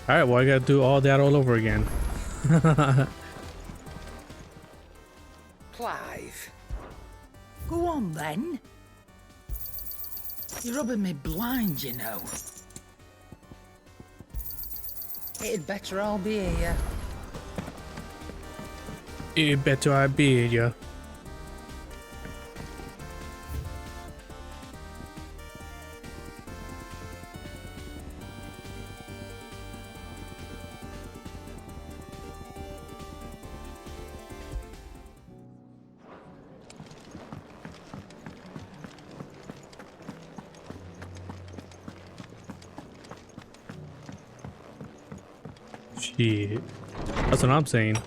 Alright, well I gotta do all that all over again. Clive. Go on then. You're rubbing me blind, you know. It'd better all be here. It better I be ya. Shit. That's what I'm saying.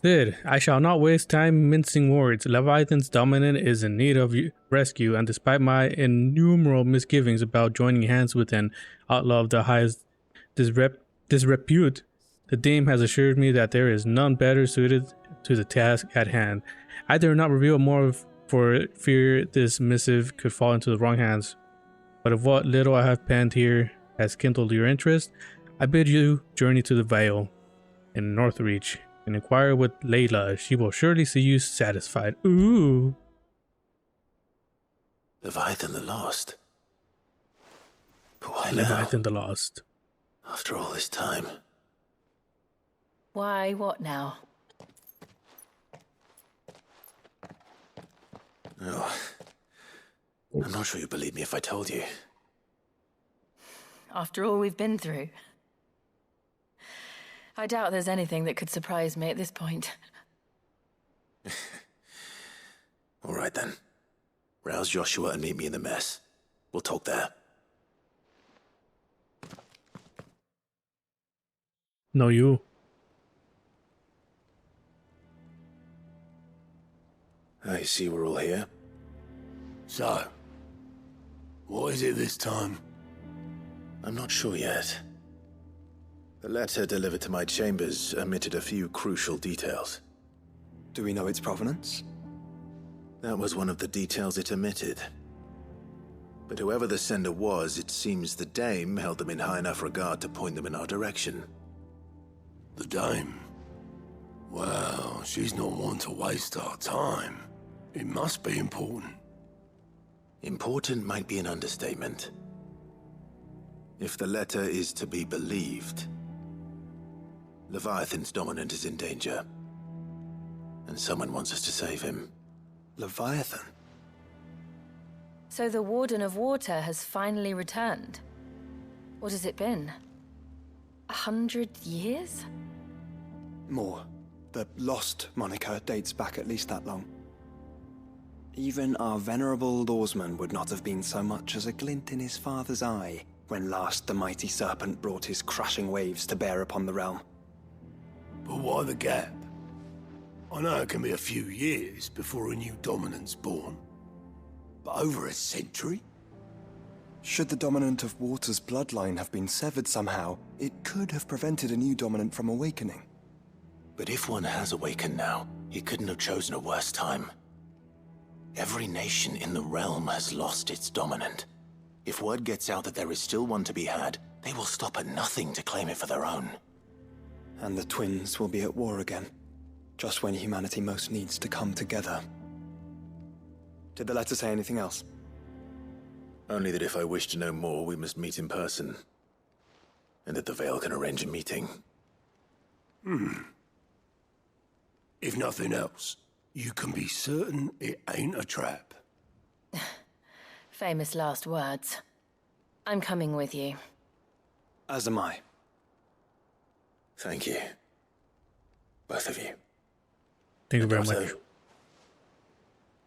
Sid, I shall not waste time mincing words. Leviathan's dominant is in need of rescue, and despite my innumerable misgivings about joining hands with an outlaw of the highest disrepute, the dame has assured me that there is none better suited to the task at hand. I dare not reveal more for fear this missive could fall into the wrong hands. But if what little I have penned here has kindled your interest, I bid you journey to the Vale in Northreach and inquire with Layla. She will surely see you satisfied. Ooh. Leviathan the Lost? But why now? Leviathan the Lost. After all this time. Why, what now? Oh. I'm not sure you'd believe me if I told you. After all we've been through. I doubt there's anything that could surprise me at this point. All right then. Rouse Joshua and meet me in the mess. We'll talk there. No, you. I see we're all here. So, what is it this time? I'm not sure yet. The letter delivered to my chambers omitted a few crucial details. Do we know its provenance? That was one of the details it omitted. But whoever the sender was, it seems the dame held them in high enough regard to point them in our direction. The dame? Well, she's not one to waste our time. It must be important. Important might be an understatement. If the letter is to be believed, Leviathan's dominant is in danger. And someone wants us to save him. Leviathan? So the Warden of Water has finally returned. What has it been? 100 years? More. The Lost moniker dates back at least that long. Even our venerable lawsman would not have been so much as a glint in his father's eye when last the mighty serpent brought his crushing waves to bear upon the realm. But why the gap? I know it can be a few years before a new dominant's born. But over a century? Should the dominant of Water's bloodline have been severed somehow, it could have prevented a new dominant from awakening. But if one has awakened now, he couldn't have chosen a worse time. Every nation in the realm has lost its dominant. If word gets out that there is still one to be had, they will stop at nothing to claim it for their own. And the twins will be at war again, just when humanity most needs to come together. Did the letter say anything else? Only that if I wish to know more, we must meet in person. And that the Vale can arrange a meeting. If nothing else, you can be certain it ain't a trap. Famous last words. I'm coming with you. As am I. Thank you. Both of you. Thank you very Otto. much.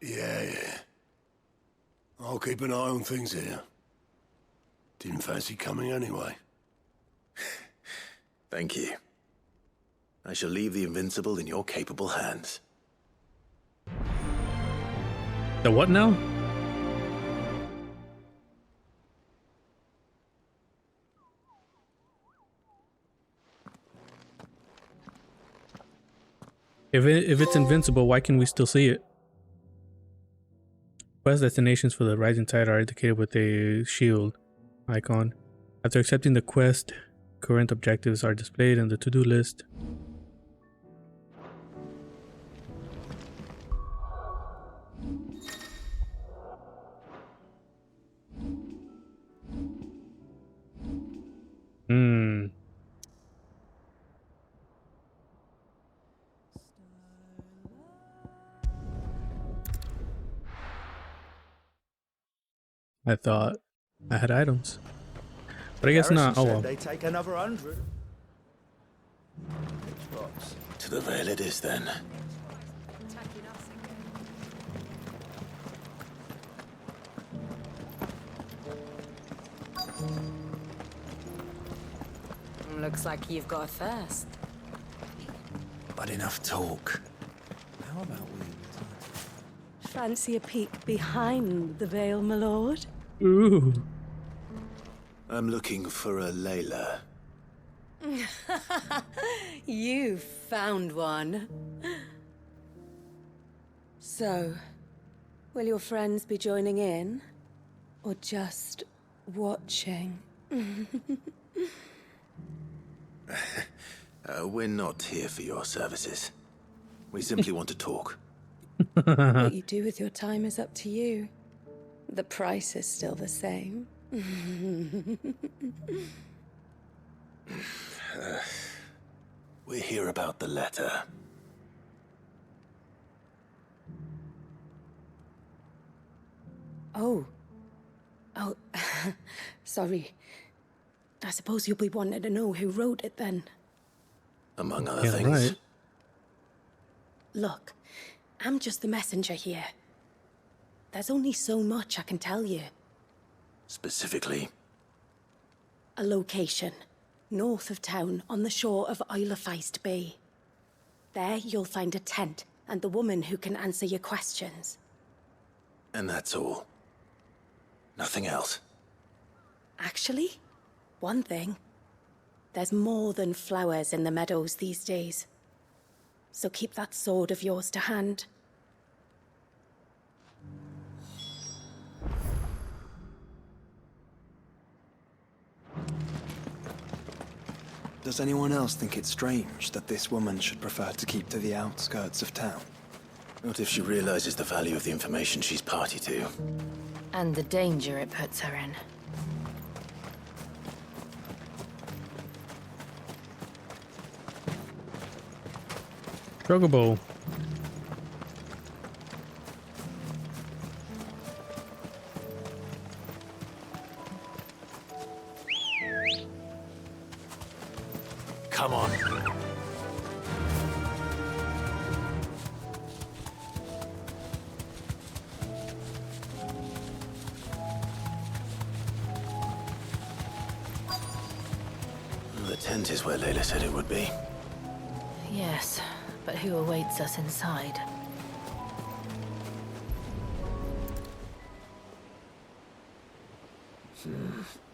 Yeah. I'll keep an eye on things here. Didn't fancy coming anyway. Thank you. I shall leave the Invincible in your capable hands. The what now? If it's invincible, why can we still see it? Quest destinations for the rising tide are indicated with a shield icon. After accepting the quest, current objectives are displayed in the to-do list. I thought I had items, but I guess not. Oh well. They take another 100. To the Vale it is then. Looks like you've got a thirst. But enough talk. How about we... Fancy a peek behind the veil, my lord? Ooh. I'm looking for a Layla. You found one. So, will your friends be joining in? Or just watching? We're not here for your services. We simply want to talk. What you do with your time is up to you. The price is still the same. We're here about the letter. Oh. Sorry. I suppose you'll be wanting to know who wrote it then. Among other Yeah, things. right. Look, I'm just the messenger here. There's only so much I can tell you. Specifically, A location, north of town, on the shore of Isle of Feist Bay. There you'll find a tent and the woman who can answer your questions. and that's all. Nothing else. Actually, one thing. There's more than flowers in the meadows these days. So keep that sword of yours to hand. Does anyone else think it's strange that this woman should prefer to keep to the outskirts of town? Not if she realizes the value of the information she's party to. And the danger it puts her in. Chocobo. Come on. The tent is where Layla said it would be. Yes, but who awaits us inside?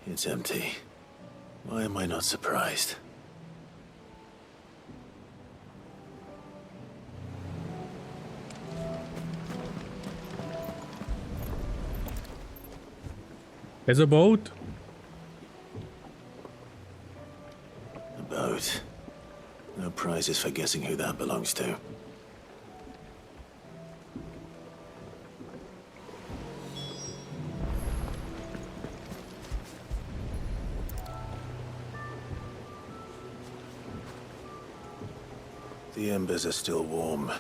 It's empty. Why am I not surprised? There's a boat. A boat. No prizes for guessing who that belongs to. The embers are still warm.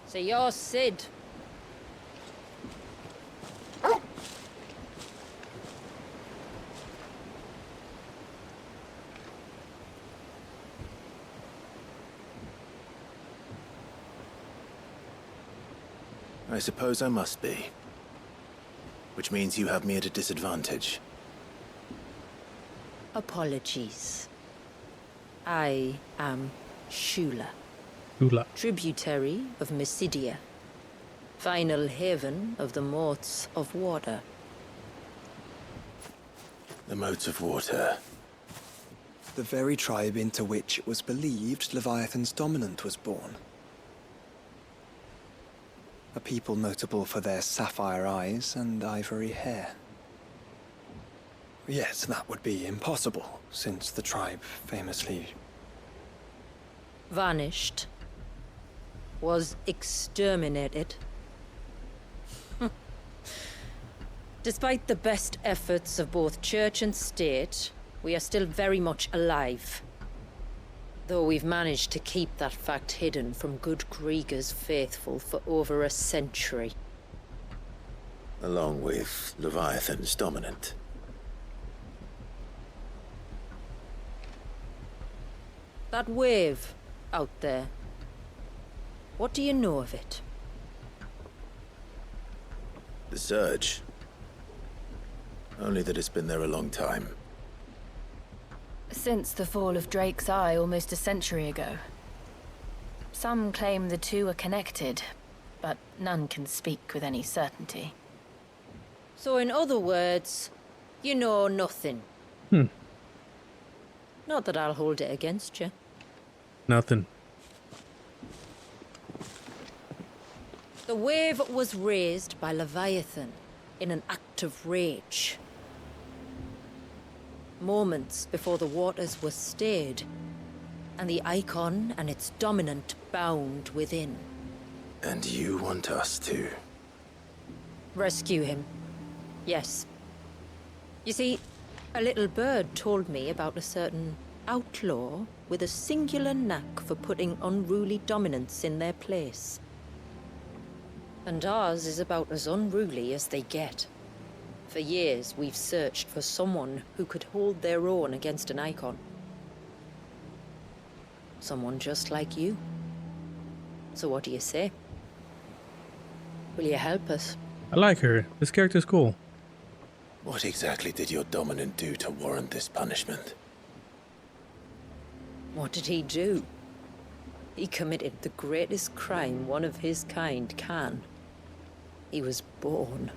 So you're Sid. I suppose I must be. Which means you have me at a disadvantage. Apologies. I am Shula, Hula. tributary of Mysidia, final haven of the Moths of Water. The motes of water. The very tribe into which it was believed Leviathan's dominant was born. a people notable for their sapphire eyes and ivory hair. Yet that would be impossible, since the tribe famously... vanished. Was exterminated. Despite the best efforts of both church and state, we are still very much alive. Though we've managed to keep that fact hidden from good Krieger's faithful for over a century. Along with Leviathan's dominant. That wave out there. What do you know of it? The surge. Only that it's been there a long time. Since the fall of Drake's Eye almost a century ago. Some claim the two are connected, but none can speak with any certainty. So in other words, you know nothing. Not that I'll hold it against you. Nothing. The wave was raised by Leviathan in an act of rage. Moments before the waters were stayed, and the icon and its dominant bound within. And you want us to? Rescue him. Yes. You see, a little bird told me about a certain outlaw with a singular knack for putting unruly dominants in their place. And ours is about as unruly as they get. For years, we've searched for someone who could hold their own against an icon. Someone just like you. So what do you say? Will you help us? I like her. This character's cool. What exactly did your dominant do to warrant this punishment? What did he do? He committed the greatest crime one of his kind can. He was born.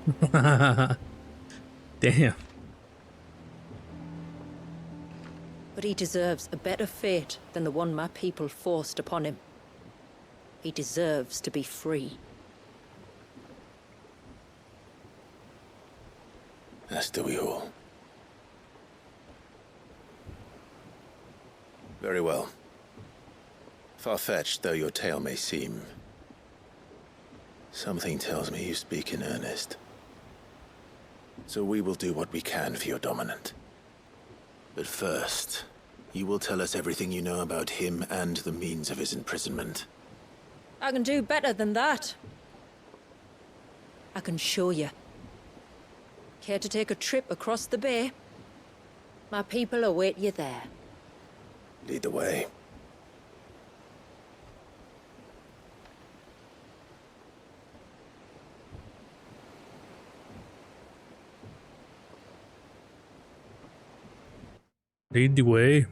Damn. But he deserves a better fate than the one my people forced upon him. He deserves to be free. As do we all. Very well. Far-fetched though your tale may seem, something tells me you speak in earnest. So we will do what we can for your dominant. But first, you will tell us everything you know about him and the means of his imprisonment. I can do better than that. I can show you. Care to take a trip across the bay? My people await you there. Lead the way. Lead the way.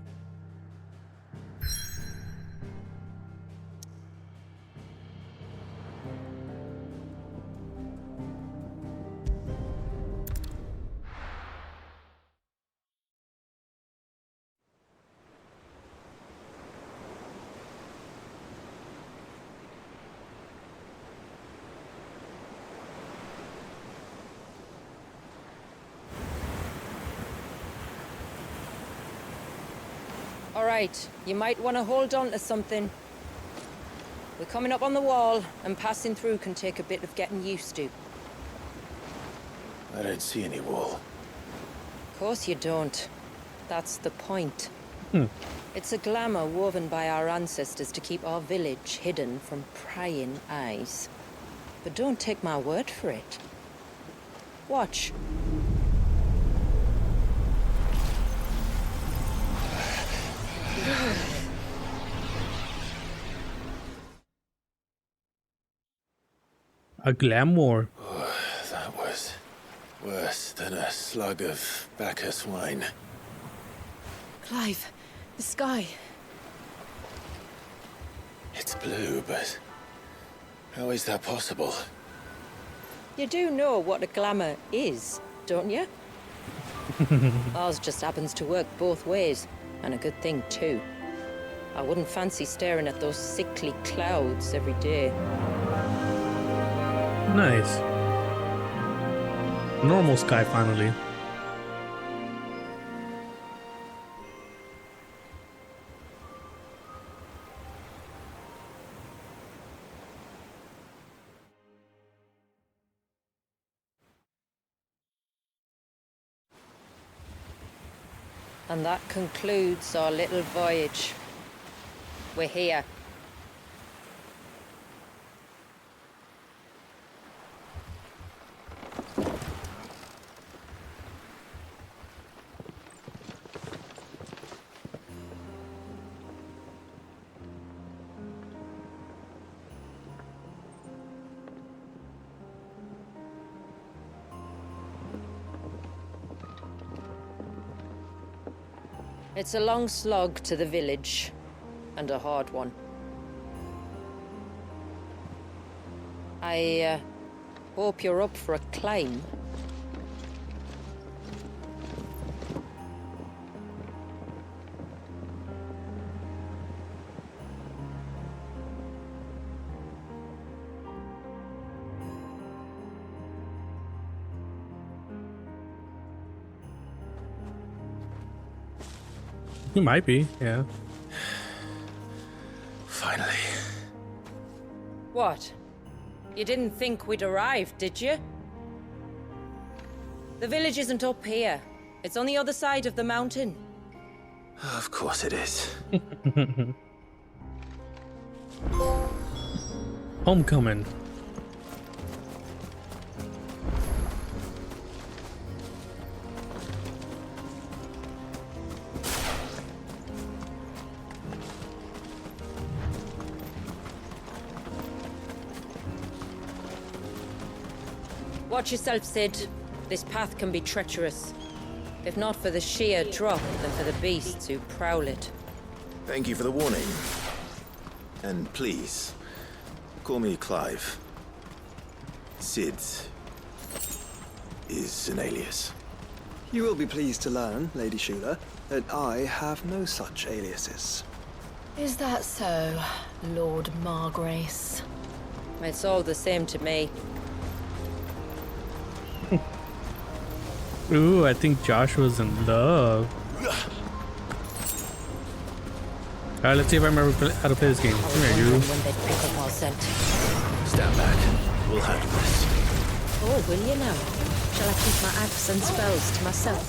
All right, you might want to hold on to something. We're coming up on the wall, and passing through can take a bit of getting used to. I don't see any wall. Of course you don't. That's the point. It's a glamour woven by our ancestors to keep our village hidden from prying eyes. But don't take my word for it. Watch. A glamour. That was worse than a slug of Bacchus wine. Clive, the sky. It's blue, but how is that possible? You do know what a glamour is, don't you? Ours just happens to work both ways, and a good thing too. I wouldn't fancy staring at those sickly clouds every day. Nice. Normal sky finally. And that concludes our little voyage. We're here. It's a long slog to the village, and a hard one. I hope you're up for a climb. You might be, yeah. Finally. What? You didn't think we'd arrived, did you? The village isn't up here. It's on the other side of the mountain. Of course it is. Homecoming. Watch yourself, Sid. This path can be treacherous. If not for the sheer drop, then for the beasts who prowl it. Thank you for the warning. And please, call me Clive. Sid is an alias. You will be pleased to learn, Lady Shula, that I have no such aliases. Is that so, Lord Margrace? It's all the same to me. Ooh, I think Joshua's in love. Alright, let's see if I remember how to play this game. Come here, you. When they pick up our scent. Stand back. We'll handle this. Oh, will you now? Shall I keep my acts and spells to myself?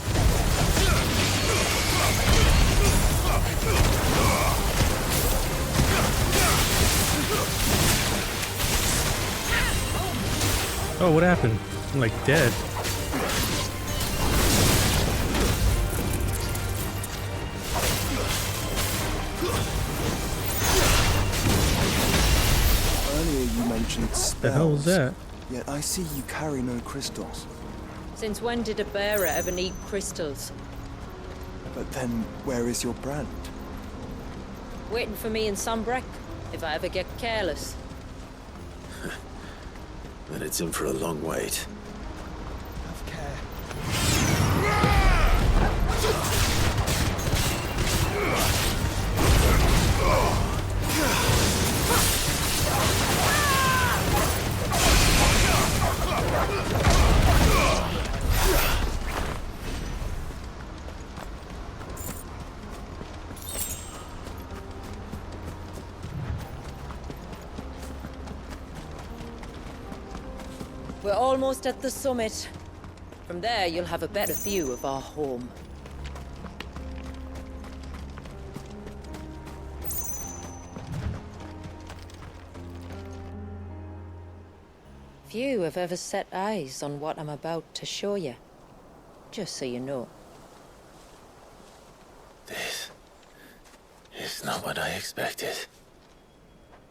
Oh, what happened? I'm like dead. Earlier you mentioned spells. The hell was that? Yet I see you carry no crystals. Since when did a bearer ever need crystals? But then, where is your brand? Waiting for me in Sunbreck, if I ever get careless. Then it's in for a long wait. Have care. We're almost at the summit. From there, you'll have a better view of our home. Few have ever set eyes on what I'm about to show you. Just so you know. This is not what I expected.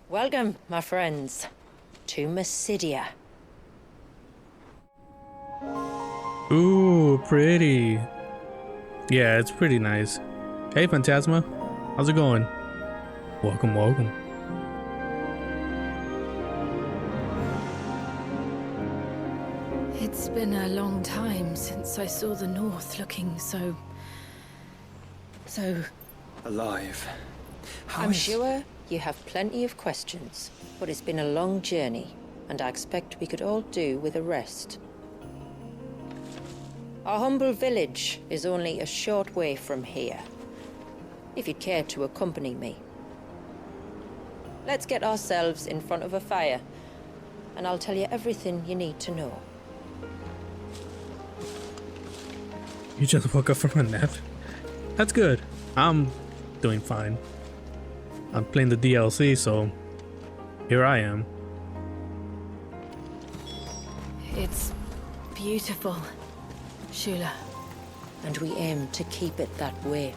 Welcome, my friends, to Mysidia. Ooh, pretty. Yeah, it's pretty nice. Hey, Phantasma. How's it going? Welcome, welcome. It's been a long time since I saw the North looking so Alive. How I'm is- sure you have plenty of questions, but it's been a long journey. and I expect we could all do with a rest. Our humble village is only a short way from here, if you'd care to accompany me. Let's get ourselves in front of a fire, and I'll tell you everything you need to know. You just woke up from a nap? That's good. I'm doing fine. I'm playing the DLC, so here I am. It's beautiful, Shula. And we aim to keep it that way.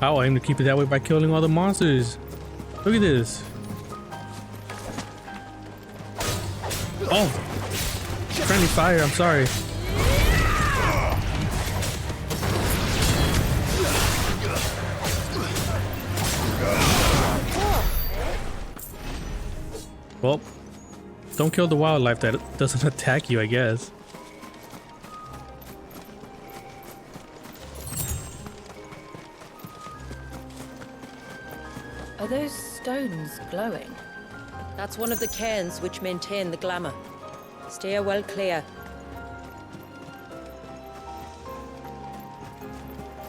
I'll aim to keep it that way by killing all the monsters. Look at this. Oh! Friendly fire, I'm sorry. Well, don't kill the wildlife that doesn't attack you, I guess. Are those stones glowing? That's one of the cairns which maintain the glamour. Steer well clear.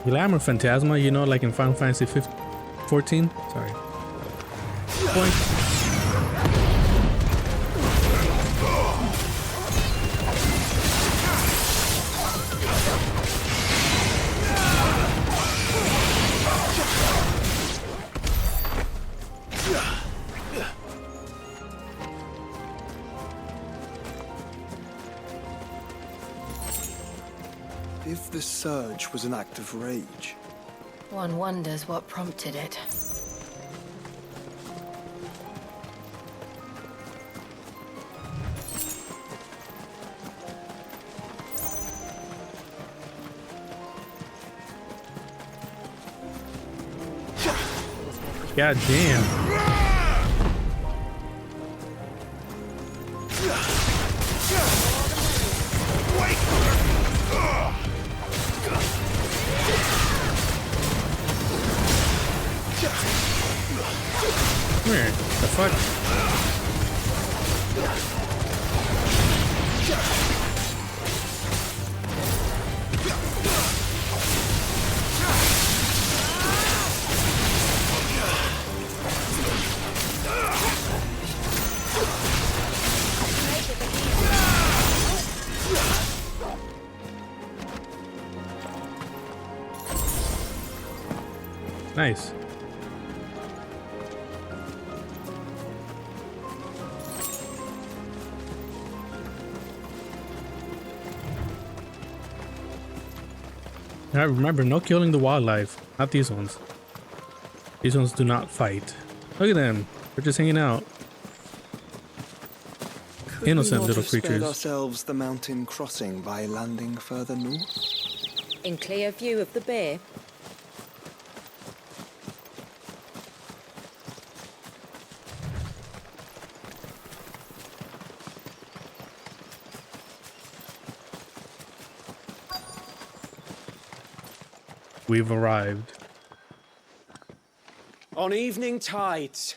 Glamour Phantasma, you know, like in Final Fantasy 14? Sorry. Point. If the surge was an act of rage, One wonders what prompted it. God damn. Where the fuck? Nice. Now remember, no killing the wildlife. Not these ones. These ones do not fight. Look at them. They're just hanging out. could Innocent we not little have spared creatures. ourselves the mountain crossing by landing further north? In clear view of the bay. We've arrived. On evening tides.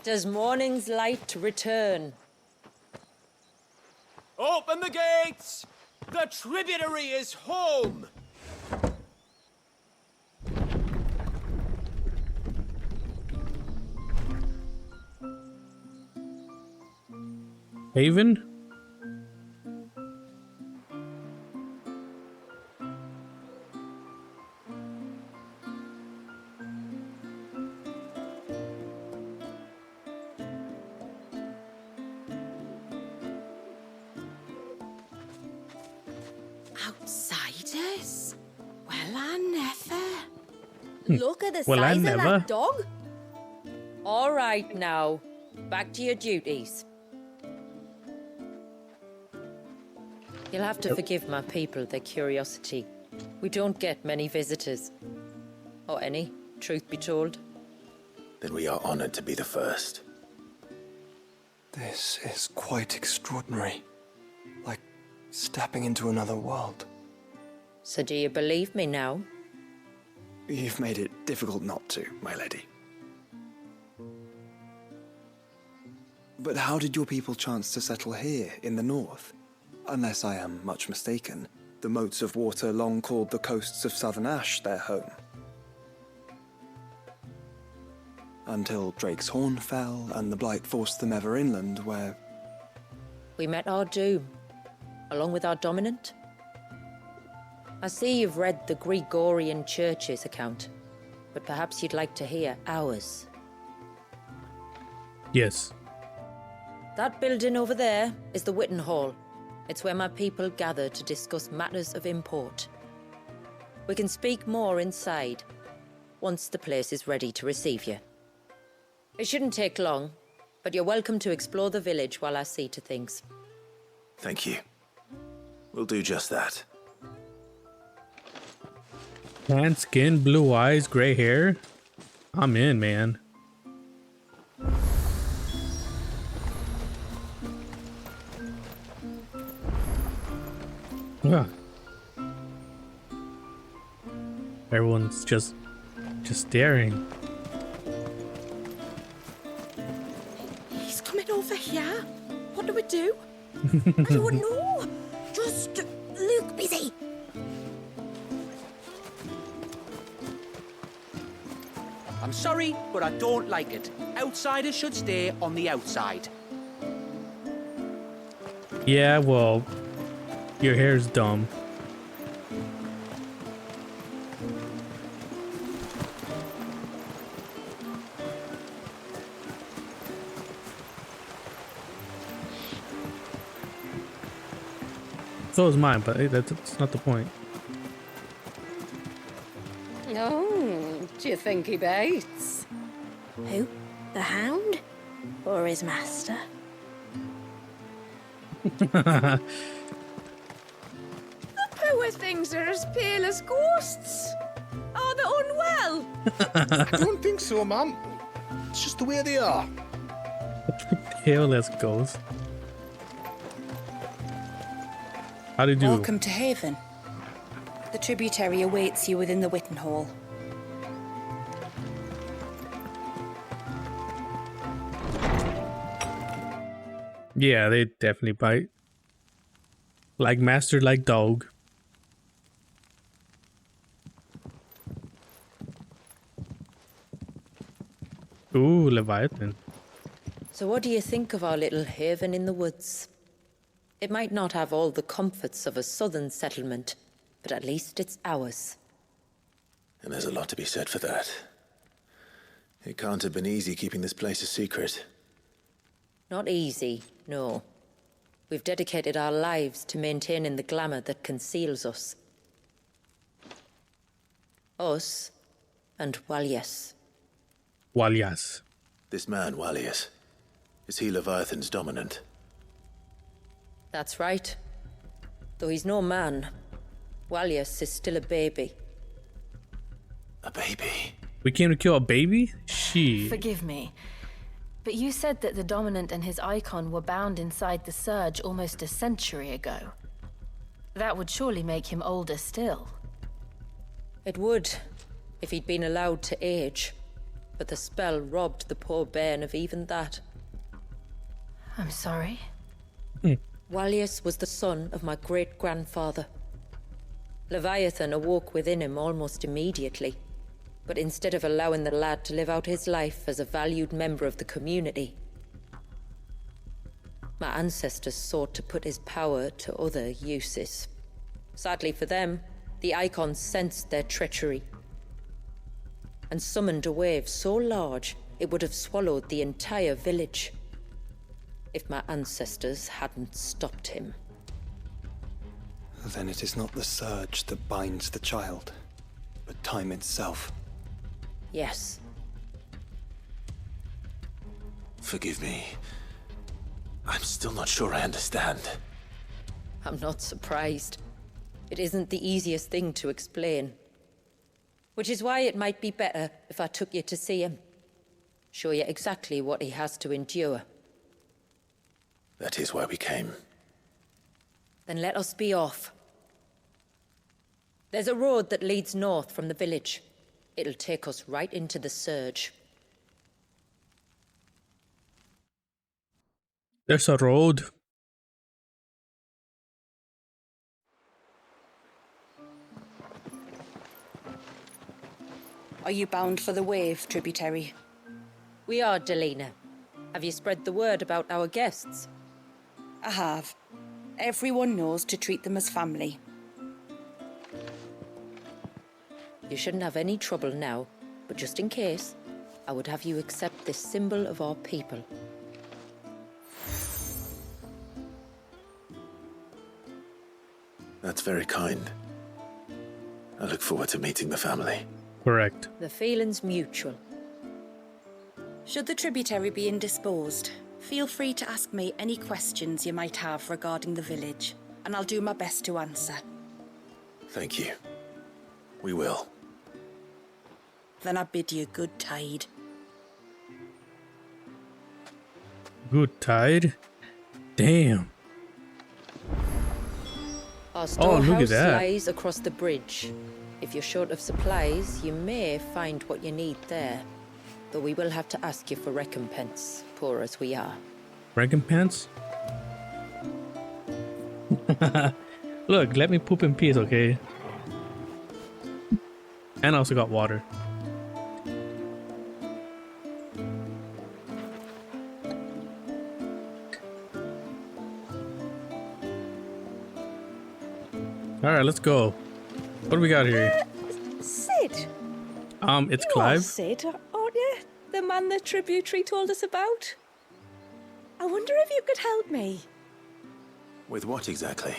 Does morning's light return? Open the gates! The tributary is home! Haven? Outsiders? Well, I never. Look at the Well, I size of never. that dog. All right now, back to your duties. You'll have to forgive my people their curiosity. We don't get many visitors. Or any, truth be told. Then we are honored to be the first. This is quite extraordinary. Like stepping into another world. So do you believe me now? You've made it difficult not to, my lady. But how did your people chance to settle here in the north? Unless I am much mistaken, the moats of water long called the coasts of southern Ash their home. Until Drake's Horn fell and the Blight forced them ever inland, where... We met our doom, along with our dominant. I see you've read the Gregorian Church's account, but perhaps you'd like to hear ours. Yes. That building over there is the Witten Hall. It's where my people gather to discuss matters of import. We can speak more inside, once the place is ready to receive you. It shouldn't take long, but you're welcome to explore the village while I see to things. Thank you. We'll do just that. Tan skin, blue eyes, gray hair. I'm in, man. Yeah. Everyone's just staring. He's coming over here. What do we do? I don't know. Just look busy. I'm sorry, but I don't like it. Outsiders should stay on the outside. Yeah, well, your hair's dumb. So is mine, but that's not the point. Oh, do you think he bites? Who? The hound? Or his master? The poor things are as pale as ghosts. Are they unwell? I don't think so, ma'am. It's just the way they are. Pale as ghosts. How do you do? Welcome to Haven. The tributary awaits you within the Witten Hall. Yeah, they definitely bite. Like master, like dog. Ooh, Leviathan. So what do you think of our little haven in the woods? It might not have all the comforts of a southern settlement, but at least it's ours. And there's a lot to be said for that. It can't have been easy keeping this place a secret. Not easy, no. We've dedicated our lives to maintaining the glamour that conceals us. Us and Walyas. Walyas. This man, Walyas, is he Leviathan's dominant? That's right. Though he's no man, Walyas is still a baby. A baby? We came to kill a baby? She. Forgive me, but you said that the Dominant and his icon were bound inside the Surge almost a century ago. That would surely make him older still. It would, if he'd been allowed to age. But the spell robbed the poor bairn of even that. I'm sorry. Walyas was the son of my great-grandfather. Leviathan awoke within him almost immediately. But instead of allowing the lad to live out his life as a valued member of the community, my ancestors sought to put his power to other uses. Sadly for them, the icons sensed their treachery and summoned a wave so large it would have swallowed the entire village if my ancestors hadn't stopped him. Then it is not the surge that binds the child, but time itself. Yes. Forgive me. I'm still not sure I understand. I'm not surprised. It isn't the easiest thing to explain. Which is why it might be better if I took you to see him. Show you exactly what he has to endure. That is why we came. Then let us be off. There's a road that leads north from the village. It'll take us right into the Surge. There's a road. Are you bound for the wave, tributary? We are, Delina. Have you spread the word about our guests? I have. Everyone knows to treat them as family. You shouldn't have any trouble now, but just in case, I would have you accept this symbol of our people. That's very kind. I look forward to meeting the family. Correct. The feeling's mutual. Should the tributary be indisposed, feel free to ask me any questions you might have regarding the village, and I'll do my best to answer. Thank you. We will. Then I bid you good tide. Good tide. Damn. Our Oh, storehouse look at that. lies across the bridge. If you're short of supplies, you may find what you need there. Though we will have to ask you for recompense, poor as we are. Recompense? Look, let me poop in peace, okay? And I also got water. Alright, let's go. What do we got here? Sid. It's You are Clive. Sid, aren't you? The man the tributary told us about. I wonder if you could help me. With what exactly?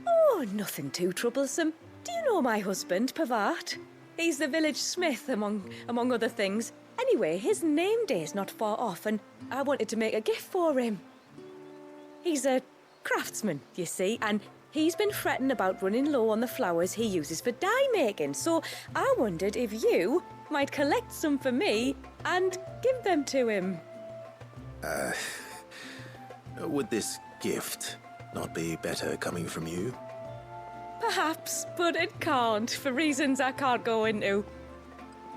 Oh, nothing too troublesome. Do you know my husband, Pavat? He's the village smith, among other things. Anyway, his name day's not far off, and I wanted to make a gift for him. He's a craftsman, you see, and he's been fretting about running low on the flowers he uses for dye making, so I wondered if you might collect some for me and give them to him. Would this gift not be better coming from you? Perhaps, but it can't, for reasons I can't go into.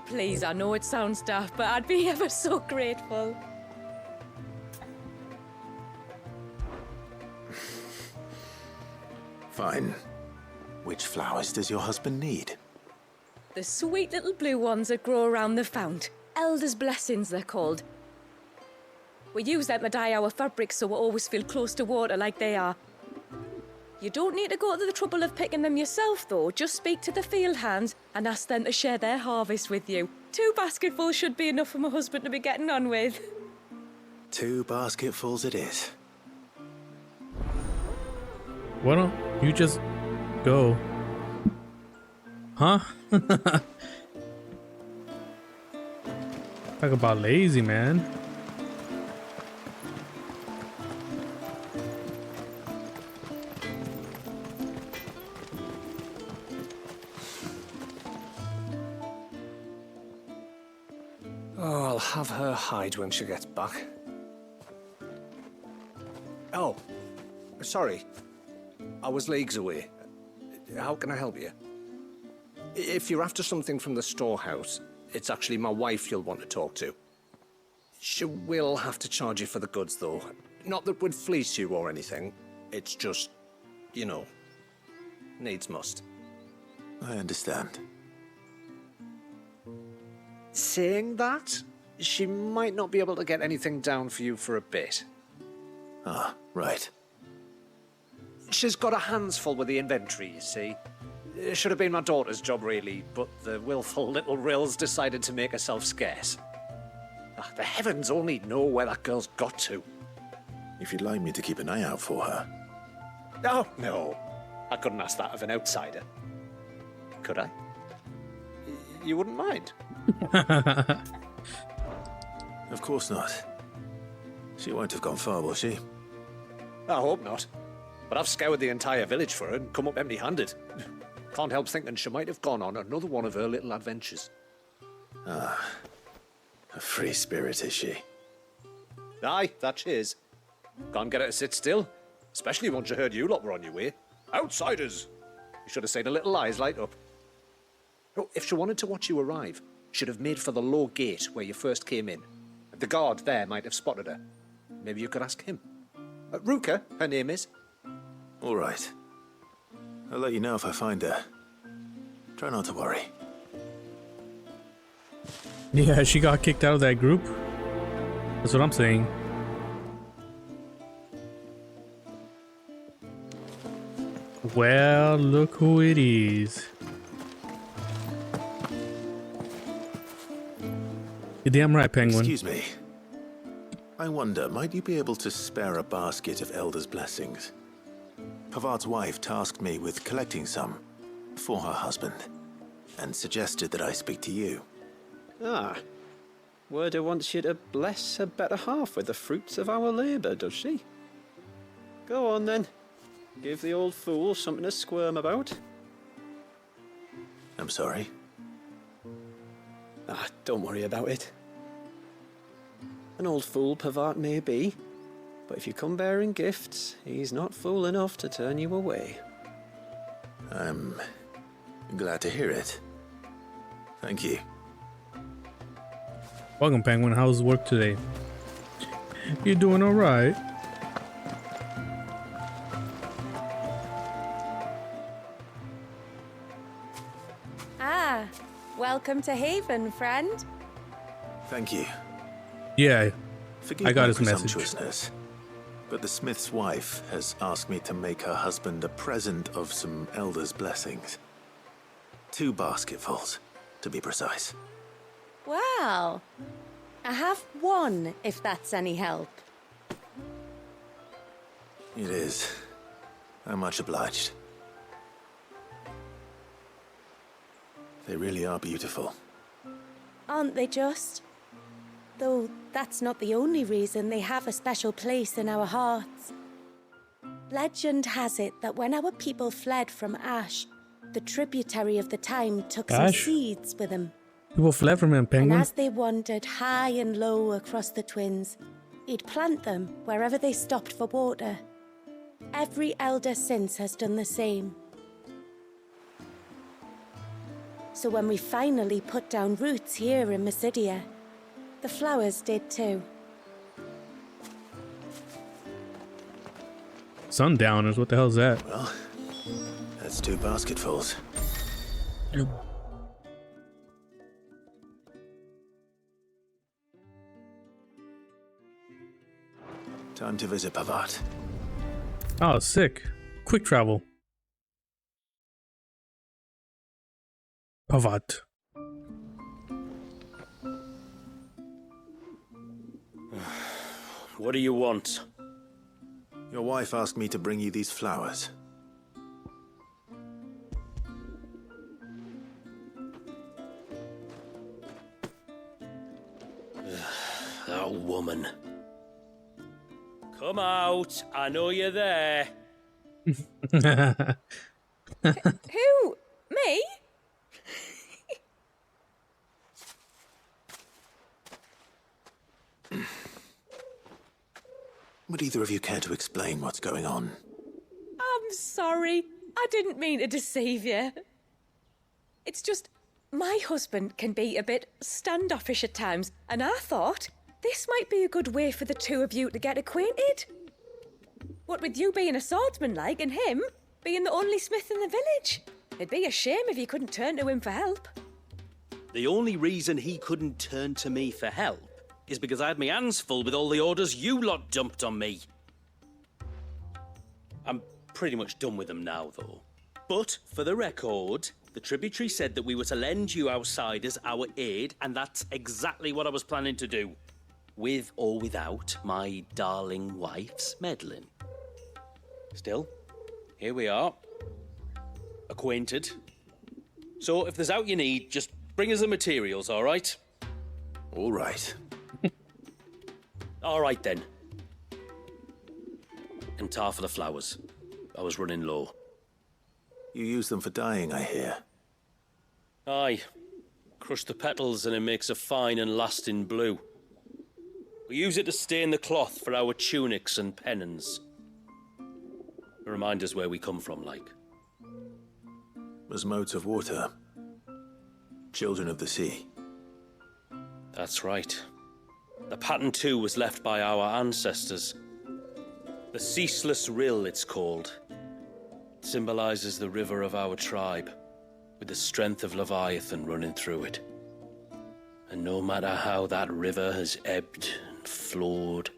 Please, I know it sounds daft, but I'd be ever so grateful. Fine. Which flowers does your husband need? The sweet little blue ones that grow around the fount. Elder's blessings, they're called. We use them to dye our fabrics so we always feel close to water like they are. You don't need to go to the trouble of picking them yourself, though. Just speak to the field hands and ask them to share their harvest with you. 2 basketfuls should be enough for my husband to be getting on with. 2 basketfuls it is. Why don't you just go? Huh? Talk about lazy, man. Oh, I'll have her hide when she gets back. Oh, sorry. I was leagues away. How can I help you? If you're after something from the storehouse, it's actually my wife you'll want to talk to. She will have to charge you for the goods, though. Not that we'd fleece you or anything. It's just, you know, needs must. I understand. Saying that, she might not be able to get anything down for you for a bit. Ah, right. She's got her hands full with the inventory, you see. It should have been my daughter's job, really, but the willful little Rills decided to make herself scarce. Ah, the heavens only know where that girl's got to. If you'd like me to keep an eye out for her. Oh, no. I couldn't ask that of an outsider. Could I? You wouldn't mind? Of course not. She won't have gone far, will she? I hope not. But I've scoured the entire village for her and come up empty-handed. Can't help thinking she might have gone on another one of her little adventures. Ah, a free spirit is she? Aye, that she is. Can't get her to sit still, especially once you heard you lot were on your way. Outsiders! You should have seen her little eyes light up. Oh, if she wanted to watch you arrive, she'd have made for the low gate where you first came in. The guard there might have spotted her. Maybe you could ask him. Ruka, her name is. All right. I'll let you know if I find her. Try not to worry. Yeah, she got kicked out of that group. That's what I'm saying. Well, look who it is. You're damn right, Penguin. Excuse me. I wonder, might you be able to spare a basket of Elder's blessings? Pavard's wife tasked me with collecting some for her husband, and suggested that I speak to you. Ah. Werda wants you to bless her better half with the fruits of our labour, does she? Go on then. Give the old fool something to squirm about. I'm sorry. Ah, don't worry about it. An old fool Pavard may be, but if you come bearing gifts, he's not fool enough to turn you away. I'm glad to hear it. Thank you. Welcome, Penguin. How's work today? You doing all right? Ah, welcome to Haven, friend. Thank you. Yeah, Forgive I got my his message. presumptuousness, but the smith's wife has asked me to make her husband a present of some Elder's blessings. 2 basketfuls, to be precise. Well, I have one, if that's any help. It is. I'm much obliged. They really are beautiful. Aren't they just? Though that's not the only reason they have a special place in our hearts. Legend has it that when our people fled from Ash, the tributary of the time took some Ash? seeds with them. People fled from him, And Penguin. as they wandered high and low across the Twins, he'd plant them wherever they stopped for water. Every elder since has done the same. So when we finally put down roots here in Mysidia, the flowers did too. Sundowners, what the hell's that? Well, that's 2 basketfuls. Time to visit Pavard. Oh, sick. Quick travel. Pavat. What do you want? Your wife asked me to bring you these flowers. That woman. Come out. I know you're there. Who? Me? Would either of you care to explain what's going on? I'm sorry. I didn't mean to deceive you. It's just, my husband can be a bit standoffish at times, and I thought this might be a good way for the two of you to get acquainted. What with you being a swordsman like, and him being the only smith in the village. It'd be a shame if you couldn't turn to him for help. The only reason he couldn't turn to me for help is because I had my hands full with all the orders you lot dumped on me. I'm pretty much done with them now, though. But, for the record, the tributary said that we were to lend you outsiders our aid, and that's exactly what I was planning to do. With or without my darling wife's meddling. Still, here we are. Acquainted. So, if there's out you need, just bring us the materials, all right? All right. All right, then. And tar for the flowers. I was running low. You use them for dyeing, I hear. Aye. Crush the petals and it makes a fine and lasting blue. We use it to stain the cloth for our tunics and pennons. To remind us where we come from, like. As modes of water. Children of the sea. That's right. The pattern too was left by our ancestors. The Ceaseless Rill, it's called. It symbolizes the river of our tribe, with the strength of Leviathan running through it. And no matter how that river has ebbed and flowed,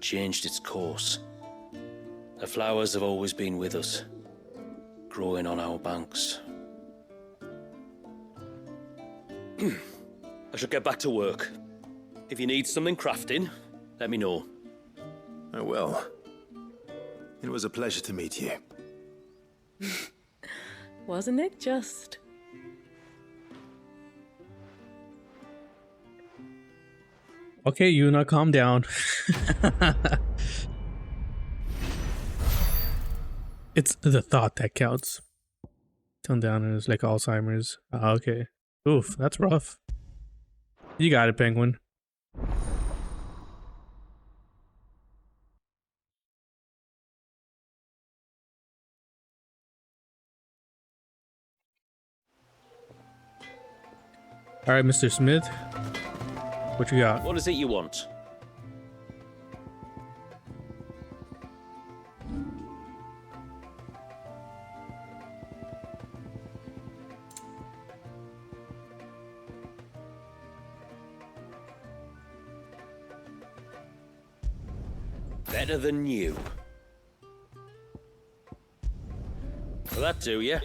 changed its course, the flowers have always been with us, growing on our banks. I should get back to work. If you need something crafting, let me know. I will. It was a pleasure to meet you. Wasn't it just? Okay, Yuna, calm down. It's the thought that counts. Tone down and it's like Alzheimer's. Okay. Oof, that's rough. You got it, Penguin. All right, Mr. Smith. What you got? What is it you want? Better than you. Will that do, yeah?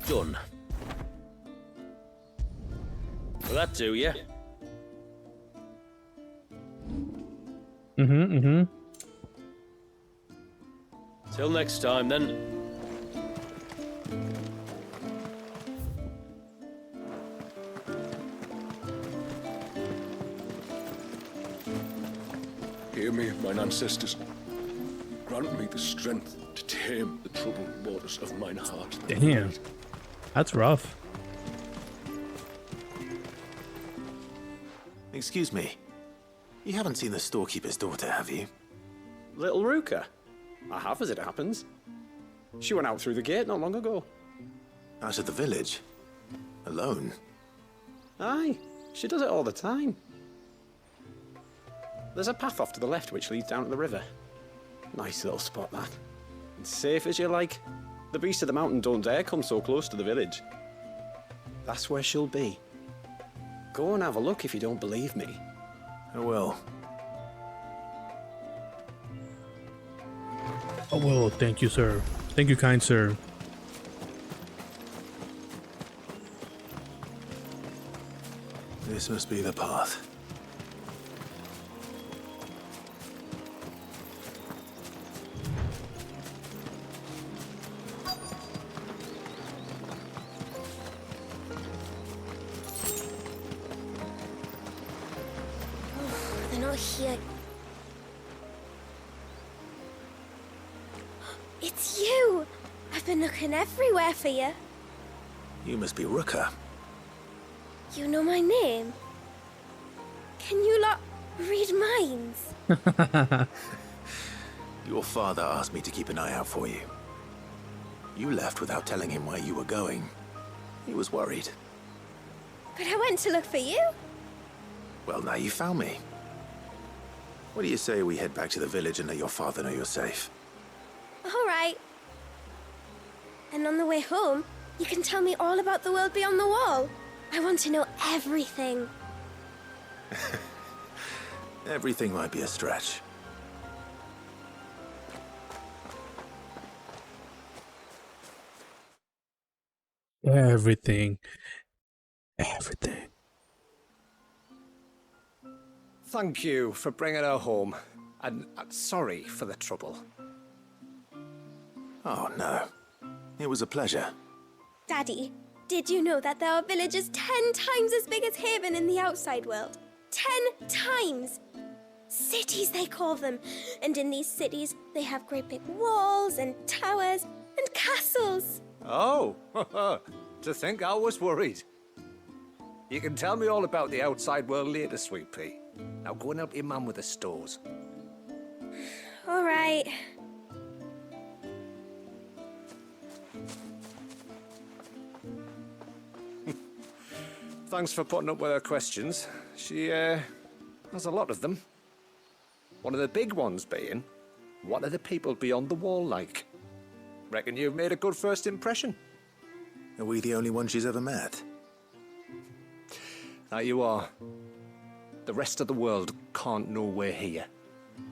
Done. Will that do, yeah? Till next time, then. Hear me, mine ancestors. Grant me the strength to tame the troubled waters of mine heart. Damn. That's rough. Excuse me. You haven't seen the storekeeper's daughter, have you? Little Ruka? I have, as it happens. She went out through the gate not long ago. Out of the village? Alone? Aye, she does it all the time. There's a path off to the left which leads down to the river. Nice little spot, that. And safe as you like. The beasts of the mountain don't dare come so close to the village. That's where she'll be. Go and have a look if you don't believe me. I will. Oh, well, thank you, sir. Thank you, kind sir. This must be the path. They're not here. It's you! I've been looking everywhere for you. You must be Ruka. You know my name? Can you lot read minds? Your father asked me to keep an eye out for you. You left without telling him where you were going. He was worried. But I went to look for you. Well, now you found me. What do you say we head back to the village and let your father know you're safe? All right. And on the way home, you can tell me all about the world beyond the wall. I want to know everything. Everything might be a stretch. Everything. Thank you for bringing her home. And sorry for the trouble. Oh, no. It was a pleasure. Daddy, did you know that there are villages 10 times as big as Haven in the outside world? 10 times! Cities, they call them. And in these cities, they have great big walls and towers and castles. Oh, to think I was worried. You can tell me all about the outside world later, Sweet Pea. Now go and help your mum with the stores. All right. Thanks for putting up with her questions. She, has a lot of them. One of the big ones being, what are the people beyond the wall like? Reckon you've made a good first impression. Are we the only ones she's ever met? That you are. The rest of the world can't know we're here,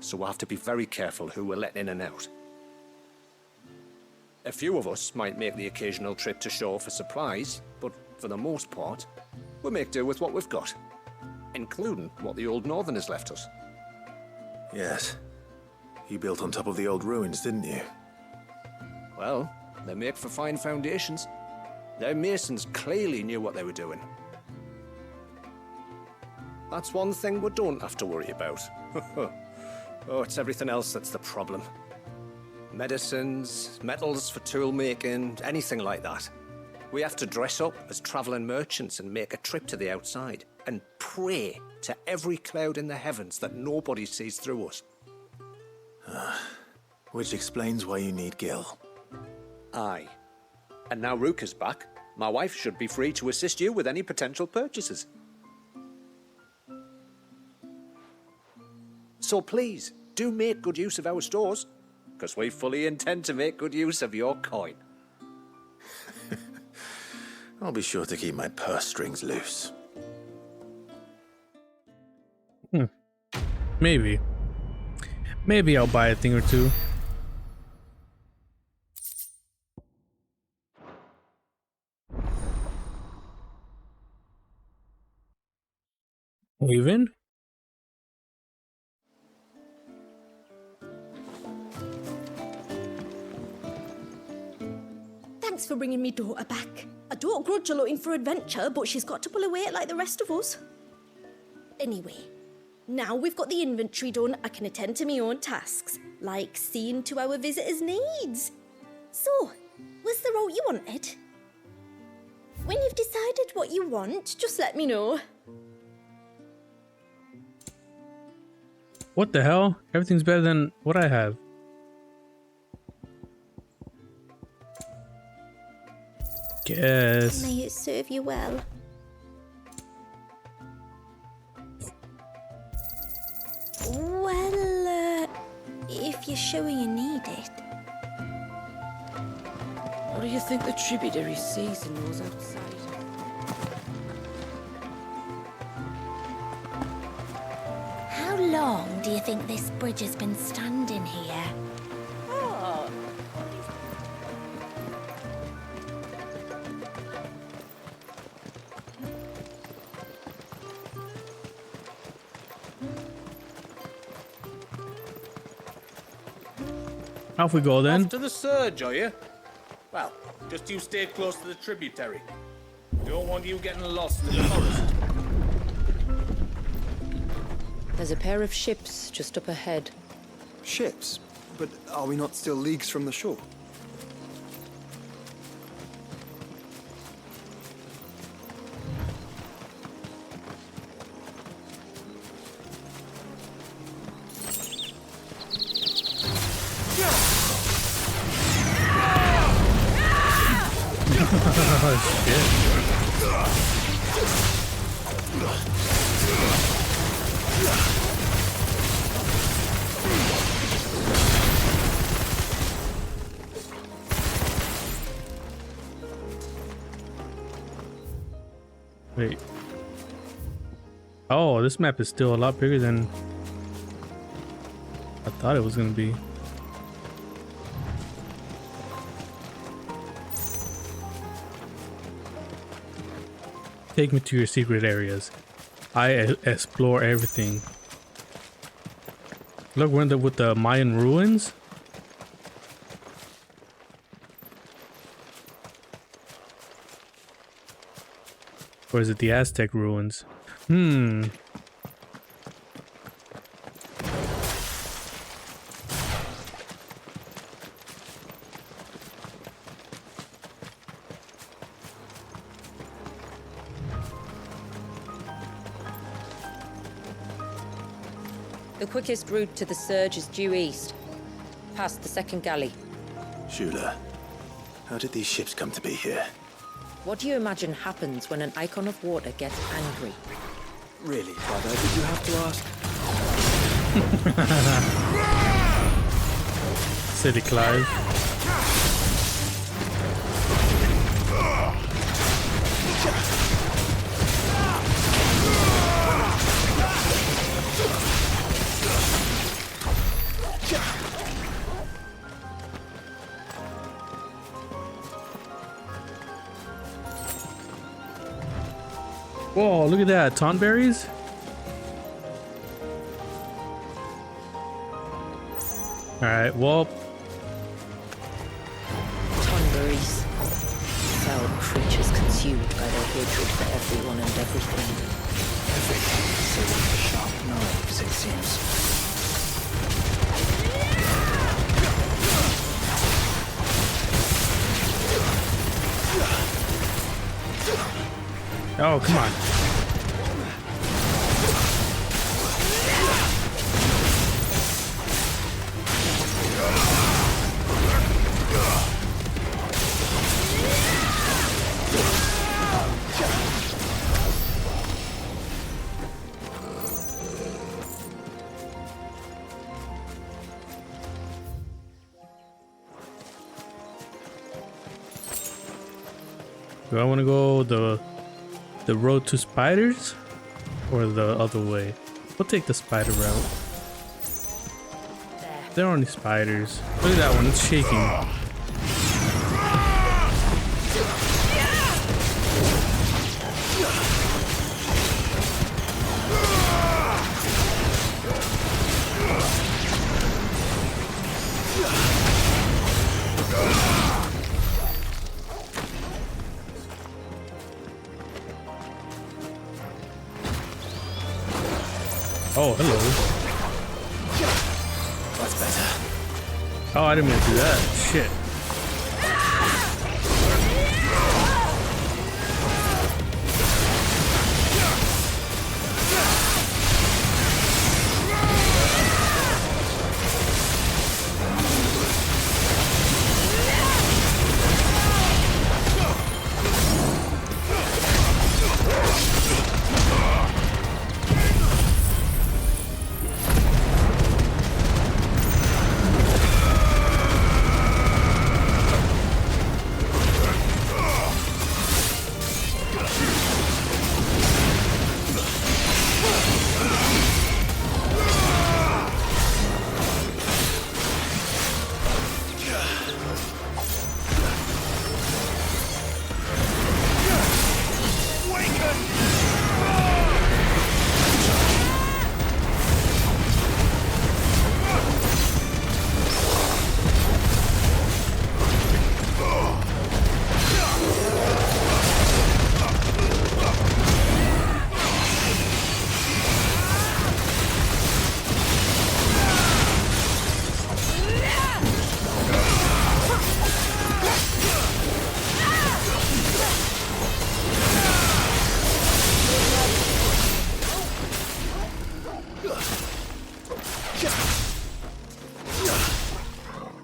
so we'll have to be very careful who we're letting in and out. A few of us might make the occasional trip to shore for supplies, but for the most part, we'll make do with what we've got, including what the old Northerners left us. Yes. You built on top of the old ruins, didn't you? Well, they make for fine foundations. Their masons clearly knew what they were doing. That's one thing we don't have to worry about. Oh, it's everything else that's the problem. Medicines, metals for tool making, anything like that. We have to dress up as traveling merchants and make a trip to the outside and pray to every cloud in the heavens that nobody sees through us. Which explains why you need Gil. Aye. And now Ruka's back, my wife should be free to assist you with any potential purchases. So please, do make good use of our stores, because we fully intend to make good use of your coin. I'll be sure to keep my purse strings loose. Maybe. Maybe I'll buy a thing or two. Even? Thanks for bringing me daughter back. I don't grudge her looking for adventure, but she's got to pull her weight like the rest of us. Anyway, now we've got the inventory done, I can attend to my own tasks, like seeing to our visitors' needs. So, what's the route you wanted? When you've decided what you want, just let me know. What the hell? Everything's better than what I have. Guess. May it serve you well. Well, if you're sure you need it. What do you think the tributary sees in those outside? How long do you think this bridge has been standing here? Oh. Off we go then. Off to the surge, are you? Well, just you stay close to the tributary. Don't want you getting lost in the forest. There's a pair of ships just up ahead. Ships? But are we not still leagues from the shore? Oh shit. Wait. Oh, this map is still a lot bigger than I thought it was gonna be. Take me to your secret areas. I explore everything. Look, we're in with the Mayan ruins. Or is it the Aztec ruins? The quickest route to the surge is due east, past the second galley. Shula, how did these ships come to be here? What do you imagine happens when an icon of water gets angry? Really, brother, did you have to ask? City Clive. Whoa, look at that. Tonberries? Alright, well. Tonberries. Foul creatures consumed by their hatred for everyone and everything. Everything is so sharp knives, it seems. Oh, come on. Do I want to go the road to spiders or the other way? We'll take the spider route. There are only spiders. Look at that one, it's shaking. Oh, hello. That's better. Oh, I didn't mean to do that. Shit.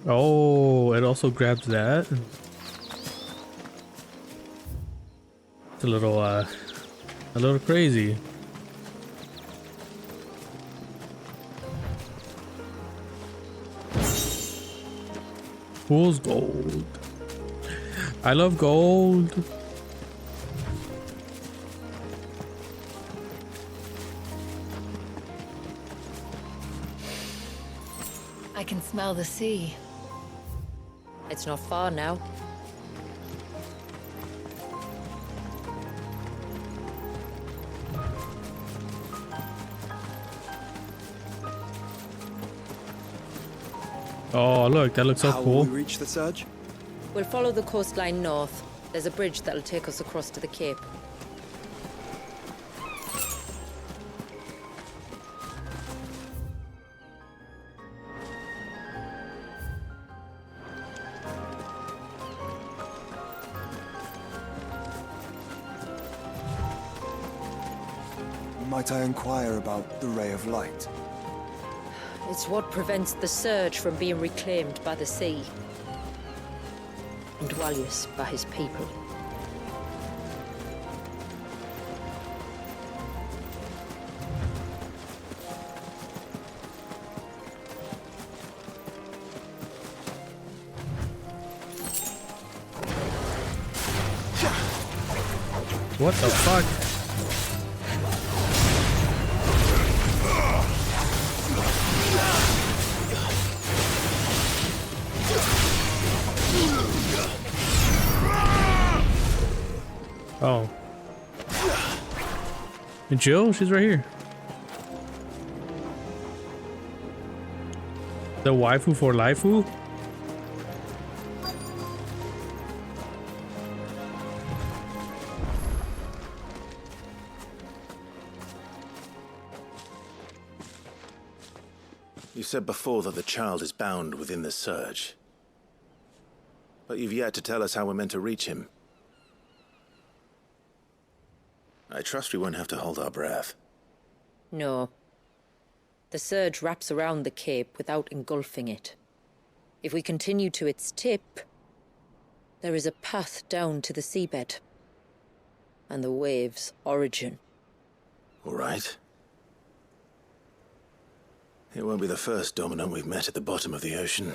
Oh, it also grabs that. It's a little crazy. Fool's gold. I love gold. I can smell the sea. It's not far now. Oh, look, that looks so How cool. will we reach the surge? We'll follow the coastline north. There's a bridge that'll take us across to the cape. Might I inquire about the ray of light? It's what prevents the surge from being reclaimed by the sea. And Walius by his people. What the fuck? Oh. And Jill, she's right here. The waifu for laifu? You said before that the child is bound within the surge. But you've yet to tell us how we're meant to reach him. I trust we won't have to hold our breath. No. The surge wraps around the cape without engulfing it. If we continue to its tip, there is a path down to the seabed. And the wave's origin. All right. It won't be the first dominant we've met at the bottom of the ocean.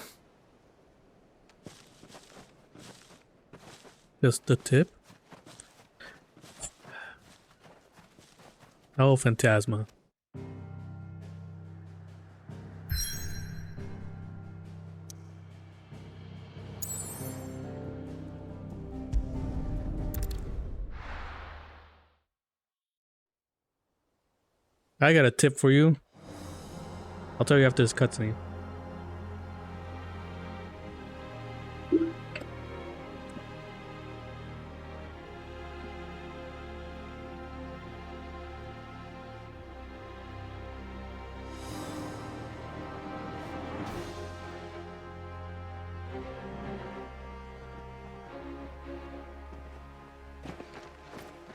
Just the tip? Oh, Phantasma. I got a tip for you. I'll tell you after this cutscene.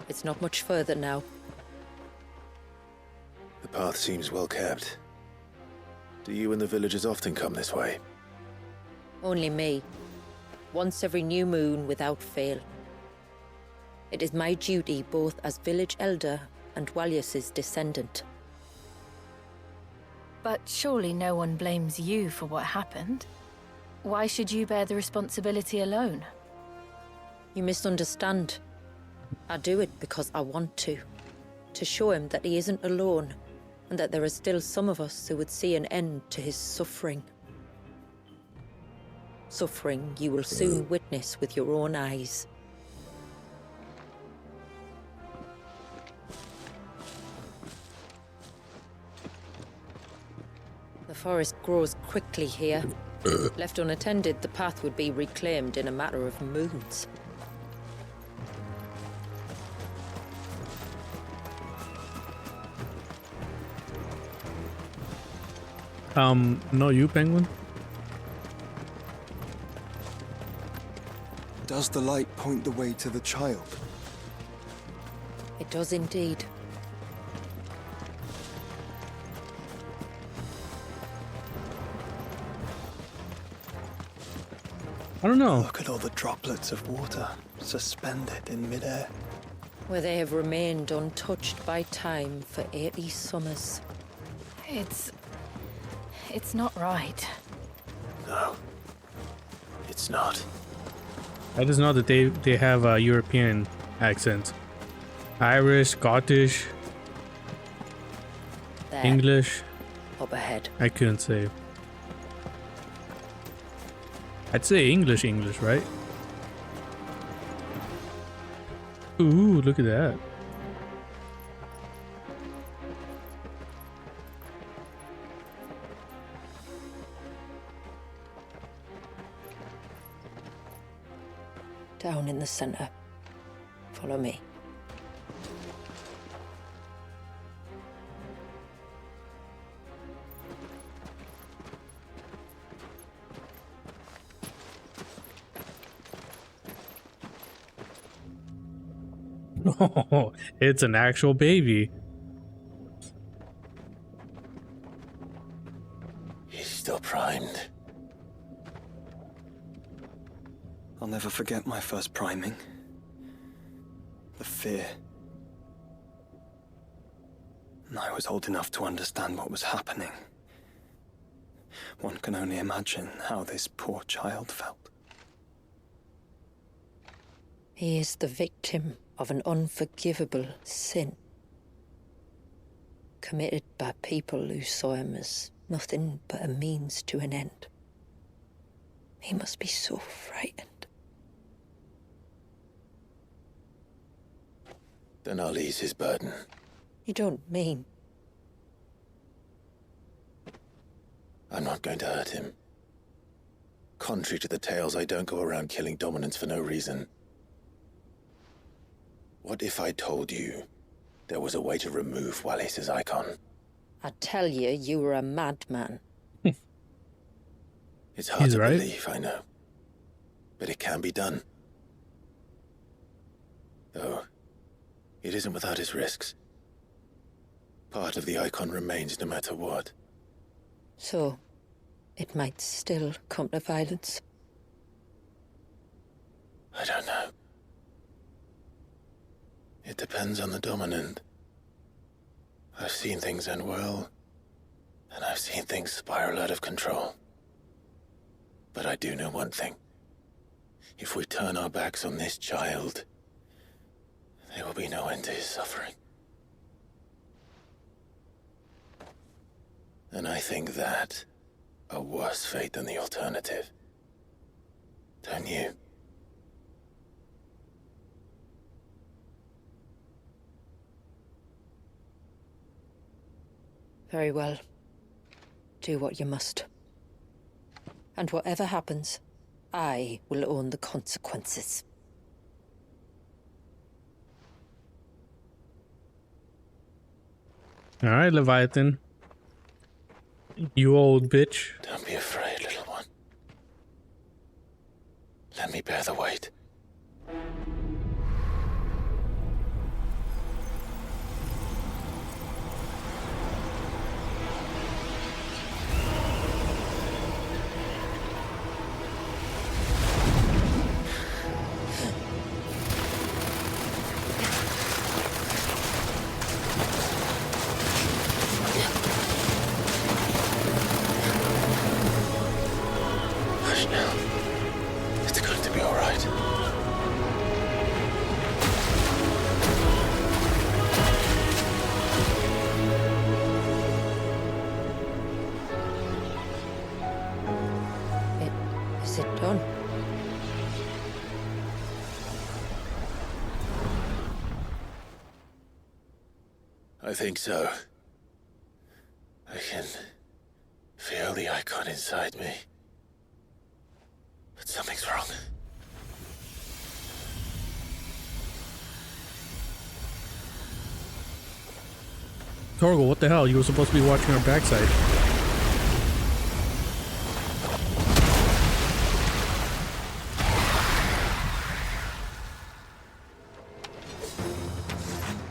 It's not much further now. The path seems well kept. Do you and the villagers often come this way? Only me. Once every new moon without fail. It is my duty both as village elder and Walius's descendant. But surely no one blames you for what happened. Why should you bear the responsibility alone? You misunderstand. I do it because I want to. To show him that he isn't alone, and that there are still some of us who would see an end to his suffering. Suffering you will soon witness with your own eyes. The forest grows quickly here. Left unattended, the path would be reclaimed in a matter of moons. No, you, Penguin? Does the light point the way to the child? It does indeed. I don't know. Look at all the droplets of water suspended in midair. Where they have remained untouched by time for 80 summers. It's not right. No. It's not. I just know that they have a European accent. Irish, Scottish, There. English. Up ahead. I couldn't say. I'd say English, right? Ooh, look at that. Down in the center. Follow me. Oh, it's an actual baby. I'll never forget my first priming. The fear. I was old enough to understand what was happening. One can only imagine how this poor child felt. He is the victim of an unforgivable sin, committed by people who saw him as nothing but a means to an end. He must be so frightened. Then I'll ease his burden. You don't mean? I'm not going to hurt him. Contrary to the tales, I don't go around killing dominants for no reason. What if I told you there was a way to remove Wallis's icon? I tell you, you were a madman. It's hard to believe, I know. But it can be done. Though, it isn't without its risks. Part of the icon remains no matter what. So, it might still come to violence? I don't know. It depends on the dominant. I've seen things end well, and I've seen things spiral out of control. But I do know one thing. If we turn our backs on this child, there will be no end to his suffering. And I think that a worse fate than the alternative. Don't you? Very well. Do what you must. And whatever happens, I will own the consequences. All right, Leviathan. You old bitch. Don't be afraid, little one. Let me bear the weight. Hush now. It's going to be all right. Is it done? I think so. I can feel the icon inside me. But something's wrong. Torgal, what the hell? You were supposed to be watching our backside.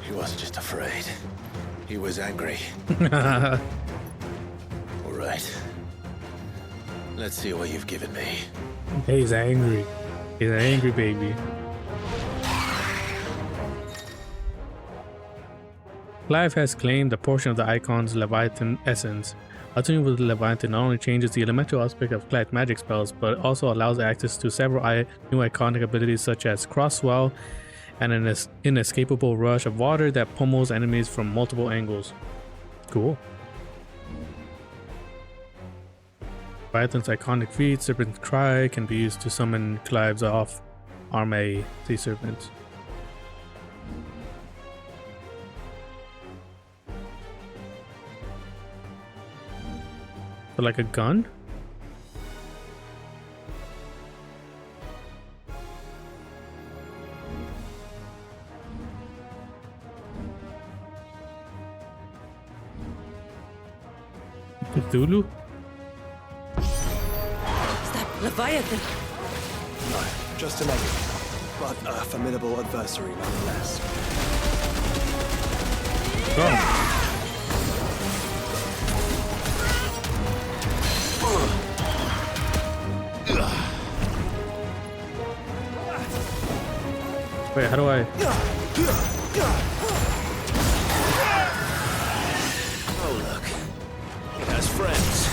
He wasn't just afraid. He was angry. All right. Let's see what you've given me. He's angry. He's an angry baby. Clive has claimed a portion of the icon's Leviathan essence. Attuning with the Leviathan not only changes the elemental aspect of Clive's magic spells, but also allows access to several new iconic abilities such as Crosswell and an inescapable rush of water that pummels enemies from multiple angles. Cool. Leviathan's iconic feat, Serpent's Cry, can be used to summon Clive's off-arm sea serpents. So like a gun? Cthulhu? Is that Leviathan? No, just an enemy, but a formidable adversary nonetheless. Oh. Wait, how do I? Oh, look. It has friends.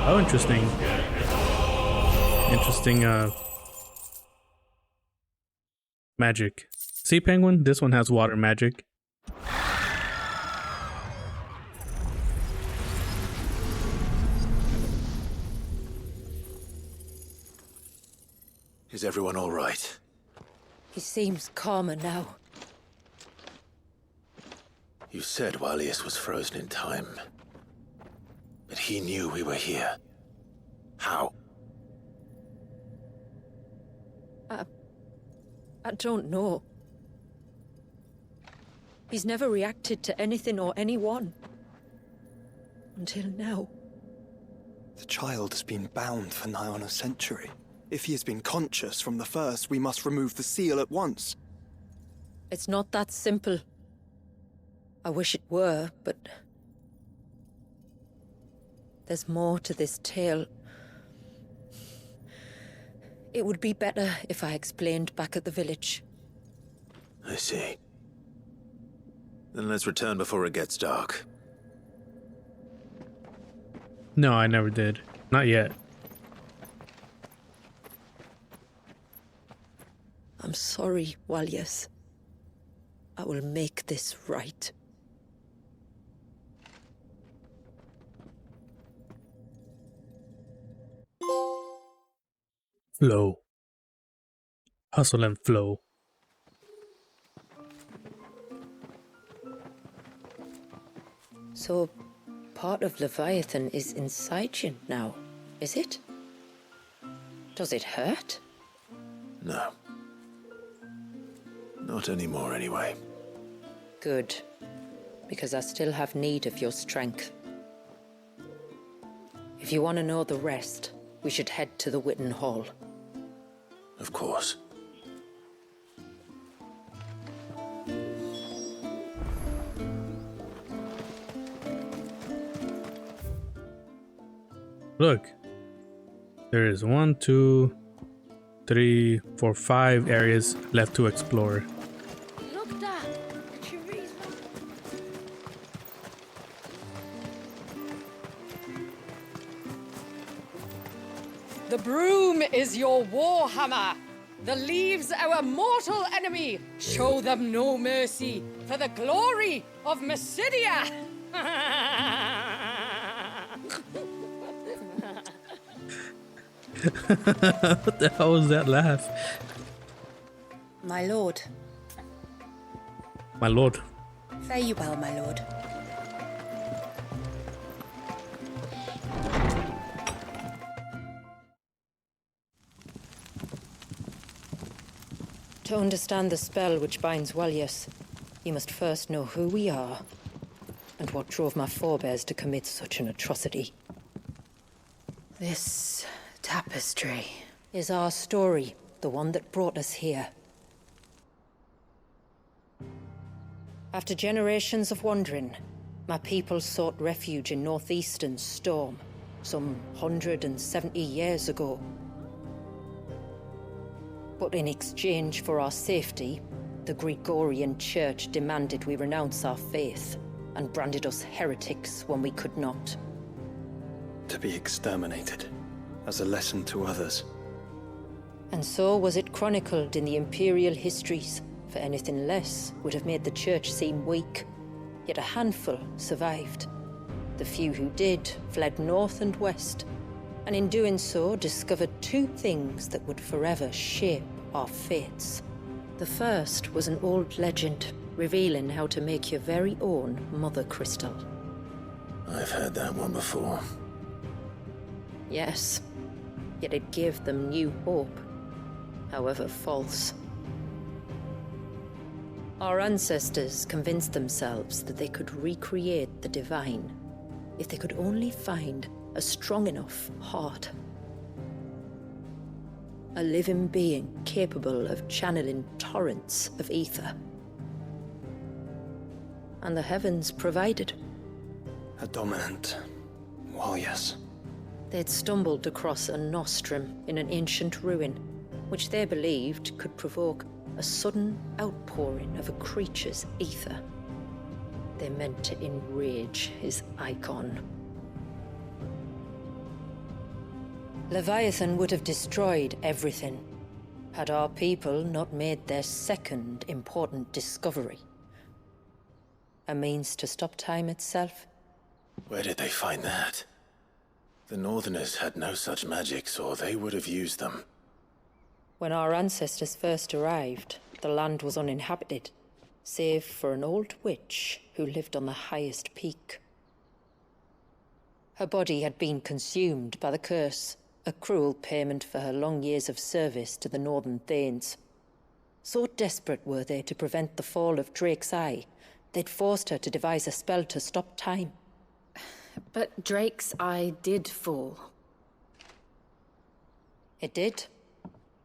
Oh, interesting. Interesting, magic. Sea penguin, this one has water magic. Is everyone all right? He seems calmer now. You said Walius was frozen in time. But he knew we were here. How? I don't know. He's never reacted to anything or anyone. Until now. The child has been bound for nigh on a century. If he has been conscious from the first, we must remove the seal at once. It's not that simple. I wish it were, but... there's more to this tale. It would be better if I explained back at the village. I see. Then let's return before it gets dark. No, I never did. Not yet. I'm sorry, Walius. I will make this right. Flow. Hustle and flow. So, part of Leviathan is inside you now, is it? Does it hurt? No. Not anymore, anyway. Good. Because I still have need of your strength. If you want to know the rest, we should head to the Witten Hall. Of course. Look. There is 1, 2, 3, 4, 5 areas left to explore. Look, Dad. The broom is your war hammer. The leaves our mortal enemy. Show them no mercy for the glory of Mysidia. What the hell was that laugh? My lord. My lord. Fare you well, my lord. To understand the spell which binds Walyas, you must first know who we are, and what drove my forebears to commit such an atrocity. This tapestry is our story, the one that brought us here. After generations of wandering, my people sought refuge in northeastern Storm, some 170 years ago. But in exchange for our safety, the Gregorian Church demanded we renounce our faith and branded us heretics when we could not. To be exterminated, as a lesson to others. And so was it chronicled in the imperial histories, for anything less would have made the Church seem weak. Yet a handful survived. The few who did fled north and west, and in doing so discovered two things that would forever shape our fates. The first was an old legend, revealing how to make your very own Mother Crystal. I've heard that one before. Yes, yet it gave them new hope, however false. Our ancestors convinced themselves that they could recreate the divine if they could only find a strong enough heart. A living being capable of channeling torrents of ether. And the heavens provided. A dominant Walyas. They'd stumbled across a nostrum in an ancient ruin, which they believed could provoke a sudden outpouring of a creature's ether. They meant to enrage his icon. Leviathan would have destroyed everything, had our people not made their second important discovery. A means to stop time itself. Where did they find that? The Northerners had no such magics, or they would have used them. When our ancestors first arrived, the land was uninhabited, save for an old witch who lived on the highest peak. Her body had been consumed by the curse, a cruel payment for her long years of service to the Northern Thanes. So desperate were they to prevent the fall of Drake's Eye, they'd forced her to devise a spell to stop time. But Drake's Eye did fall. It did.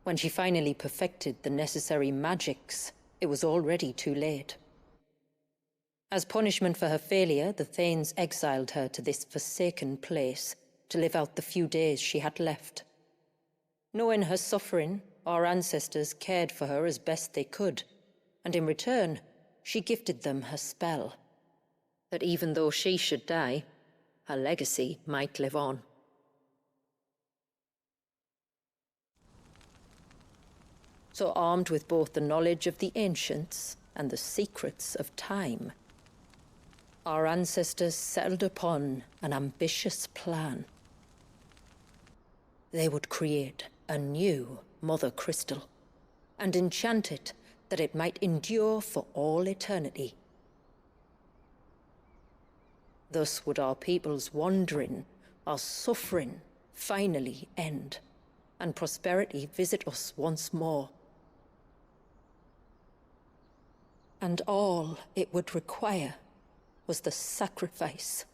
When she finally perfected the necessary magics, it was already too late. As punishment for her failure, the Thanes exiled her to this forsaken place to live out the few days she had left. Knowing her suffering, our ancestors cared for her as best they could, and in return, she gifted them her spell. That even though she should die, her legacy might live on. So armed with both the knowledge of the ancients and the secrets of time, our ancestors settled upon an ambitious plan. They would create a new Mother Crystal and enchant it that it might endure for all eternity. Thus would our people's wandering, our suffering, finally end, and prosperity visit us once more. And all it would require was the sacrifice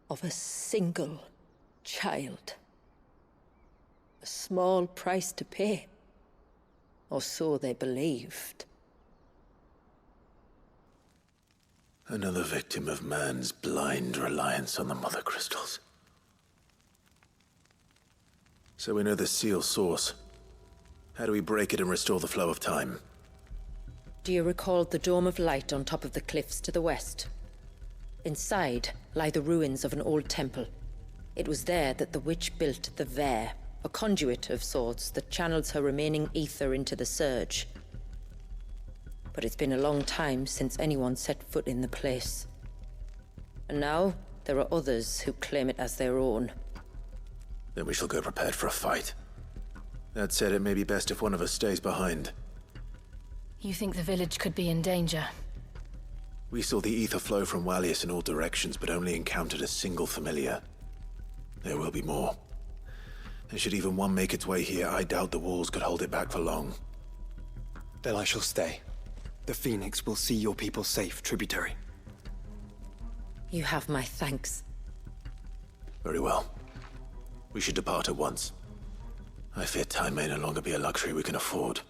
of a single child. A small price to pay, or so they believed. Another victim of man's blind reliance on the Mother Crystals. So we know the seal source. How do we break it and restore the flow of time? Do you recall the dome of light on top of the cliffs to the west? Inside lie the ruins of an old temple. It was there that the witch built the Ver, a conduit of sorts that channels her remaining ether into the surge. But it's been a long time since anyone set foot in the place. And now, there are others who claim it as their own. Then we shall go prepared for a fight. That said, it may be best if one of us stays behind. You think the village could be in danger? We saw the ether flow from Walyas in all directions, but only encountered a single familiar. There will be more. And should even one make its way here, I doubt the walls could hold it back for long. Then I shall stay. The Phoenix will see your people safe, tributary. You have my thanks. Very well. We should depart at once. I fear time may no longer be a luxury we can afford.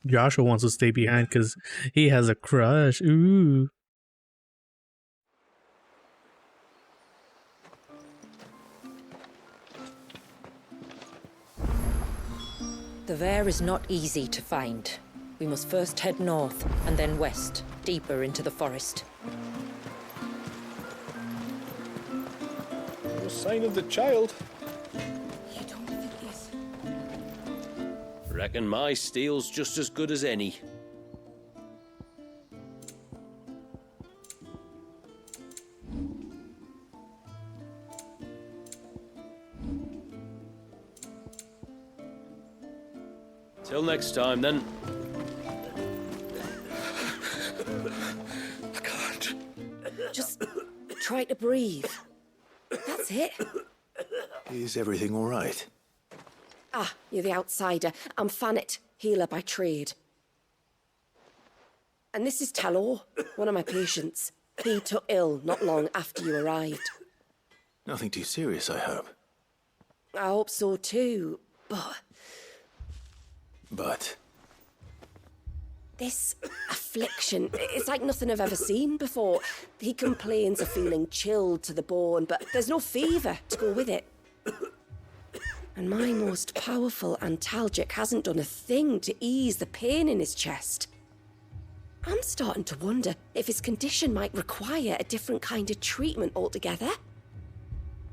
Joshua wants to stay behind because he has a crush. Ooh. The Vare is not easy to find. We must first head north and then west, deeper into the forest. No sign of the child. You don't think he's... Reckon my steel's just as good as any. Till next time, then. I can't. Just try to breathe. That's it. Is everything all right? Ah, you're the outsider. I'm Fannet, healer by trade. And this is Talor, one of my patients. He took ill not long after you arrived. Nothing too serious, I hope. I hope so too, but... But... This affliction, it's like nothing I've ever seen before. He complains of feeling chilled to the bone, but there's no fever to go with it. And my most powerful antalgic hasn't done a thing to ease the pain in his chest. I'm starting to wonder if his condition might require a different kind of treatment altogether.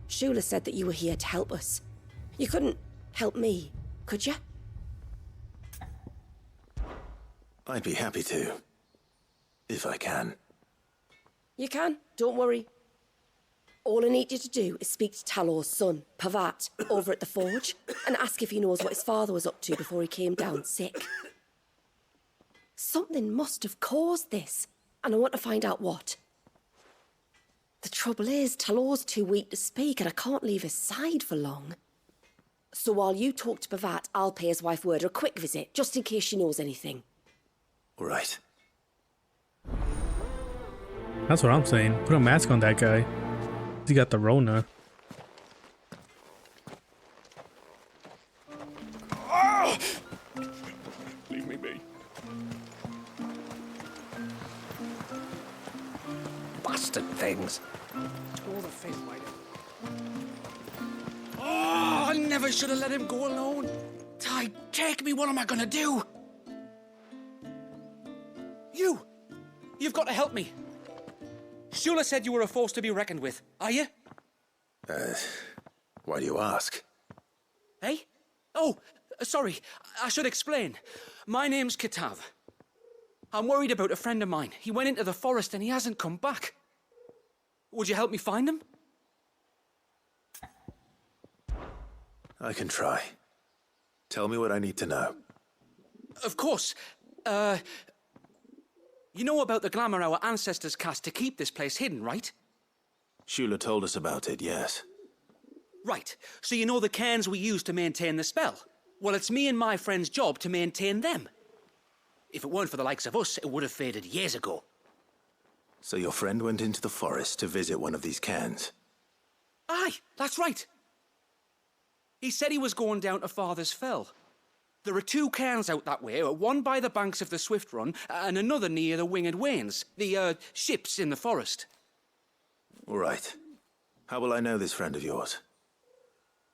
Shula said that you were here to help us. You couldn't help me, could you? I'd be happy to. If I can. You can, don't worry. All I need you to do is speak to Talor's son, Pavat, over at the forge, and ask if he knows what his father was up to before he came down sick. Something must have caused this, and I want to find out what. The trouble is, Talor's too weak to speak, and I can't leave his side for long. So while you talk to Pavat, I'll pay his wife word a quick visit, just in case she knows anything. All right. That's what I'm saying. Put a mask on that guy. He got the Rona. Oh! Leave me be. Bastard things. Tore the face wide open. Oh, I never should have let him go alone. Ty, take me. What am I gonna do? You've got to help me. Shula said you were a force to be reckoned with. Are you? Why do you ask? Eh? Oh, sorry. I should explain. My name's Kitav. I'm worried about a friend of mine. He went into the forest and he hasn't come back. Would you help me find him? I can try. Tell me what I need to know. Of course. You know about the glamour our ancestors cast to keep this place hidden, right? Shula told us about it, yes. Right. So you know the cairns we use to maintain the spell? Well, it's me and my friend's job to maintain them. If it weren't for the likes of us, it would have faded years ago. So your friend went into the forest to visit one of these cairns? Aye, that's right. He said he was going down to Father's Fell. There are 2 cairns out that way, one by the banks of the Swift Run, and another near the Winged Wains, the, ships in the forest. All right. How will I know this friend of yours?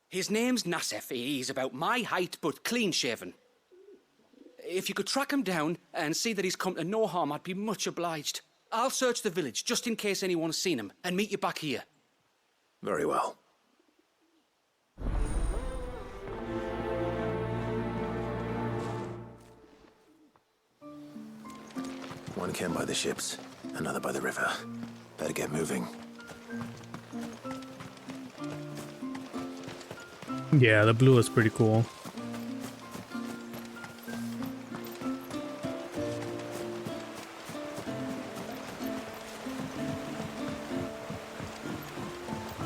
His name's Nassef. He's about my height, but clean-shaven. If you could track him down and see that he's come to no harm, I'd be much obliged. I'll search the village, just in case anyone's seen him, and meet you back here. Very well. One cairn by the ships, another by the river. Better get moving. Yeah, the blue is pretty cool.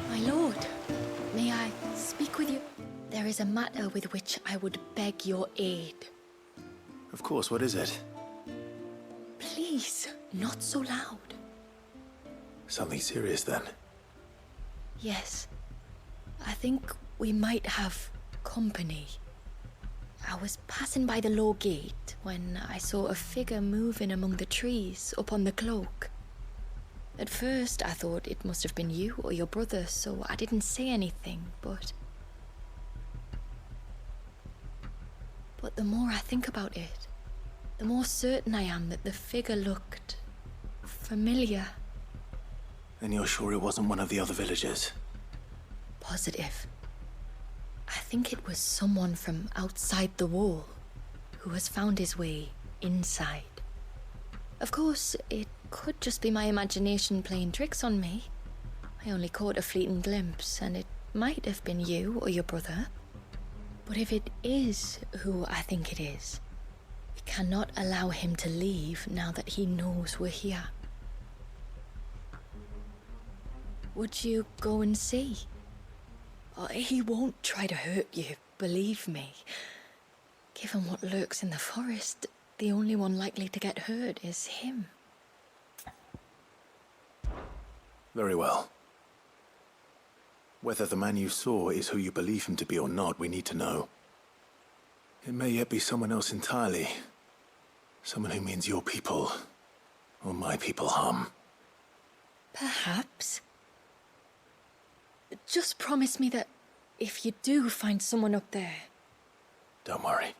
My lord, may I speak with you? There is a matter with which I would beg your aid. Of course, what is it? Please, not so loud. Something serious then? Yes. I think we might have company. I was passing by the low gate when I saw a figure moving among the trees up on the cloak. At first, I thought it must have been you or your brother, so I didn't say anything, but the more I think about it, the more certain I am that the figure looked familiar. And you're sure it wasn't one of the other villagers? Positive. I think it was someone from outside the wall who has found his way inside. Of course, it could just be my imagination playing tricks on me. I only caught a fleeting glimpse, and it might have been you or your brother. But if it is who I think it is, we cannot allow him to leave now that he knows we're here. Would you go and see? He won't try to hurt you, believe me. Given what lurks in the forest, the only one likely to get hurt is him. Very well. Whether the man you saw is who you believe him to be or not, we need to know. It may yet be someone else entirely. Someone who means your people, or my people, harm. Perhaps. Just promise me that if you do find someone up there... Don't worry.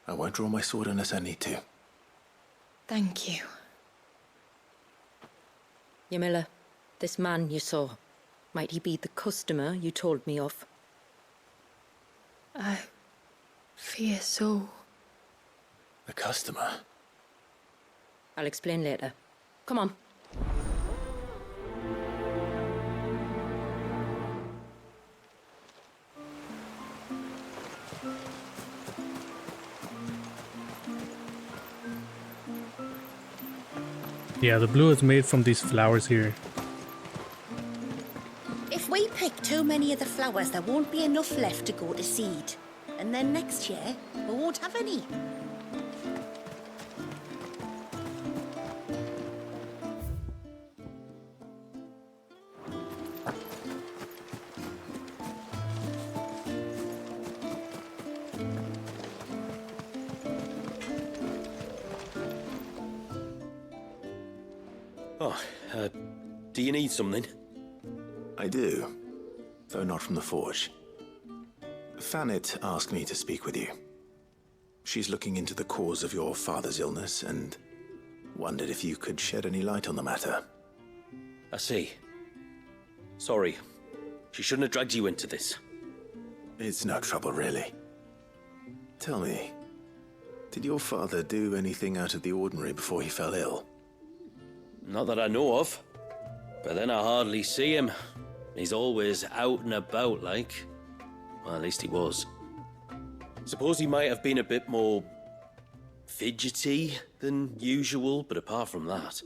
I won't draw my sword unless I need to. Thank you. Yamila, this man you saw, might he be the customer you told me of? I fear so. The customer? I'll explain later. Come on. Yeah, the blue is made from these flowers here. If we pick too many of the flowers, there won't be enough left to go to seed. And then next year, we won't have any. Oh, do you need something? I do, though not from the forge. Fanit asked me to speak with you. She's looking into the cause of your father's illness and wondered if you could shed any light on the matter. I see. Sorry. She shouldn't have dragged you into this. It's no trouble, really. Tell me, did your father do anything out of the ordinary before he fell ill? Not that I know of. But then I hardly see him. He's always out and about, like. Well, at least he was. Suppose he might have been a bit more fidgety than usual, but apart from that...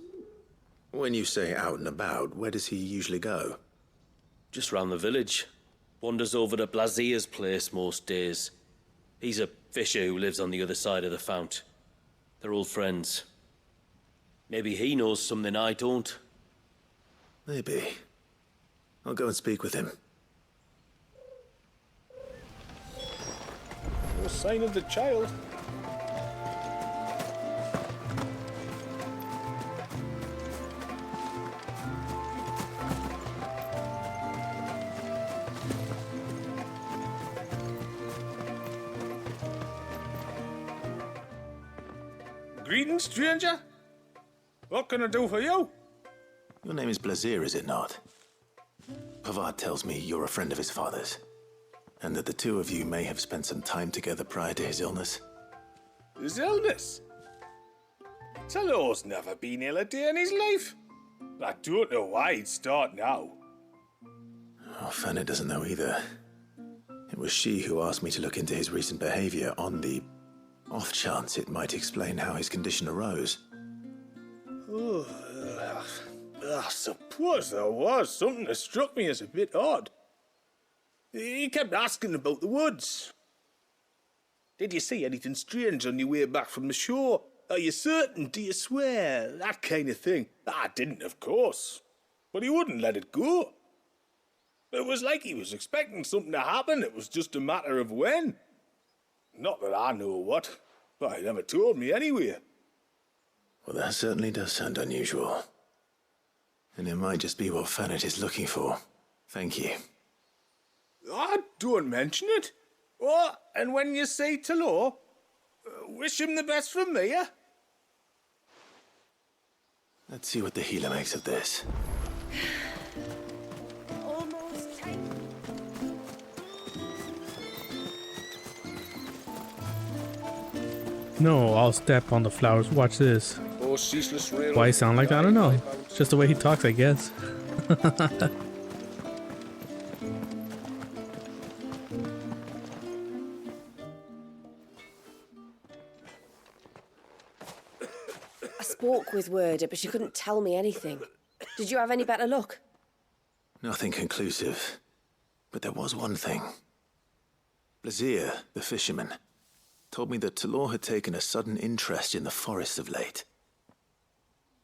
When you say out and about, where does he usually go? Just round the village. Wanders over to Blazier's place most days. He's a fisher who lives on the other side of the fount. They're old friends. Maybe he knows something I don't. Maybe. I'll go and speak with him. No sign of the child. Greetings, stranger. What can I do for you? Your name is Blazier, is it not? Pavad tells me you're a friend of his father's, and that the two of you may have spent some time together prior to his illness. His illness? Talo's never been ill a day in his life. I don't know why he'd start now. Oh, Fanny doesn't know either. It was she who asked me to look into his recent behavior on the off chance it might explain how his condition arose. Oh, I suppose there was something that struck me as a bit odd. He kept asking about the woods. Did you see anything strange on your way back from the shore? Are you certain? Do you swear? That kind of thing. I didn't, of course. But he wouldn't let it go. It was like he was expecting something to happen. It was just a matter of when. Not that I know what. But he never told me anyway. Well, that certainly does sound unusual. And it might just be what Fennett is looking for. Thank you. Don't mention it. Oh, and when you see Talor, wish him the best from me, eh? Let's see what the healer makes of this. Almost time. No, I'll step on the flowers. Watch this. Oh, ceaseless rail. Why he sound like that? I don't know. It's just the way he talks, I guess. I spoke with Werder, but she couldn't tell me anything. Did you have any better luck? Nothing conclusive. But there was one thing. Blazier, the fisherman, told me that Talor had taken a sudden interest in the forest of late.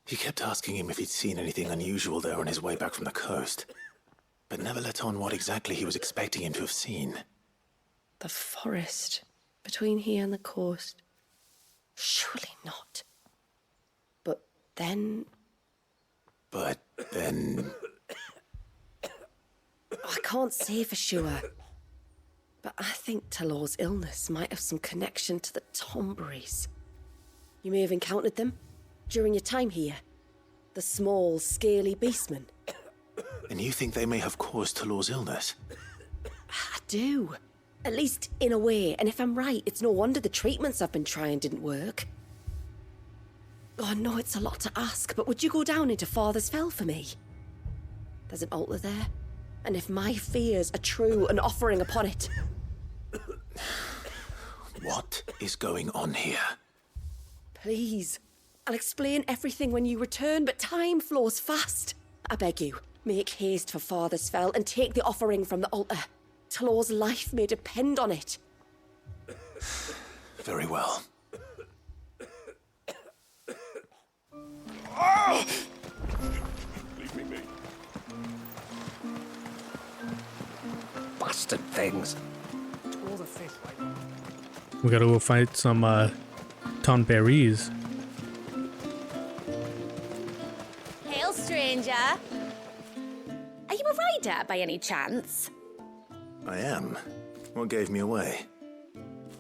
He kept asking him if he'd seen anything unusual there on his way back from the coast, but never let on what exactly he was expecting him to have seen. The forest between here and the coast. Surely not. But then... I can't say for sure. But I think Talor's illness might have some connection to the Tomberries. You may have encountered them during your time here. The small, scaly beastmen. And you think they may have caused Talor's illness? I do. At least in a way. And if I'm right, it's no wonder the treatments I've been trying didn't work. Oh, I know it's a lot to ask, but would you go down into Father's Fell for me? There's an altar there. And if my fears are true, an offering upon it. What is going on here? Please. I'll explain everything when you return, but time flows fast. I beg you, make haste for Father's Fell and take the offering from the altar. Talor's life may depend on it. Very well. Leave me be. Bastard things. All the fish, right? We gotta go fight some Tonberries. Hail, stranger. Are you a rider by any chance? I am. What gave me away?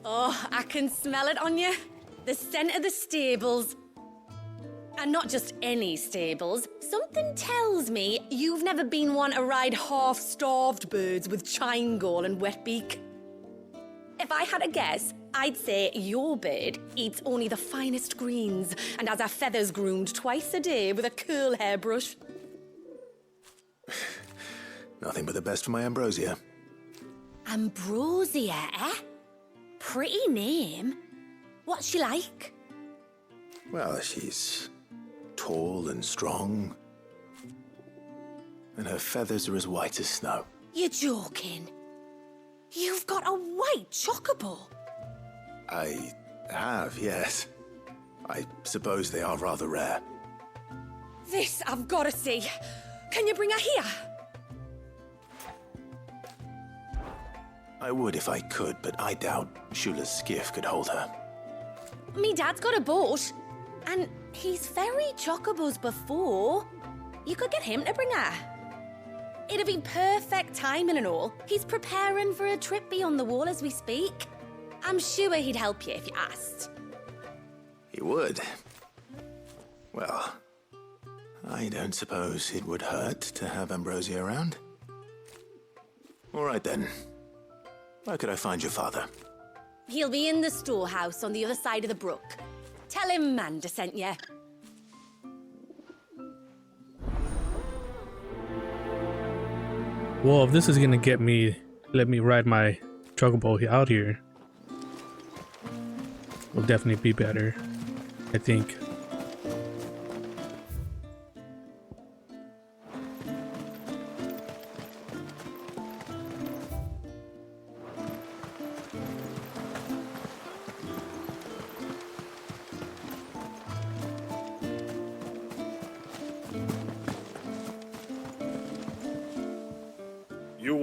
Oh, I can smell it on you. The scent of the stables. And not just any stables. Something tells me you've never been one to ride half-starved birds with chine-gall and wet beak. If I had a guess, I'd say your bird eats only the finest greens and has her feathers groomed twice a day with a curl hairbrush. Nothing but the best for my Ambrosia. Ambrosia, eh? Pretty name. What's she like? Well, she's tall and strong. And her feathers are as white as snow. You're joking. You've got a white chocobo. I have, yes. I suppose they are rather rare. This I've got to see. Can you bring her here? I would if I could, but I doubt Shula's skiff could hold her. Me dad's got a boat. And he's ferried chocobos before. You could get him to bring her. It'd be perfect timing and all. He's preparing for a trip beyond the wall as we speak. I'm sure he'd help you if you asked. He would. Well, I don't suppose it would hurt to have Ambrosia around. All right then. Where could I find your father? He'll be in the storehouse on the other side of the brook. Tell him Manda sent you. Well, if this is gonna let me ride my chocobo out here, will definitely be better, I think.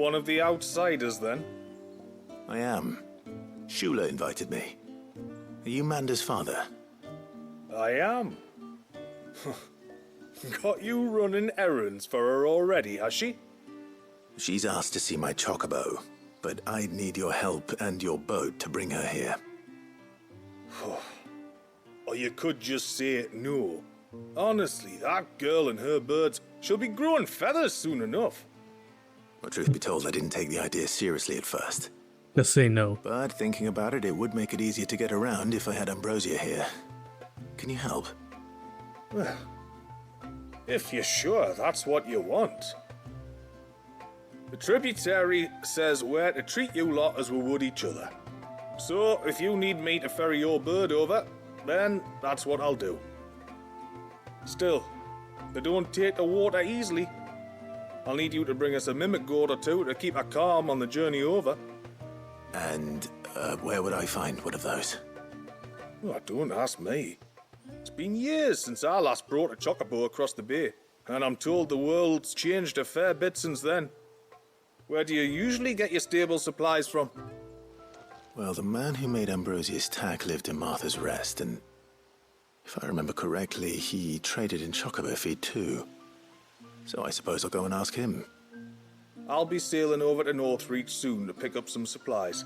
one of the outsiders, then? I am. Shula invited me. Are you Manda's father? I am. Got you running errands for her already, has she? She's asked to see my chocobo, but I'd need your help and your boat to bring her here. Or you could just say no. Honestly, that girl and her birds, she'll be growing feathers soon enough. Well, truth be told, I didn't take the idea seriously at first. Let's say no. But thinking about it, it would make it easier to get around if I had Ambrosia here. Can you help? Well, if you're sure that's what you want. The tributary says we're to treat you lot as we would each other. So, if you need me to ferry your bird over, then that's what I'll do. Still, they don't take the water easily. I'll need you to bring us a mimic gourd or two to keep her calm on the journey over. And where would I find one of those? Oh, don't ask me. It's been years since I last brought a chocobo across the bay, and I'm told the world's changed a fair bit since then. Where do you usually get your stable supplies from? Well, the man who made Ambrosia's tack lived in Martha's Rest, and if I remember correctly, he traded in chocobo feed too. So I suppose I'll go and ask him. I'll be sailing over to Northreach soon to pick up some supplies.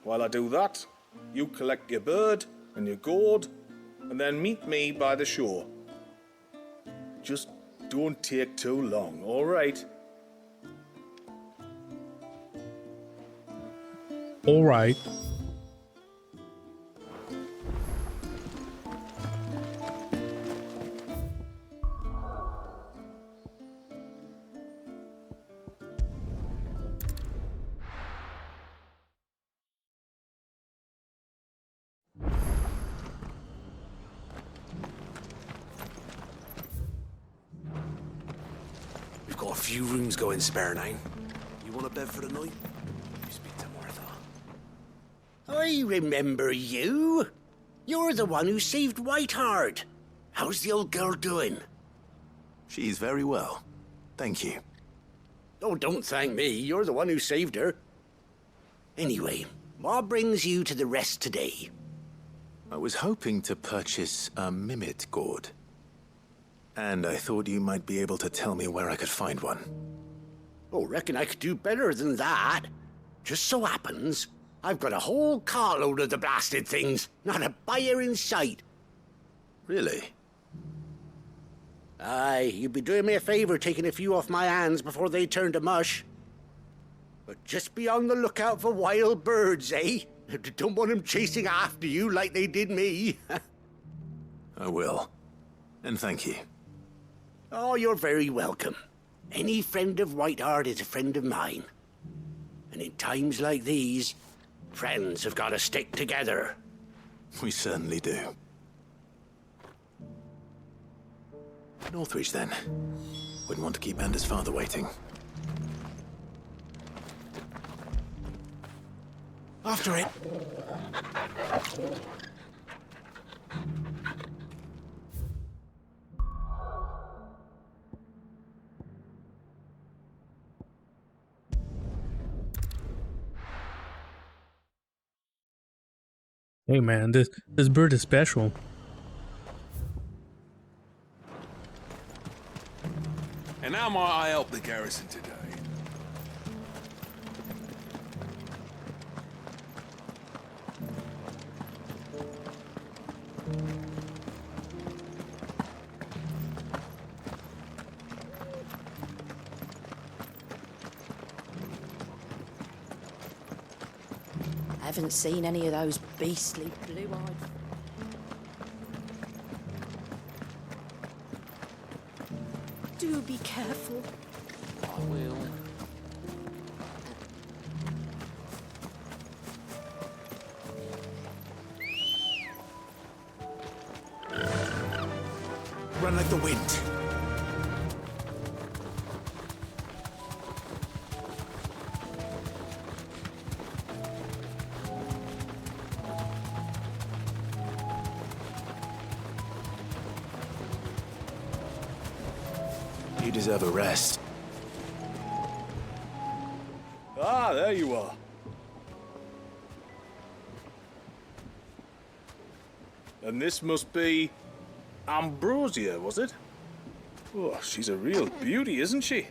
While I do that, you collect your bird and your gourd, and then meet me by the shore. Just don't take too long, all right? All right. We've got a few rooms going spare now. You want a bed for the night? You speak to Martha. I remember you. You're the one who saved Whiteheart. How's the old girl doing? She's very well. Thank you. Oh, don't thank me. You're the one who saved her. Anyway, what brings you to the rest today? I was hoping to purchase a mimit gourd. And I thought you might be able to tell me where I could find one. Oh, reckon I could do better than that. Just so happens, I've got a whole carload of the blasted things. Not a buyer in sight. Really? Aye, you'd be doing me a favor taking a few off my hands before they turn to mush. But just be on the lookout for wild birds, eh? Don't want them chasing after you like they did me. I will. And thank you. Oh, you're very welcome. Any friend of Whiteheart is a friend of mine. And in times like these, friends have got to stick together. We certainly do. Northreach, then. Wouldn't want to keep Manda's father waiting. After it. Hey man, this bird is special. And how might I help the garrison today? I haven't seen any of those beastly blue-eyed... Do be careful. I will. Run like the wind. You deserve a rest. Ah, there you are. And this must be Ambrosia, was it? Oh, she's a real beauty, isn't she?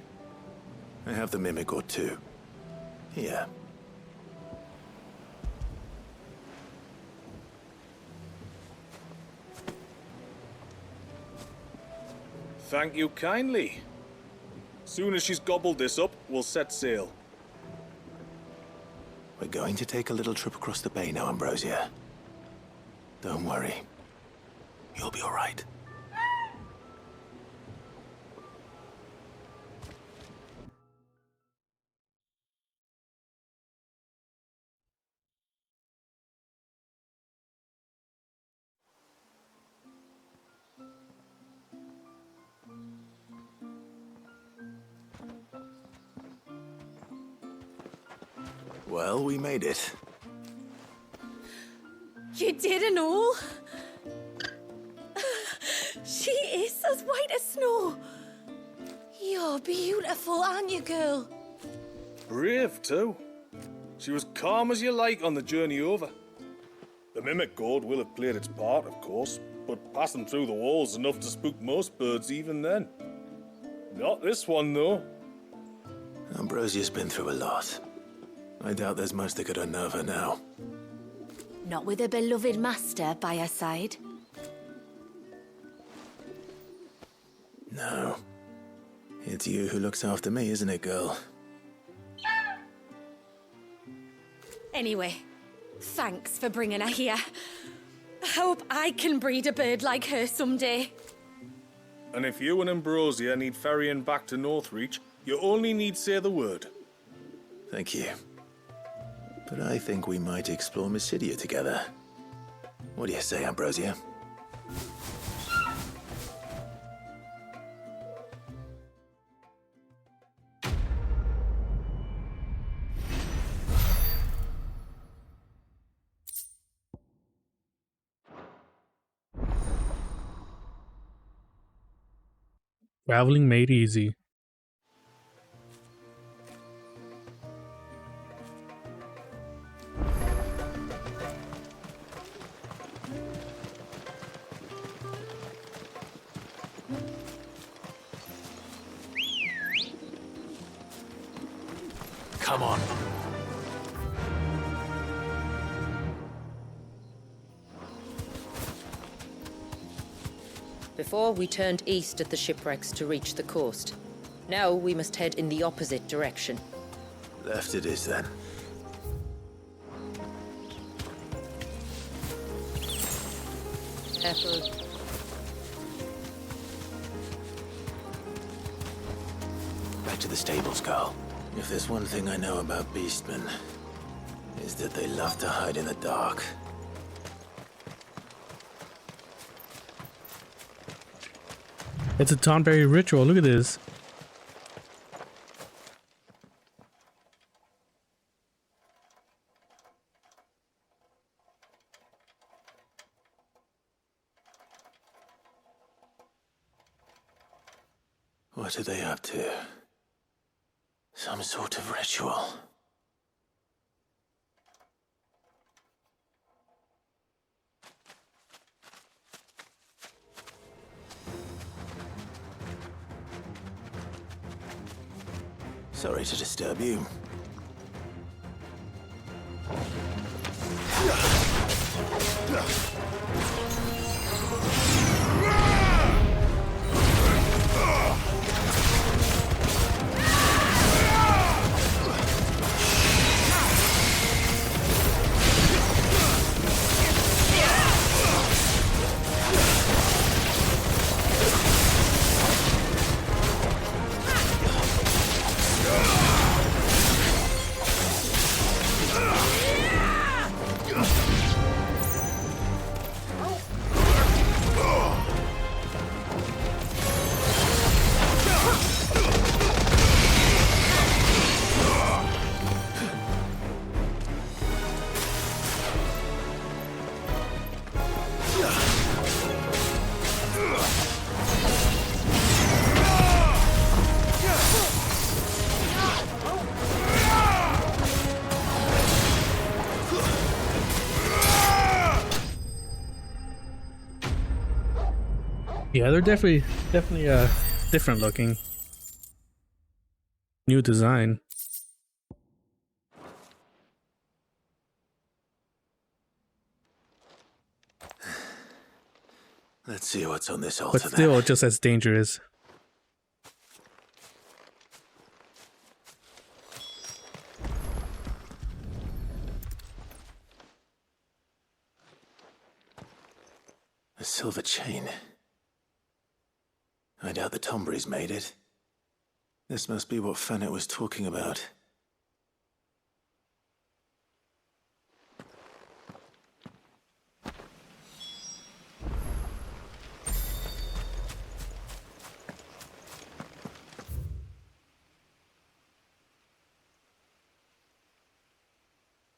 I have the mimic or two. Here. Thank you kindly. Soon as she's gobbled this up, we'll set sail. We're going to take a little trip across the bay now, Ambrosia. Don't worry. You'll be all right. Well, we made it. You didn't all? She is as white as snow. You're beautiful, aren't you, girl? Brave, too. She was calm as you like on the journey over. The mimic gourd will have played its part, of course, but passing through the walls enough to spook most birds even then. Not this one, though. Ambrosia's been through a lot. I doubt there's much that could unnerve her now. Not with a beloved master by her side. No. It's you who looks after me, isn't it, girl? Anyway, thanks for bringing her here. I hope I can breed a bird like her someday. And if you and Ambrosia need ferrying back to Northreach, you only need say the word. Thank you. But I think we might explore Mysidia together. What do you say, Ambrosia? Traveling made easy. Come on. Before, we turned east at the shipwrecks to reach the coast. Now we must head in the opposite direction. Left it is, then. Careful. Back to the stables, Carl. If there's one thing I know about beastmen, is that they love to hide in the dark. It's a Tonberry ritual. Look at this. What are they up to? Some sort of ritual. Sorry to disturb you. Yeah, they're definitely different looking. New design. Let's see what's on this altar. But still just as dangerous. A silver chain. I doubt the Tombries made it. This must be what Fennec was talking about.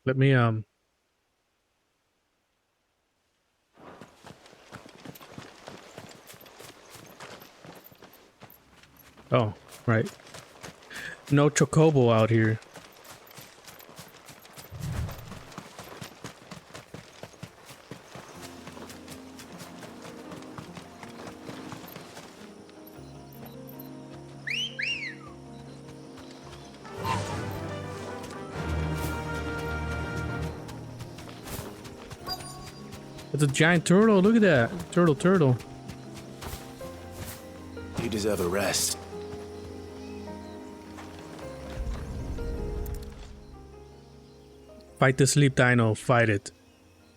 Let me Oh, right. No chocobo out here. It's a giant turtle. Look at that. Turtle. You deserve a rest. Fight the sleep, Dino. Fight it.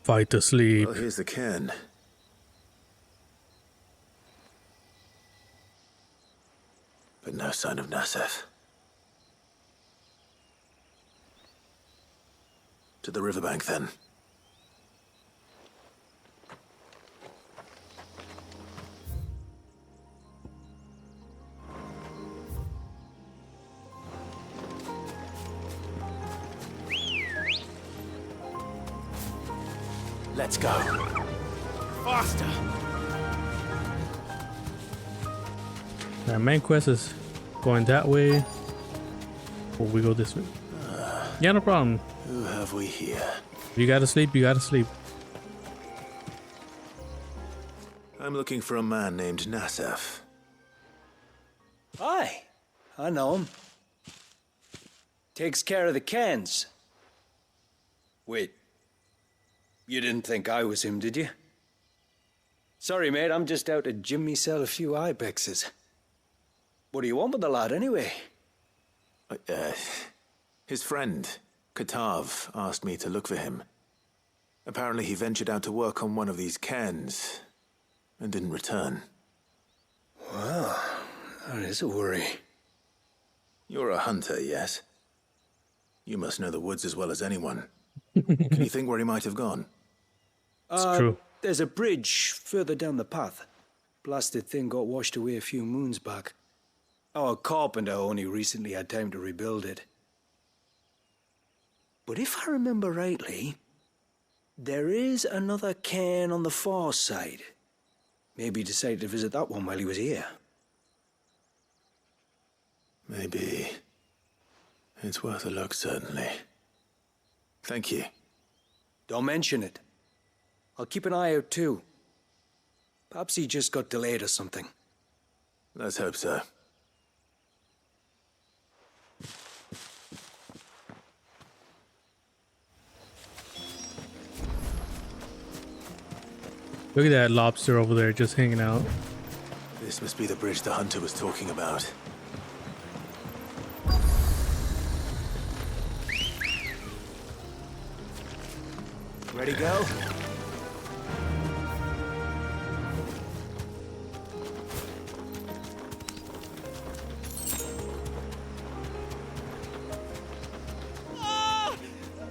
Fight the sleep. Well, here's the cairn. But no sign of Nasef. To the riverbank, then. Let's go. Faster! Our main quest is going that way. Or we go this way. Yeah, no problem. Who have we here? You gotta sleep, you gotta sleep. I'm looking for a man named Nasef. Aye, I know him. Takes care of the cans. Wait. You didn't think I was him, did you? Sorry, mate, I'm just out to jimmy sell a few ibexes. What do you want with the lad, anyway? His friend, Katav, asked me to look for him. Apparently he ventured out to work on one of these cairns and didn't return. Well, that is a worry. You're a hunter, yes? You must know the woods as well as anyone. Can you think where he might have gone? It's true. There's a bridge further down the path. Blasted thing got washed away a few moons back. Our carpenter only recently had time to rebuild it. But if I remember rightly, there is another cairn on the far side. Maybe he decided to visit that one while he was here. Maybe. It's worth a look, certainly. Thank you. Don't mention it. I'll keep an eye out too. Perhaps he just got delayed or something. Let's hope so. Look at that lobster over there just hanging out. This must be the bridge the hunter was talking about. Ready, go?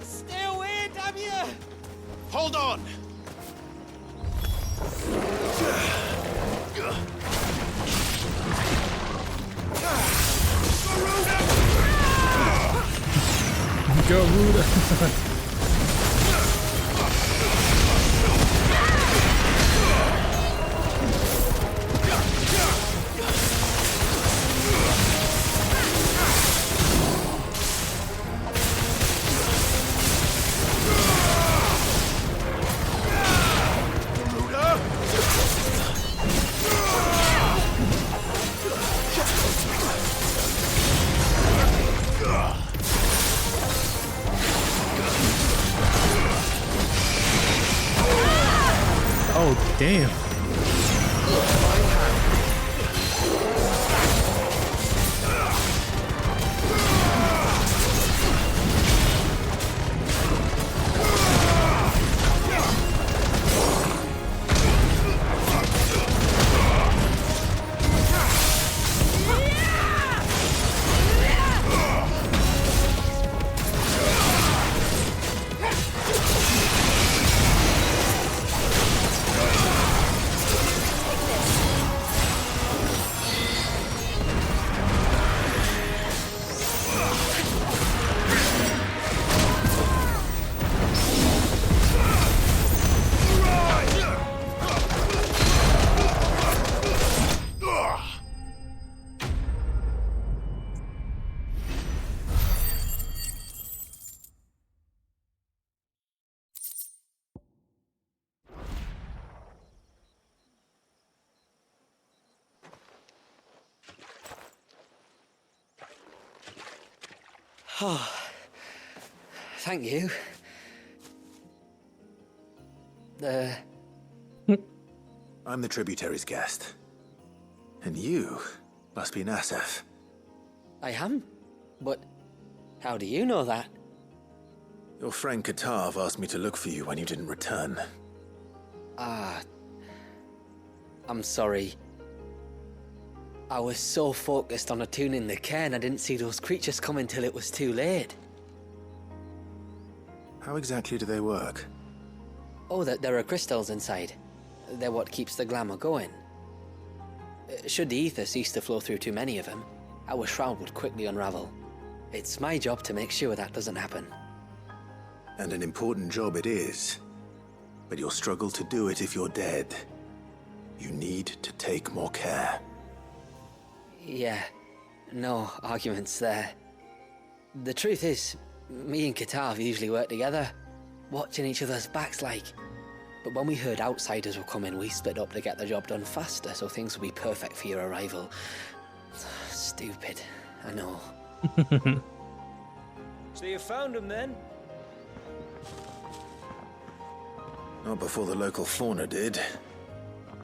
Stay away, damn you! Hold on! Garuda! Oh, damn. Oh, thank you. I'm the tributary's guest. And you must be Nassef. I am? But how do you know that? Your friend Katav asked me to look for you when you didn't return. Ah, I'm sorry. I was so focused on attuning the cairn, I didn't see those creatures come until it was too late. How exactly do they work? Oh, there are crystals inside. They're what keeps the glamour going. Should the ether cease to flow through too many of them, our shroud would quickly unravel. It's my job to make sure that doesn't happen. And an important job it is. But you'll struggle to do it if you're dead. You need to take more care. Yeah, no arguments there. The truth is, me and Katav usually work together, watching each other's backs like. But when we heard outsiders were coming, we split up to get the job done faster, so things would be perfect for your arrival. Stupid, I know. So you found him then? Not before the local fauna did.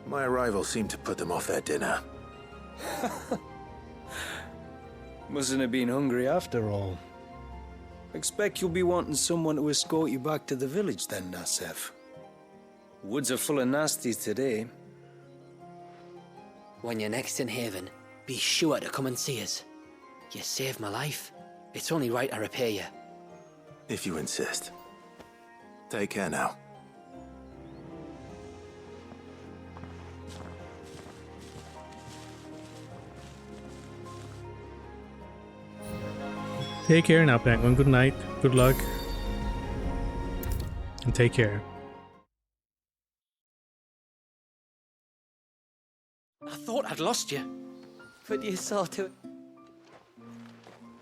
My arrival seemed to put them off their dinner. Mustn't have been hungry after all. Expect you'll be wanting someone to escort you back to the village then, Nassef. Woods are full of nasties today. When you're next in Haven, be sure to come and see us. You saved my life. It's only right I repay you. If you insist. Take care now. Take care now, Penguin. Good night. Good luck. And take care. I thought I'd lost you. But you saw to it.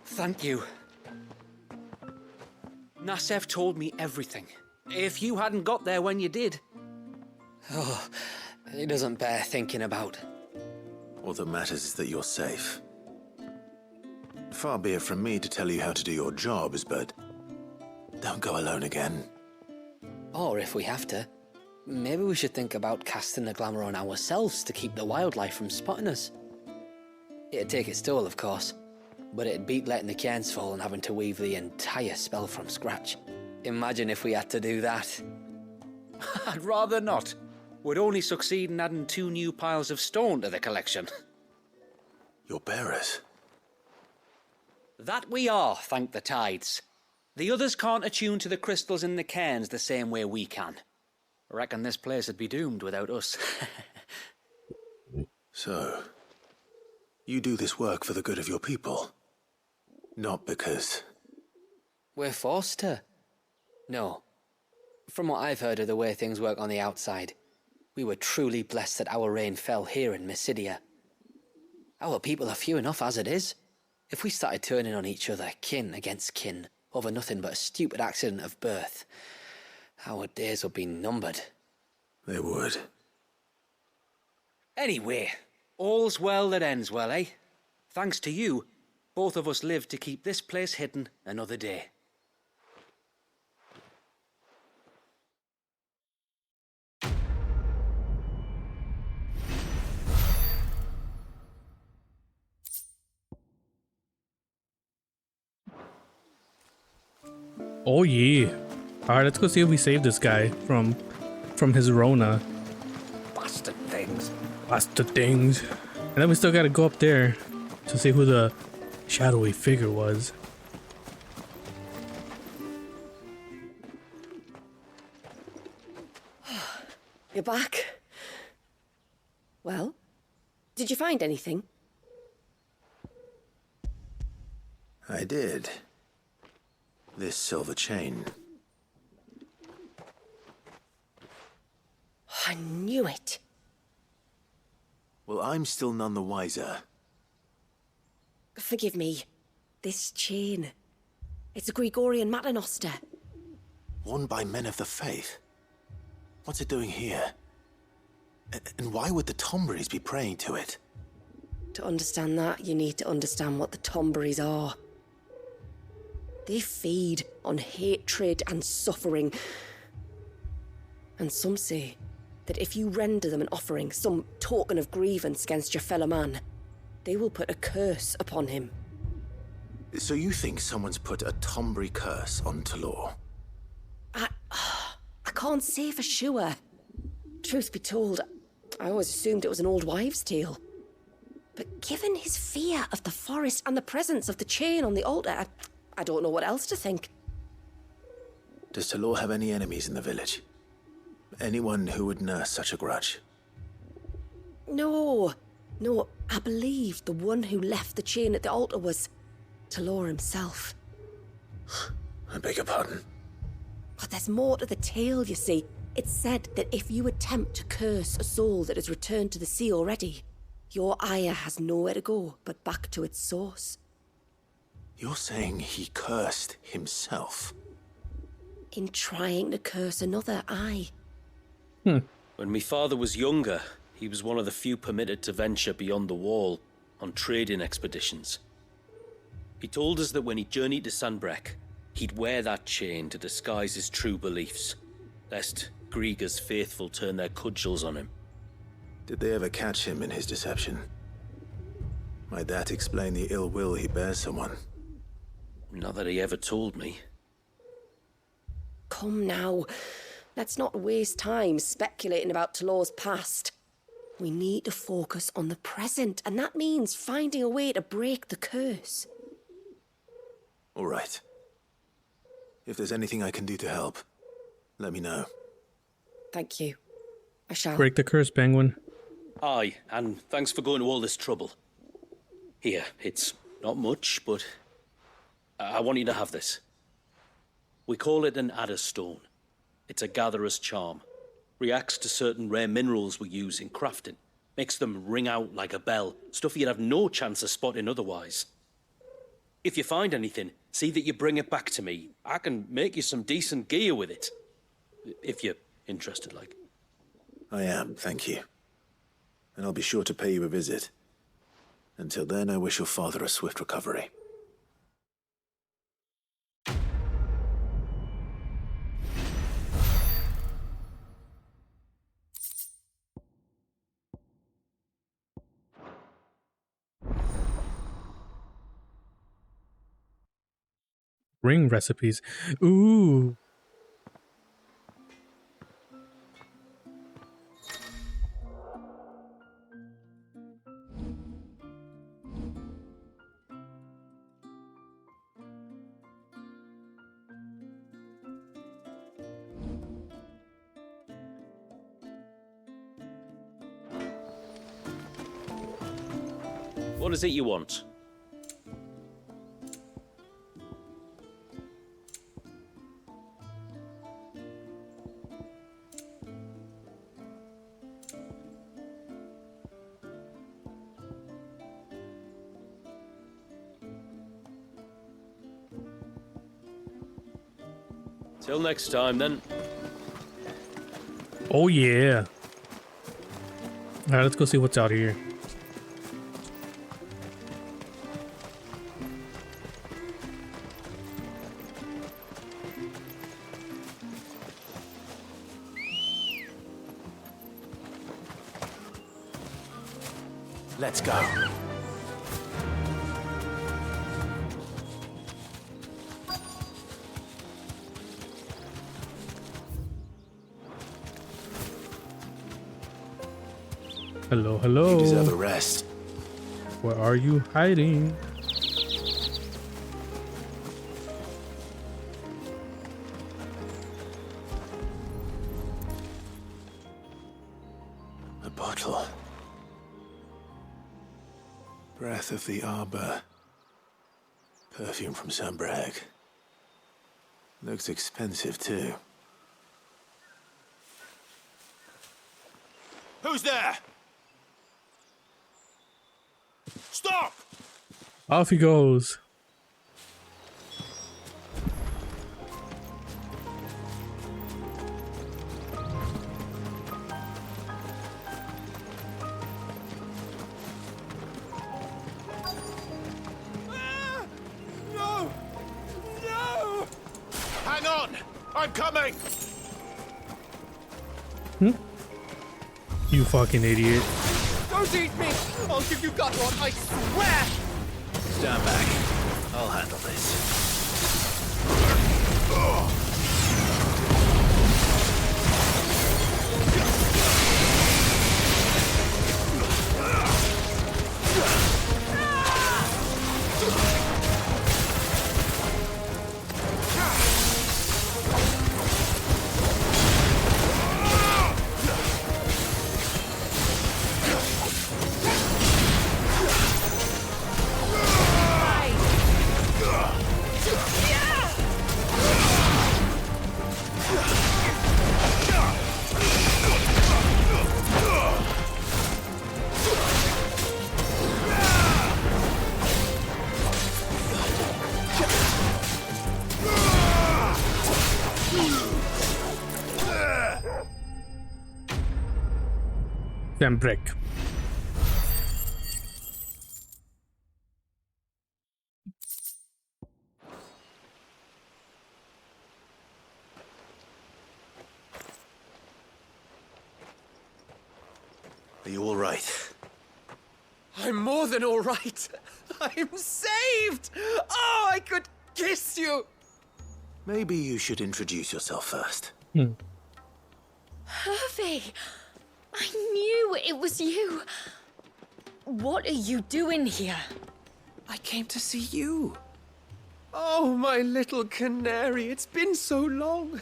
Thank you. Nassef told me everything. If you hadn't got there when you did. Oh, it doesn't bear thinking about. All that matters is that you're safe. Far be it from me to tell you how to do your jobs, but don't go alone again. Or if we have to, maybe we should think about casting the glamour on ourselves to keep the wildlife from spotting us. It'd take its toll, of course, but it'd beat letting the cairns fall and having to weave the entire spell from scratch. Imagine if we had to do that. I'd rather not. Would only succeed in adding 2 new piles of stone to the collection. Your bearers? That we are, thank the tides. The others can't attune to the crystals in the cairns the same way we can. Reckon this place would be doomed without us. So, you do this work for the good of your people? Not because... We're forced to. No. From what I've heard of the way things work on the outside, we were truly blessed that our rain fell here in Mysidia. Our people are few enough as it is. If we started turning on each other, kin against kin, over nothing but a stupid accident of birth, our days would be numbered. They would. Anyway, all's well that ends well, eh? Thanks to you, both of us lived to keep this place hidden another day. Oh yeah. Alright, let's go see if we save this guy from his Rona. Bastard things. Bastard things. And then we still gotta go up there to see who the shadowy figure was. You're back. Well, did you find anything? I did. This silver chain. I knew it. Well, I'm still none the wiser. Forgive me. This chain. It's a Gregorian Maternoster. Worn by men of the faith. What's it doing here? And why would the Tomberries be praying to it? To understand that, you need to understand what the Tomberries are. They feed on hatred and suffering. And some say that if you render them an offering, some token of grievance against your fellow man, they will put a curse upon him. So you think someone's put a Tomberry curse on Talor? I can't say for sure. Truth be told, I always assumed it was an old wives' tale. But given his fear of the forest and the presence of the chain on the altar, I don't know what else to think. Does Talor have any enemies in the village? Anyone who would nurse such a grudge? No, I believe the one who left the chain at the altar was Talor himself. I beg your pardon? But there's more to the tale, you see. It's said that if you attempt to curse a soul that has returned to the sea already, your ire has nowhere to go but back to its source. You're saying he cursed himself? In trying to curse another, aye. When my father was younger, he was one of the few permitted to venture beyond the wall on trading expeditions. He told us that when he journeyed to Sanbreque, he'd wear that chain to disguise his true beliefs, lest Griega's faithful turn their cudgels on him. Did they ever catch him in his deception? Might that explain the ill will he bears someone? Not that he ever told me. Come now, let's not waste time speculating about Talor's past. We need to focus on the present, and that means finding a way to break the curse. All right. If there's anything I can do to help, let me know. Thank you. I shall. Break the curse, Penguin. Aye, and thanks for going to all this trouble. Here, it's not much, but I want you to have this. We call it an adder stone. It's a gatherer's charm. Reacts to certain rare minerals we use in crafting. Makes them ring out like a bell, stuff you'd have no chance of spotting otherwise. If you find anything, see that you bring it back to me. I can make you some decent gear with it. If you're interested, like. I am, thank you. And I'll be sure to pay you a visit. Until then, I wish your father a swift recovery. Ring recipes. Ooh. What is it you want? Till next time, then. Oh, yeah. All right, let's go see what's out here. Let's go. Hello, hello. You deserve a rest. Where are you hiding? A bottle. Breath of the arbor. Perfume from Sunbrag. Looks expensive too. Who's there? Stop! Off he goes. No! No! Hang on! I'm coming! You fucking idiot. Don't eat me! I'll give you gut rot, I swear! Stand back. I'll handle this. Then break. Are you all right? I'm more than all right. I'm saved! Oh, I could kiss you! Maybe you should introduce yourself first. Hervey! I knew it was you. What are you doing here? I came to see you. Oh, my little canary, it's been so long.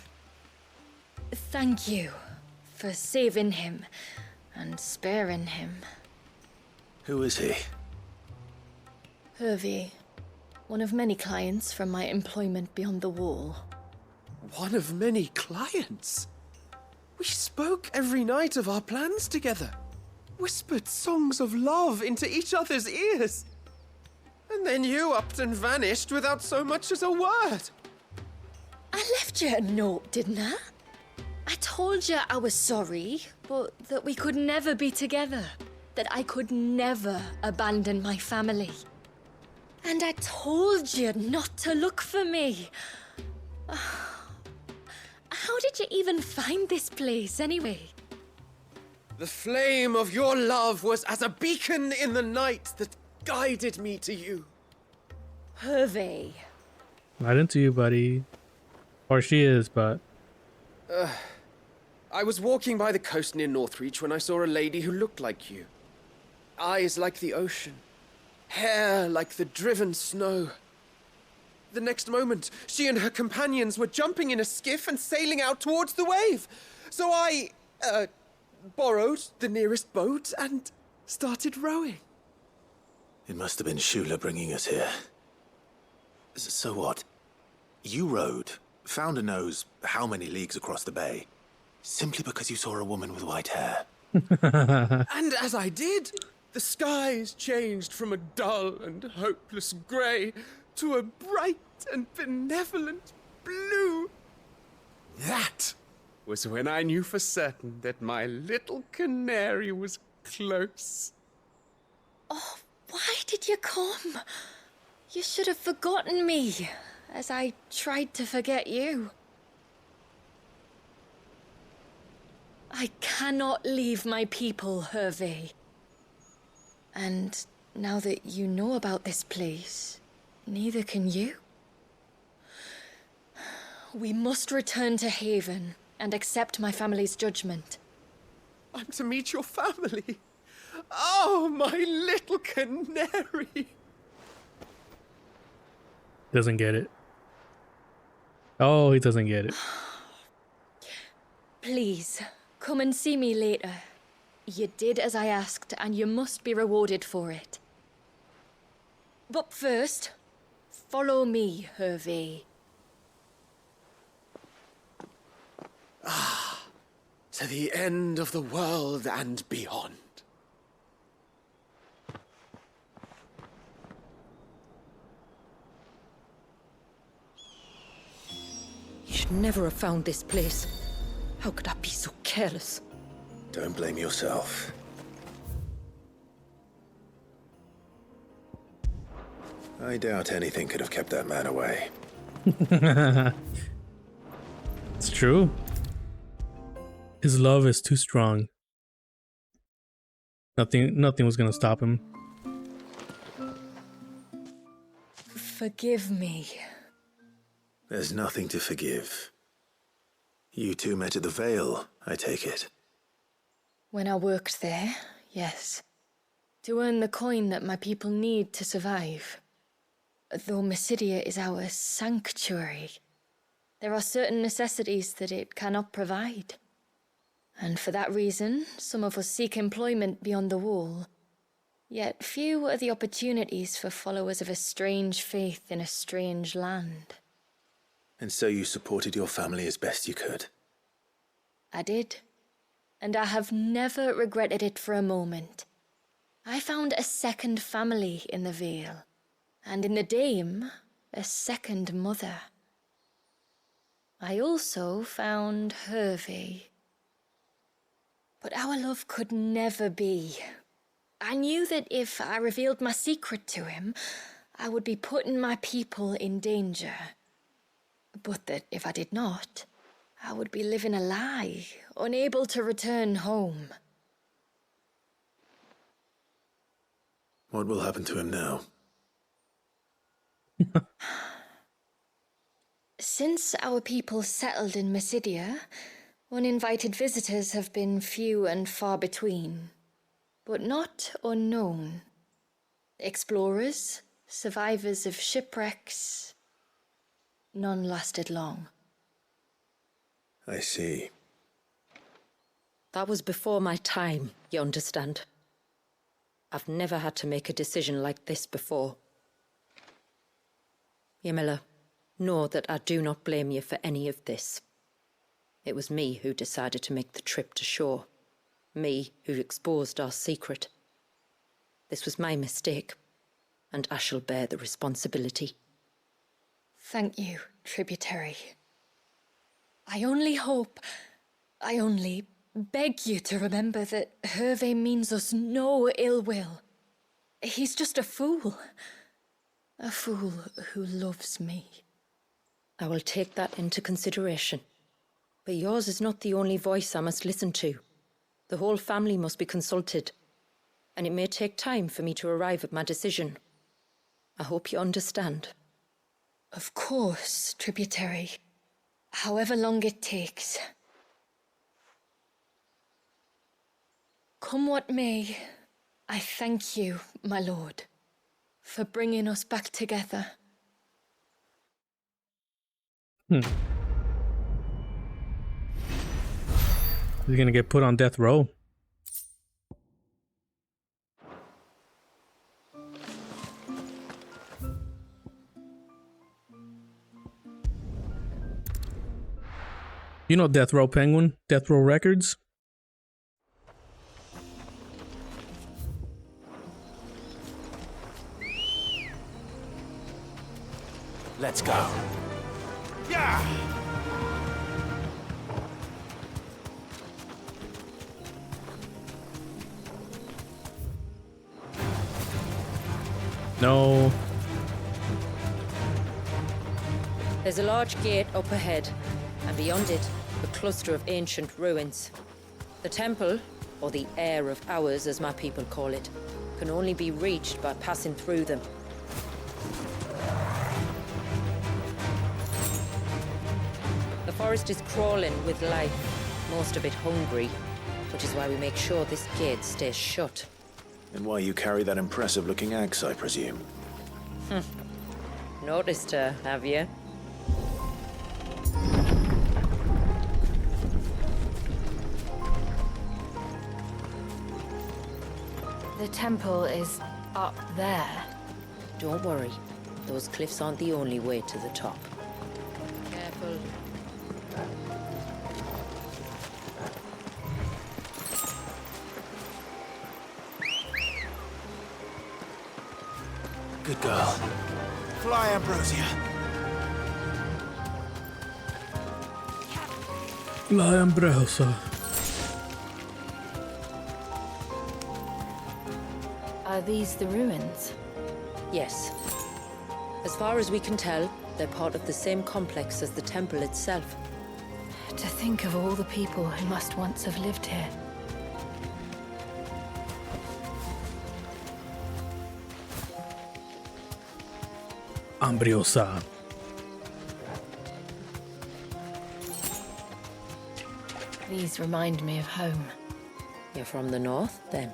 Thank you for saving him and sparing him. Who is he? Hervey, one of many clients from my employment beyond the wall. One of many clients? We spoke every night of our plans together. Whispered songs of love into each other's ears. And then you upped and vanished without so much as a word. I left you a note, didn't I? I told you I was sorry, but that we could never be together. That I could never abandon my family. And I told you not to look for me. How did you even find this place, anyway? The flame of your love was as a beacon in the night that guided me to you. Hervey. Not into you, buddy. Or she is, but... I was walking by the coast near Northreach when I saw a lady who looked like you. Eyes like the ocean. Hair like the driven snow. The next moment, she and her companions were jumping in a skiff and sailing out towards the wave. So I, borrowed the nearest boat and started rowing. It must have been Shula bringing us here. So what? You rowed, found a nose how many leagues across the bay, simply because you saw a woman with white hair. And as I did, the skies changed from a dull and hopeless grey to a bright and benevolent blue. That was when I knew for certain that my little canary was close. Oh, why did you come? You should have forgotten me, as I tried to forget you. I cannot leave my people, Hervey. And now that you know about this place, neither can you. We must return to Haven and accept my family's judgment. I'm to meet your family. Oh, my little canary. Doesn't get it. Oh, he doesn't get it. Please, come and see me later. You did as I asked, and you must be rewarded for it. But first, follow me, Hervé. To the end of the world and beyond. You should never have found this place. How could I be so careless? Don't blame yourself. I doubt anything could have kept that man away. It's true. His love is too strong. Nothing was gonna stop him. Forgive me. There's nothing to forgive. You two met at the Vale, I take it. When I worked there, yes. To earn the coin that my people need to survive. Though Mysidia is our sanctuary, there are certain necessities that it cannot provide. And for that reason, some of us seek employment beyond the wall. Yet few are the opportunities for followers of a strange faith in a strange land. And so you supported your family as best you could? I did. And I have never regretted it for a moment. I found a second family in the Vale. And in the Dame, a second mother. I also found Hervé. But our love could never be. I knew that if I revealed my secret to him, I would be putting my people in danger. But that if I did not, I would be living a lie, unable to return home. What will happen to him now? Since our people settled in Mysidia, uninvited visitors have been few and far between, but not unknown. Explorers, survivors of shipwrecks, none lasted long. I see. That was before my time, you understand. I've never had to make a decision like this before. Yamila, know that I do not blame you for any of this. It was me who decided to make the trip to shore. Me who exposed our secret. This was my mistake, and I shall bear the responsibility. Thank you, tributary. I only beg you to remember that Hervé means us no ill will. He's just a fool. A fool who loves me. I will take that into consideration. But yours is not the only voice I must listen to. The whole family must be consulted, and it may take time for me to arrive at my decision. I hope you understand. Of course, tributary. However long it takes. Come what may, I thank you, my lord, for bringing us back together. He's gonna get put on death row. You know Death Row Penguin? Death Row Records? Let's go. Yeah! No. There's a large gate up ahead, and beyond it, a cluster of ancient ruins. The temple, or the Heir of Hours as my people call it, can only be reached by passing through them. The forest is crawling with life, most of it hungry, which is why we make sure this gate stays shut. And why you carry that impressive-looking axe, I presume. Noticed her, have you? The temple is up there. Don't worry. Those cliffs aren't the only way to the top. Careful. Good girl. Fly, Ambrosia. La Ambrosia. Are these the ruins? Yes. As far as we can tell, they're part of the same complex as the temple itself. To think of all the people who must once have lived here. Ambrosia. These remind me of home. You're from the north, then?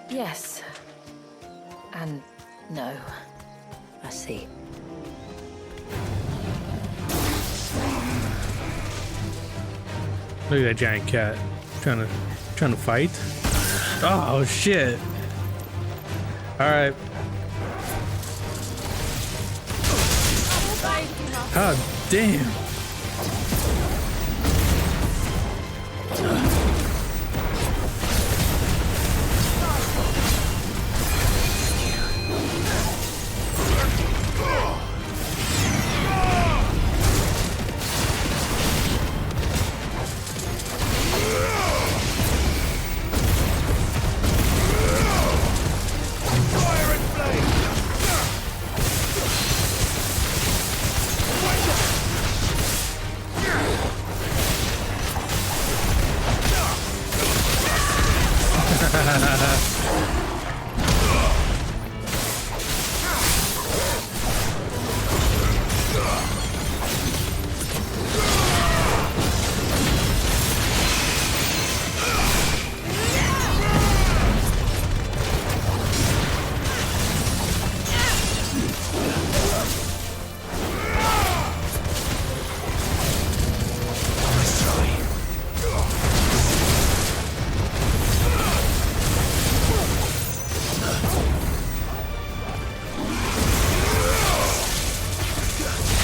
Yes. And no. I see. Look at that giant cat trying to fight. Oh shit! All right. God damn.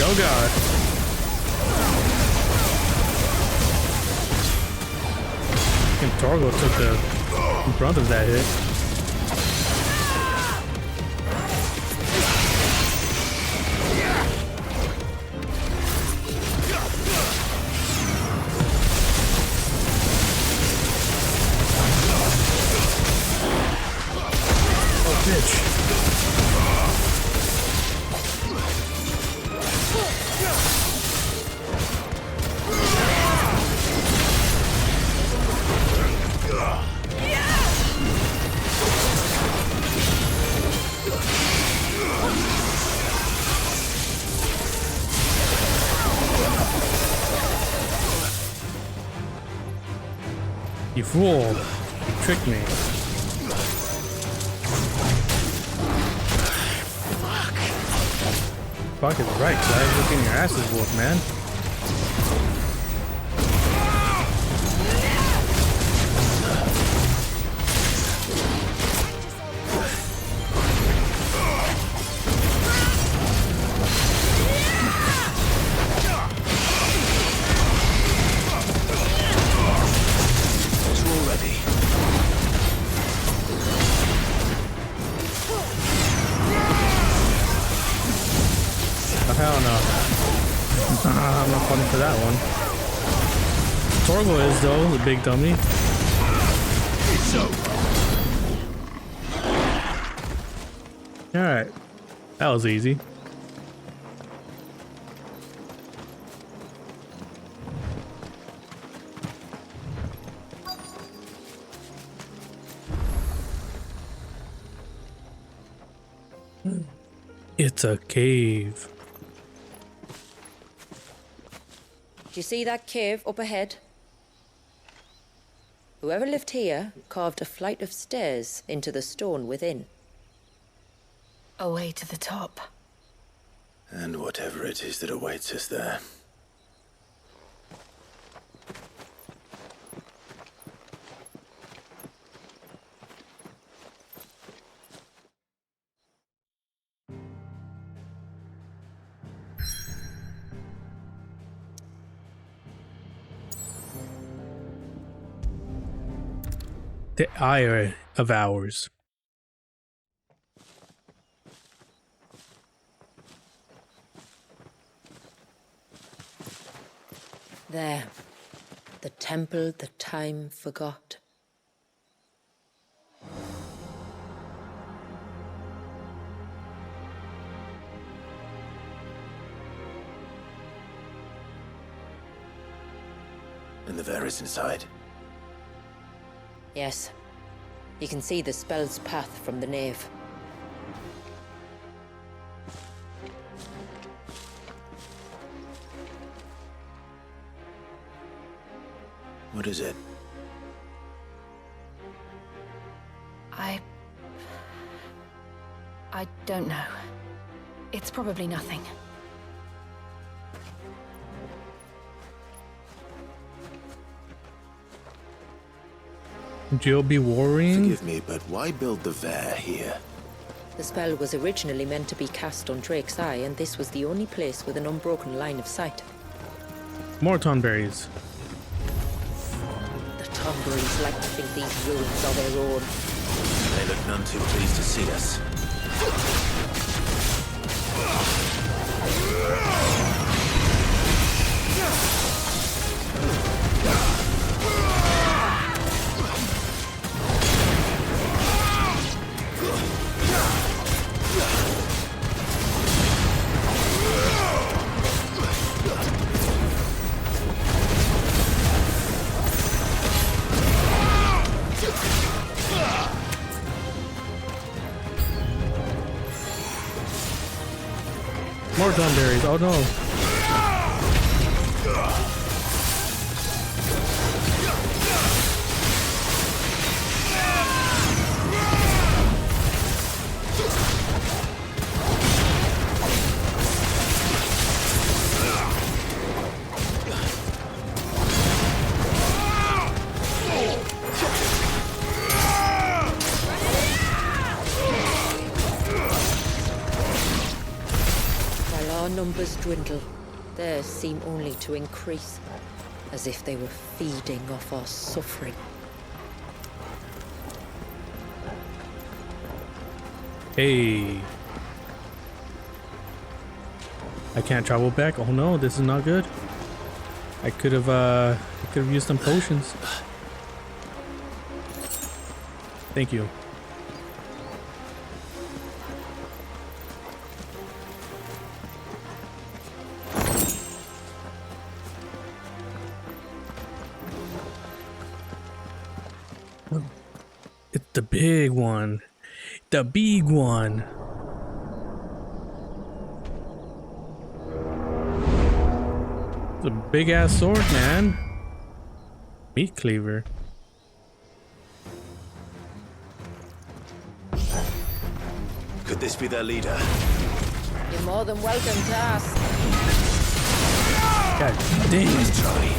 Oh god. And Torgo took the brunt of that hit. Oh bitch. You fool! You tricked me. Fuck is right, guys. You're getting your asses whooped, man. Hell no. I'm not falling for that one. Torgo is though, the big dummy. It's over. Alright. That was easy. It's a cave. Do you see that cave up ahead? Whoever lived here carved a flight of stairs into the stone within. A way to the top. And whatever it is that awaits us there. The ire of ours. There. The temple the time forgot. And the Varys inside. Yes. You can see the spell's path from the nave. What is it? I don't know. It's probably nothing. Would you be worrying? Forgive me, but why build the Vare here? The spell was originally meant to be cast on Drake's Eye, and this was the only place with an unbroken line of sight. More tonberries. The Tonberries like to think these ruins are their own. They look none too pleased to see us. More tonberries. Oh no. Numbers dwindle, theirs seem only to increase, as if they were feeding off our suffering. Hey. I can't travel back. Oh no, this is not good. I could have used some potions. Thank you. It's the big one. The big one. It's a big ass sword, man. Meat cleaver. Could this be their leader? You're more than welcome to ask. God damn. Let's try.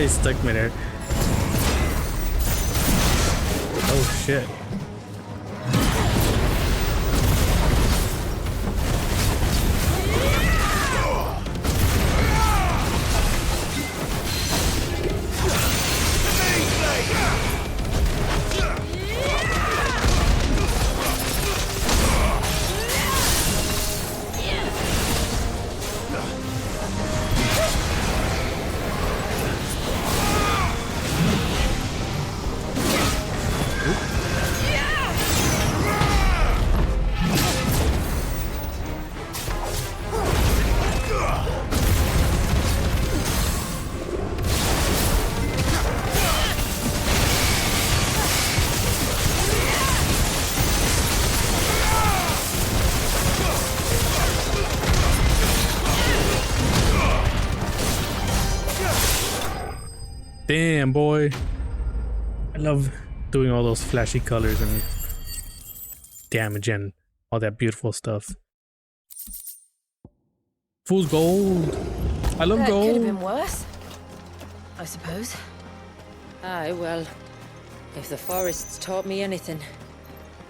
He stuck me there. Oh shit. Damn, boy. I love doing all those flashy colors and damage and all that beautiful stuff. Fool's gold. I love That gold. could have been worse, I suppose. Aye, well, if the forest's taught me anything,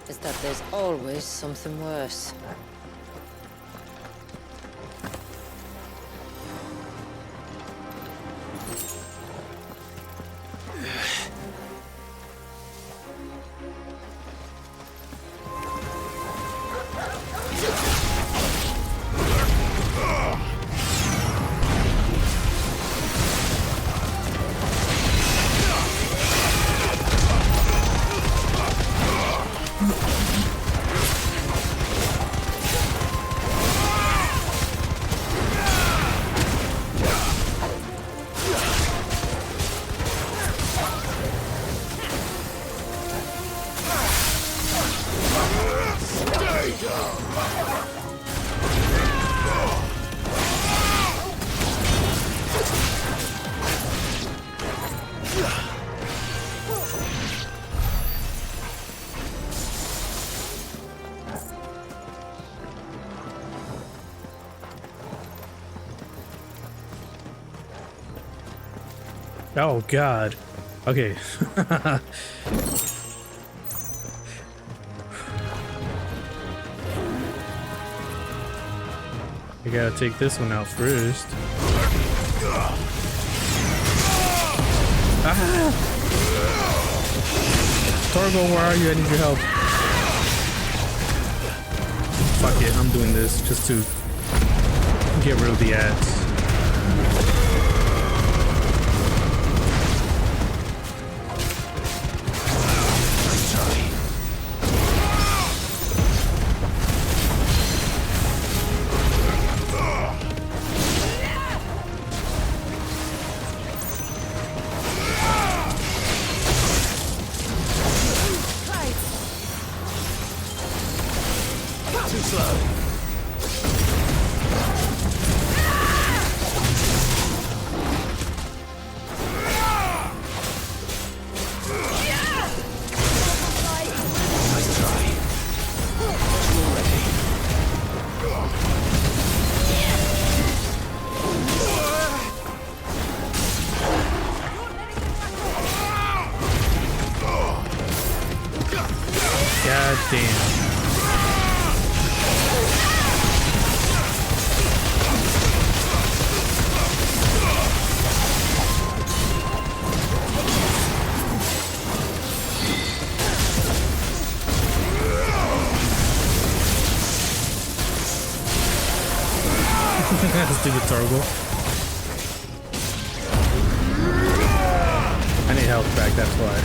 it's that there's always something worse. Oh god. Okay. I gotta take this one out first. Ah! Torgo, where are you? I need your help. Fuck it, I'm doing this just to get rid of the ads. Too slow. God damn. Stupid Torgo. I need health back, that's why.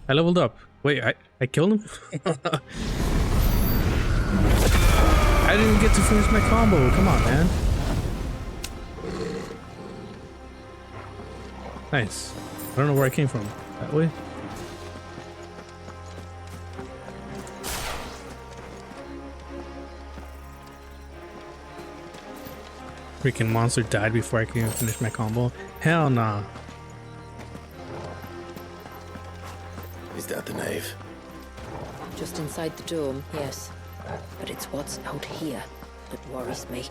I leveled up. Wait, I killed him? I didn't get to finish my combo. Come on, man. Nice. I don't know where I came from. That way? Freaking monster died before I could even finish my combo. Hell nah. Is that the nave? Just inside the dome, yes. But it's what's out here that worries me.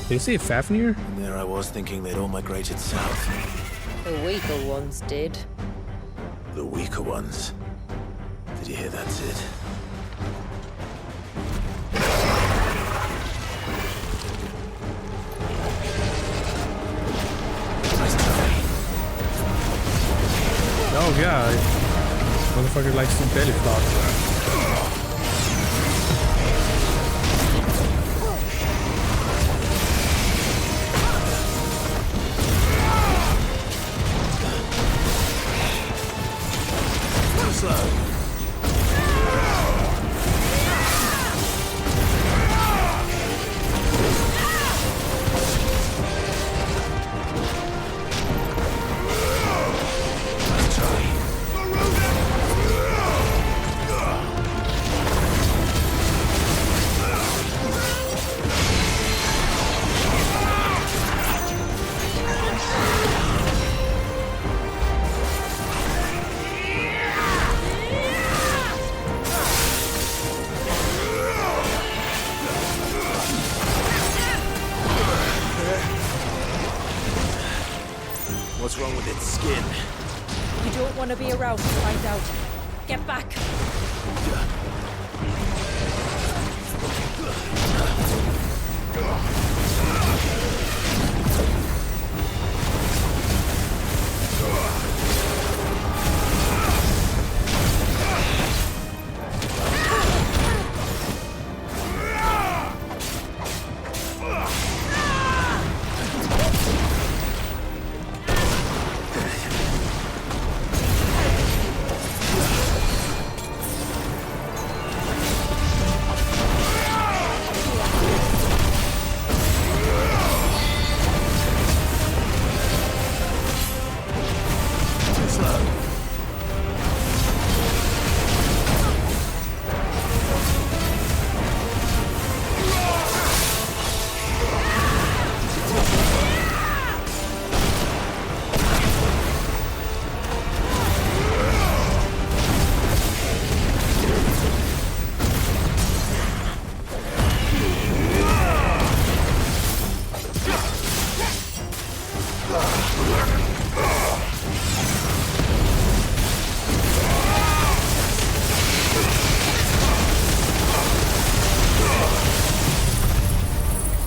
Did you say Fafnir? And there I was thinking they'd all migrated south. The weaker ones did. The weaker ones. Did you hear that, Sid? Oh god. Motherfucker likes some belly flop. What's wrong with its skin? You don't want to be around to find out. Get back!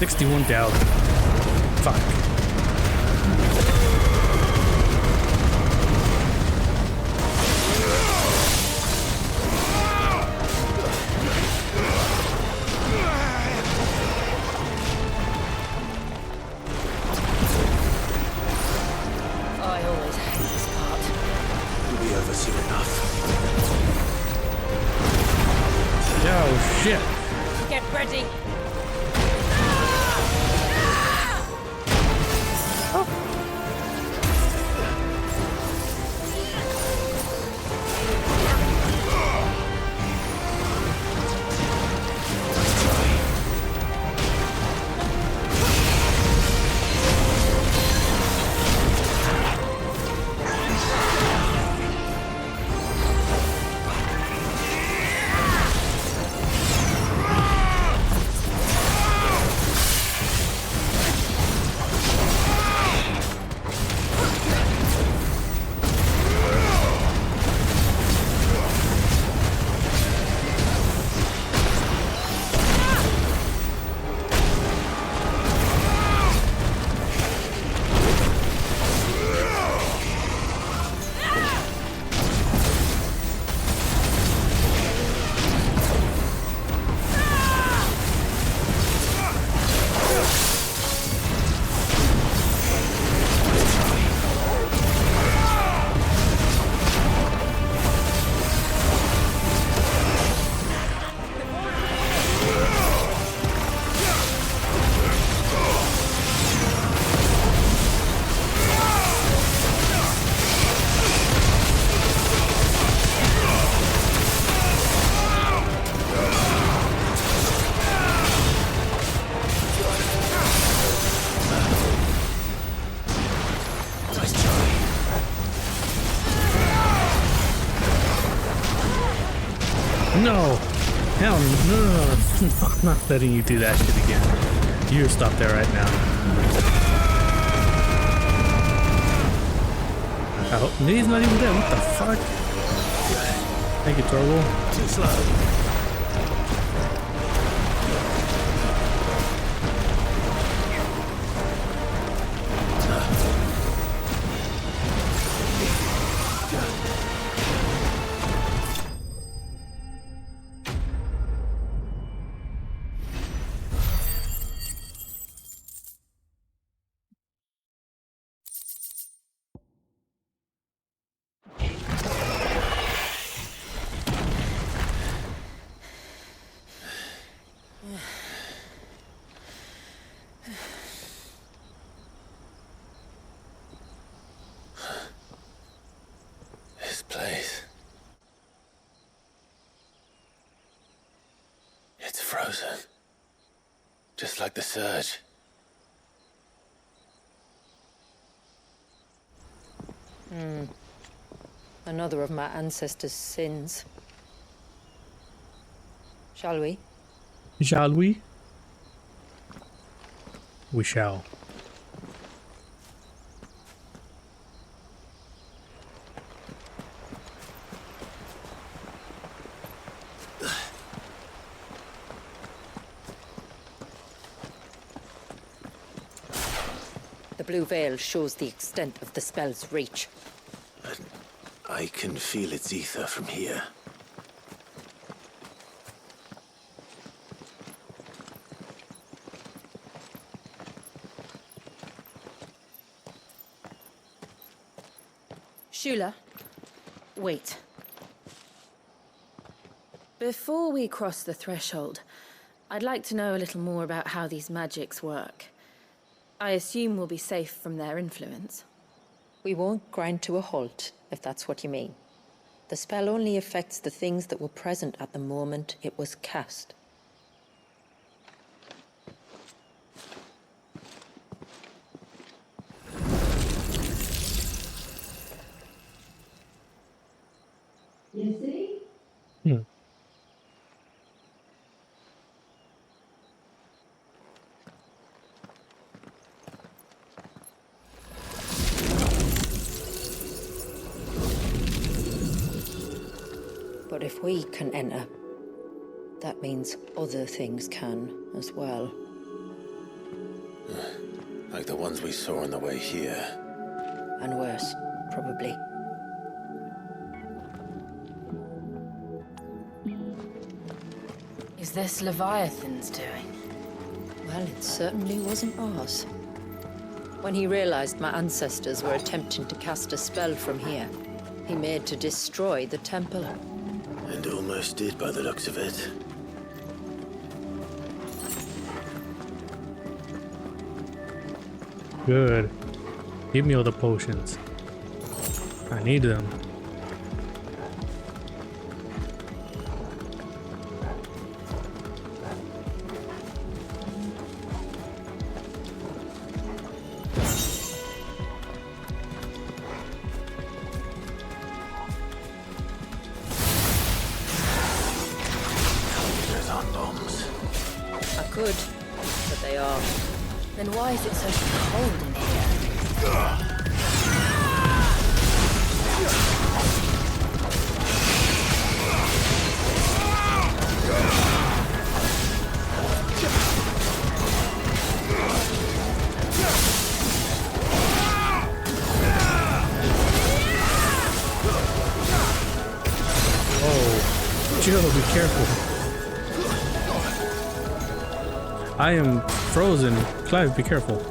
$61,000. Fuck. I always hate this part. We'll be over soon enough. Oh shit. Get ready! No! Hell no. I'm not letting you do that shit again. You stop there right now. I hope he's not even there. What the fuck? Thank you, Torgal. Too slow. This place. It's frozen. Just like the surge. Another of my ancestors' sins. Shall we? Shall we? We shall. The blue veil shows the extent of the spell's reach. I can feel its ether from here. Shula, wait. Before we cross the threshold, I'd like to know a little more about how these magics work. I assume we'll be safe from their influence. We won't grind to a halt, if that's what you mean. The spell only affects the things that were present at the moment it was cast. You see? But if we can enter, that means other things can as well. Like the ones we saw on the way here. And worse, probably. Is this Leviathan's doing? Well, it certainly wasn't ours. When he realized my ancestors were attempting to cast a spell from here, he made to destroy the temple. And almost did by the looks of it. Good. Give me all the potions. I need them. Could, but they are. Then why is it so cold in here? Oh, Jill, be careful. I am frozen. Clive, be careful.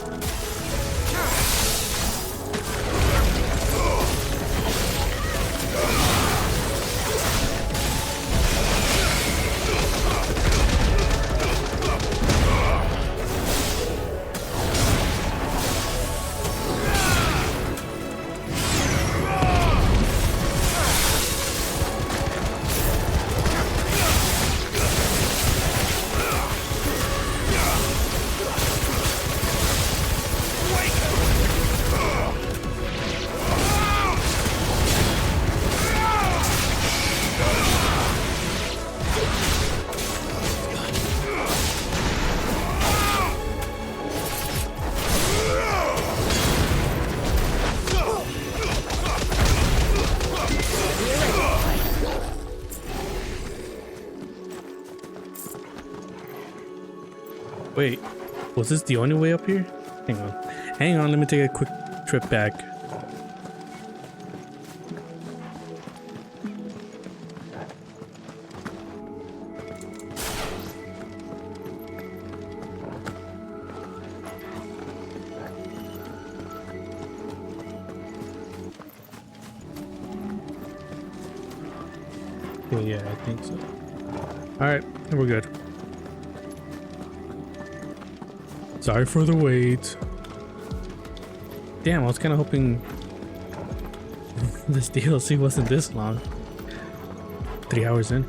Wait, was this the only way up here? Hang on, let me take a quick trip back. Yeah, I think so. Alright, we're good. Sorry for the wait. Damn, I was kind of hoping this DLC wasn't this long. 3 hours in.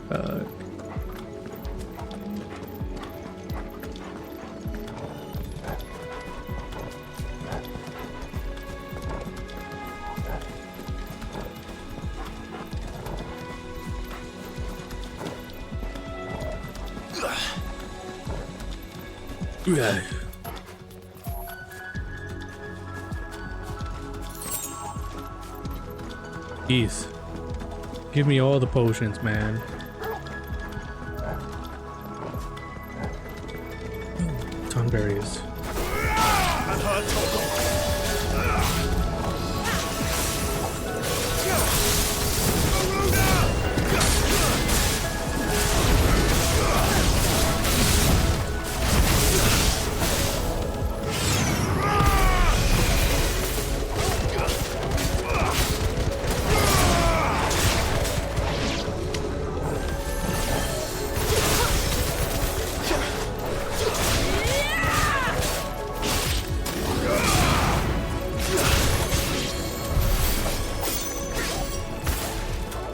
Yeah. Jeez. Give me all the potions, man. Tonberries.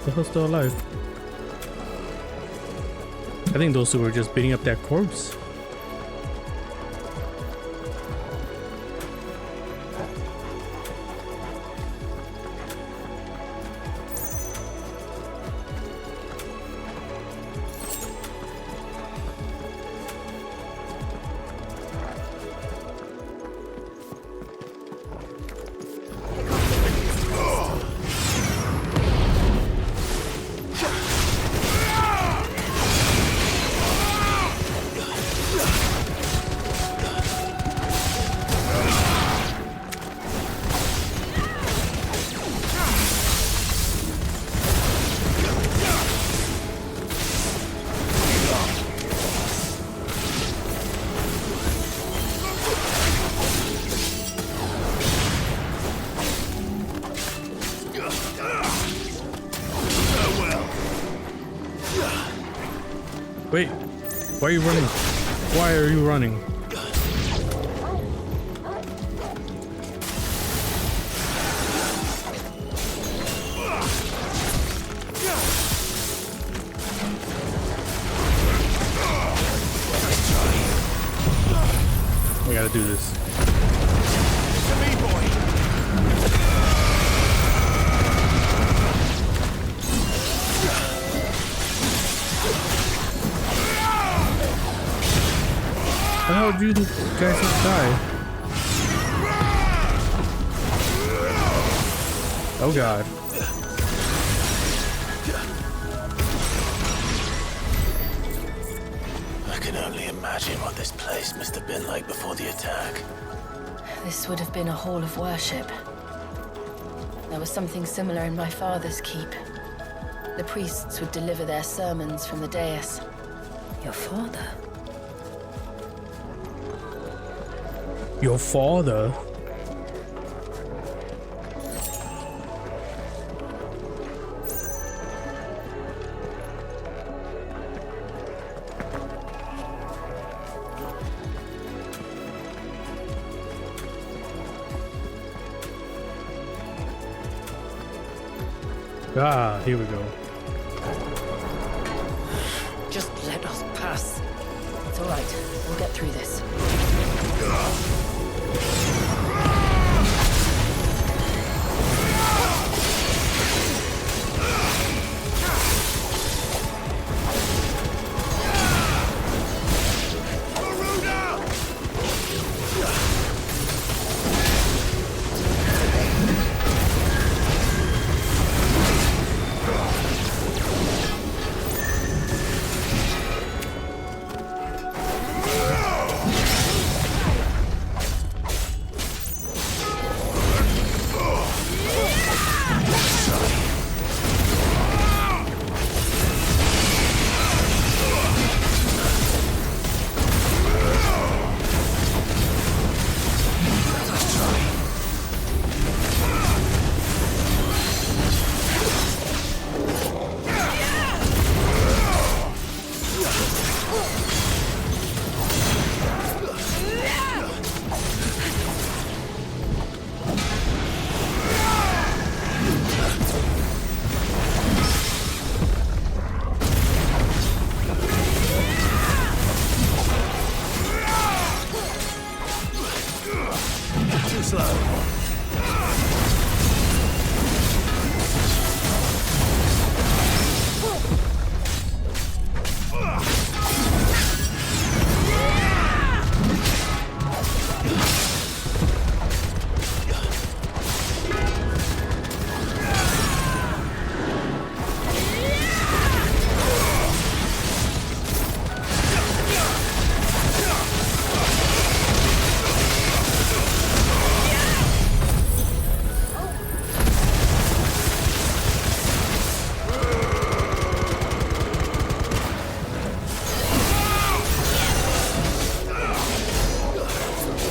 The hell's still alive? I think those two were just beating up that corpse. Wait, why are you running? Why are you running? I gotta do this. How did you guys not die? Oh god. I can only imagine what this place must have been like before the attack. This would have been a hall of worship. There was something similar in my father's keep. The priests would deliver their sermons from the dais. Your father? Your father? Ah, here we go. Just let us pass. It's all right. We'll get through this.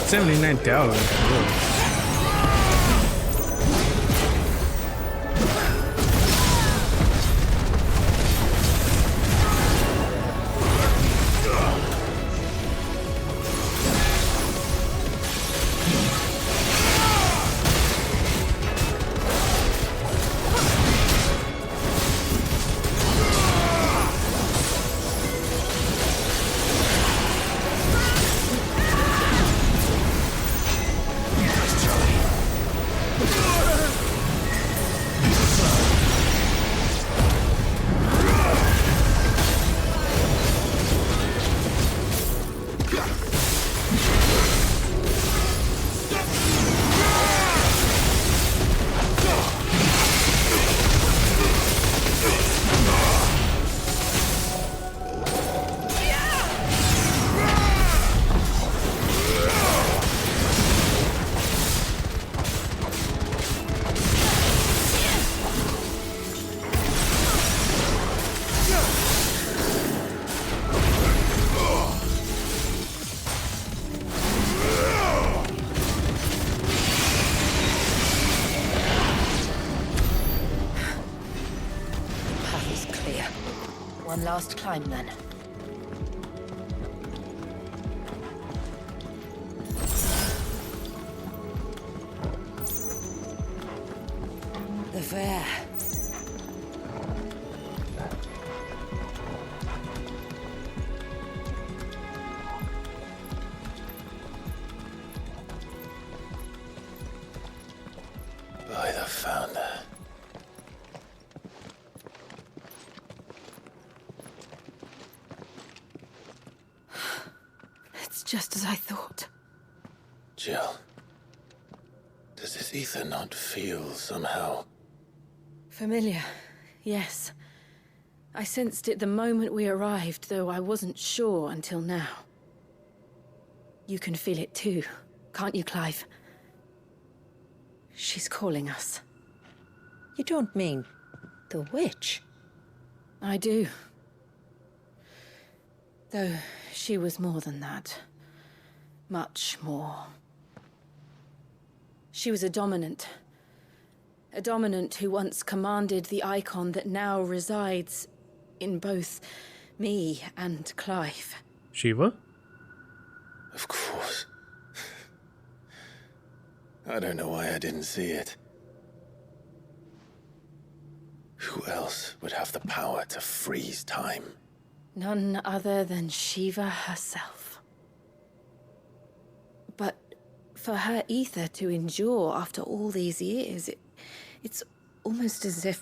$79. One last climb, then. The fair. By the founder. Just as I thought. Jill, does this ether not feel somehow familiar? Yes. I sensed it the moment we arrived, though I wasn't sure until now. You can feel it too, can't you, Clive? She's calling us. You don't mean the witch? I do. Though she was more than that. Much more. She was a dominant. A dominant who once commanded the icon that now resides in both me and Clive. Shiva? Of course. I don't know why I didn't see it. Who else would have the power to freeze time? None other than Shiva herself. But for her ether to endure after all these years, it's almost as if...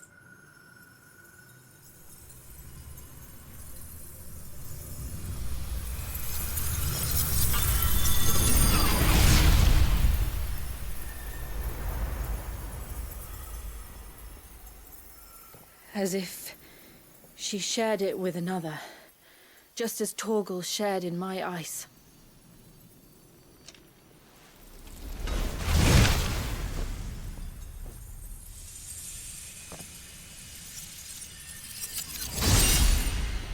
as if she shared it with another, just as Torgal shared in my ice.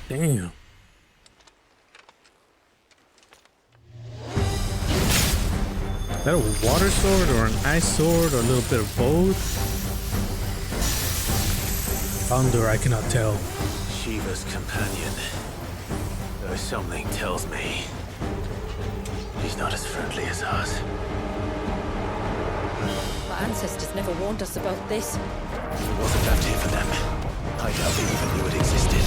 Damn. Is that a water sword or an ice sword or a little bit of both? Thunder, I cannot tell. Shiva's companion. Though something tells me she's not as friendly as ours. My ancestors never warned us about this. It wasn't left here for them. I doubt they even knew it existed.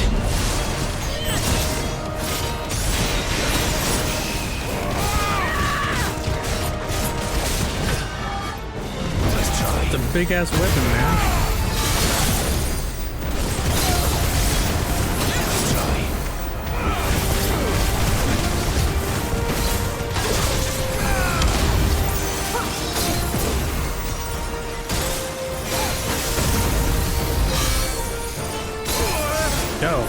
It's a big ass weapon, man. Go.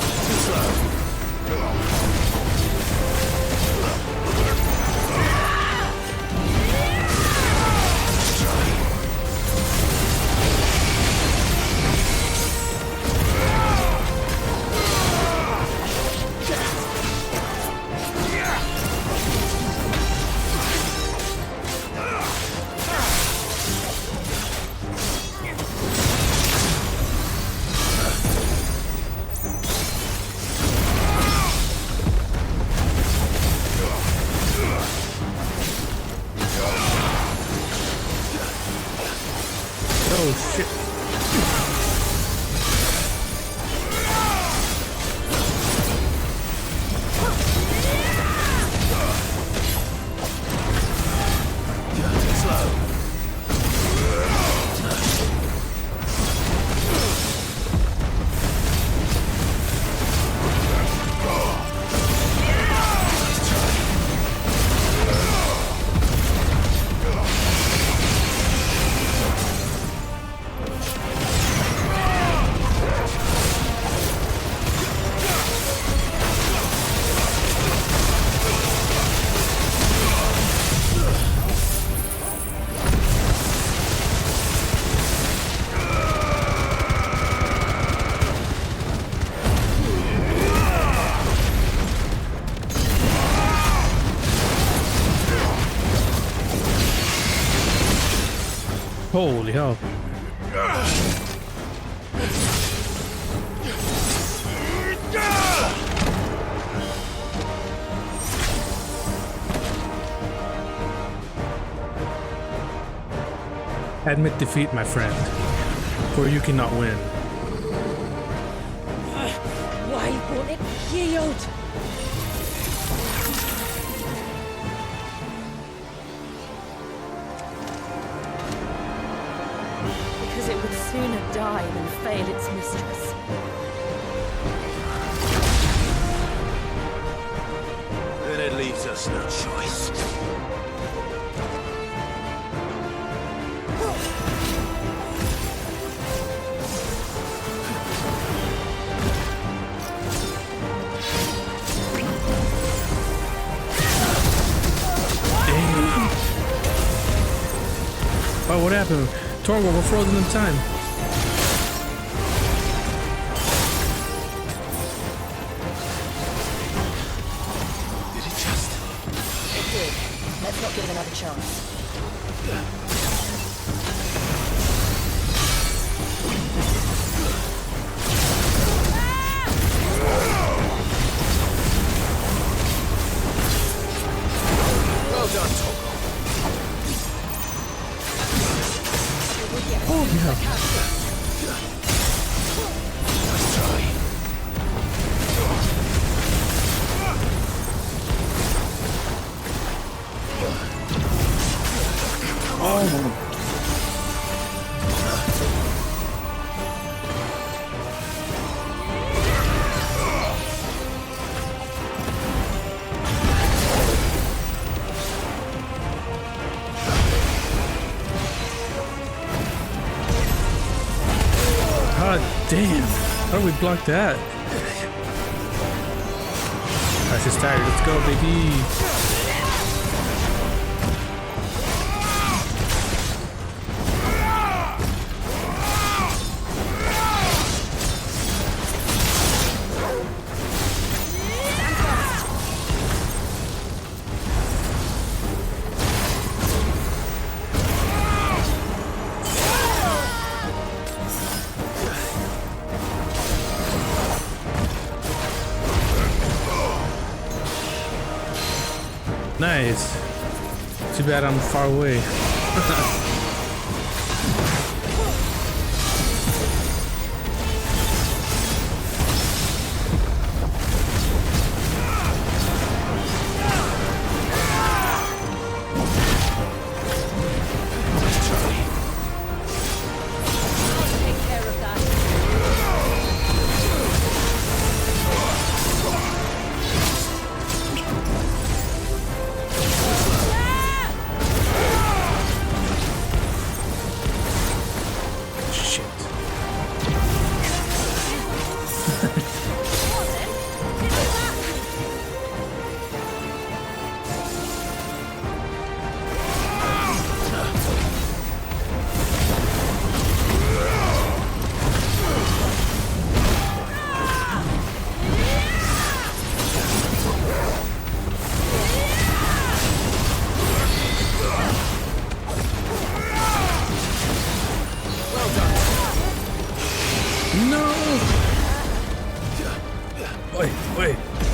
Holy hell. Admit defeat, my friend, for you cannot win. Why won't it yield? Because it would sooner die than fail its mistress. Then it leaves us no choice. Oh, what happened? Torgal, we're frozen in time. Did it just? It did. Let's not give it another chance. Well done, Torgal. Oh, yeah. Nice try. Oh. God damn. How do we block that? Crash is tired. Let's go, baby. Nice. Too bad I'm far away.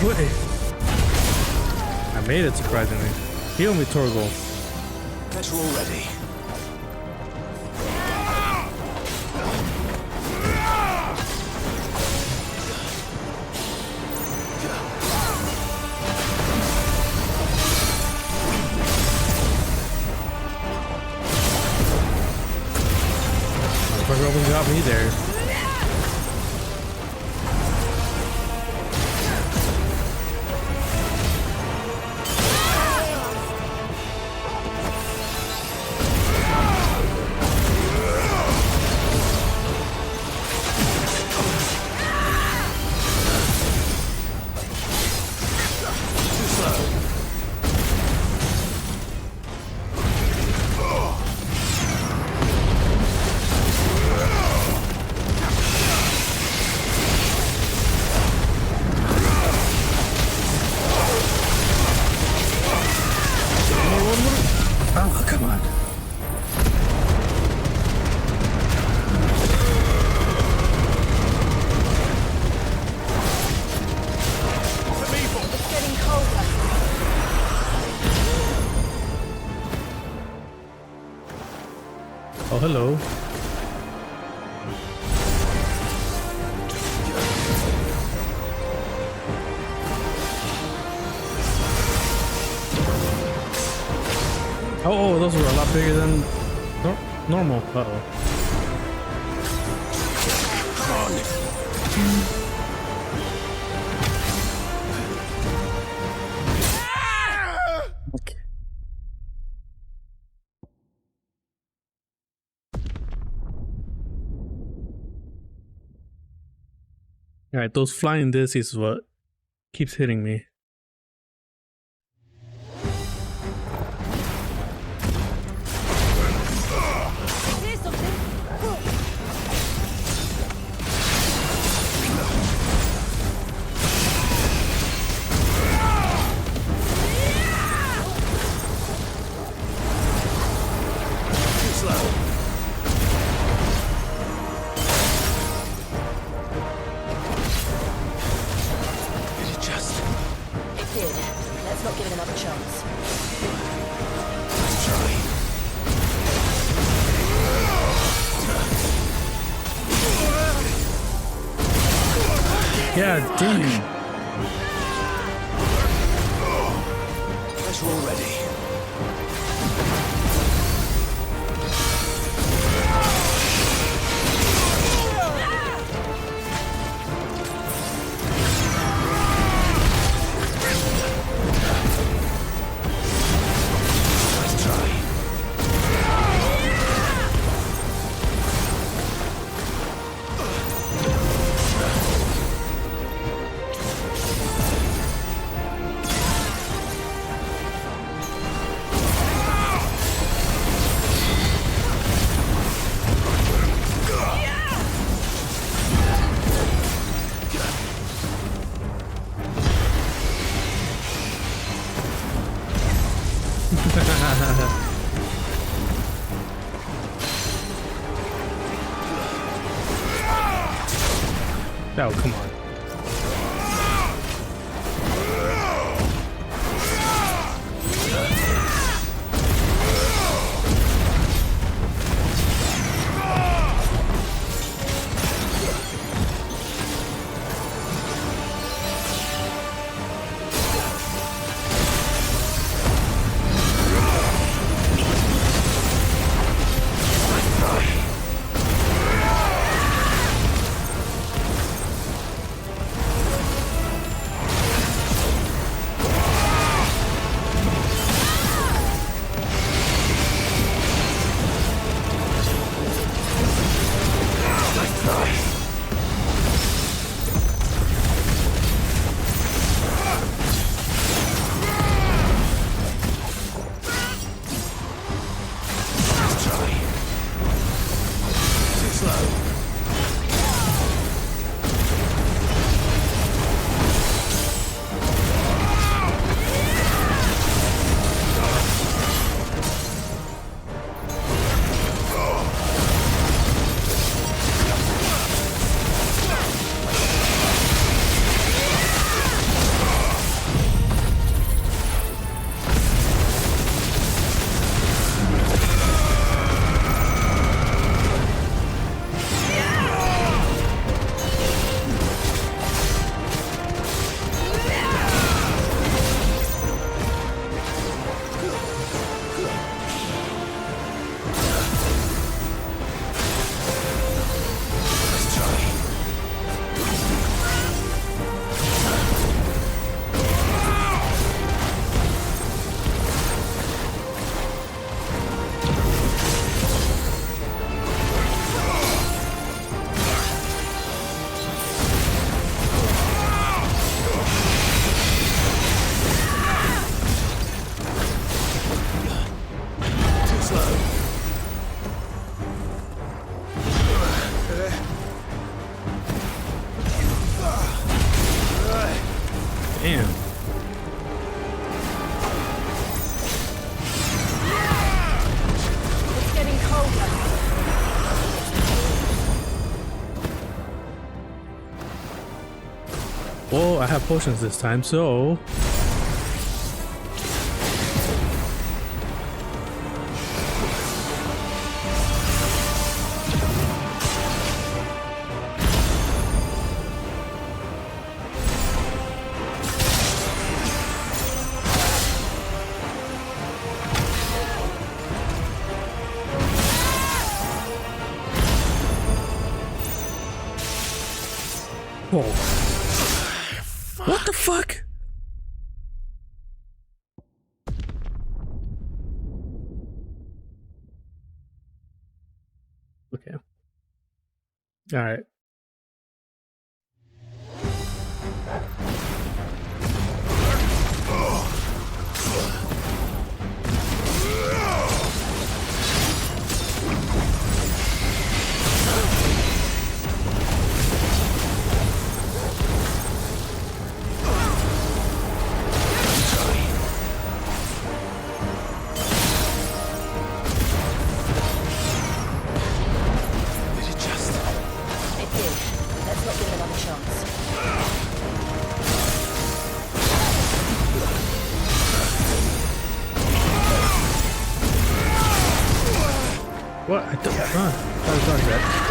Wait. I made it, surprisingly. Heal me, Torgal. Petrol ready. Motherfucker got me there. Oh, hello. Oh, those were a lot bigger than normal. Uh-oh. Okay. All right, those flying discs is what keeps hitting me. Yeah, damn. Guess we're all ready. Let's try. Oh, come on. Damn. It's getting colder. Well, I have potions this time, so Whoa. What the fuck? Okay. All right. What? I don't. That was not that.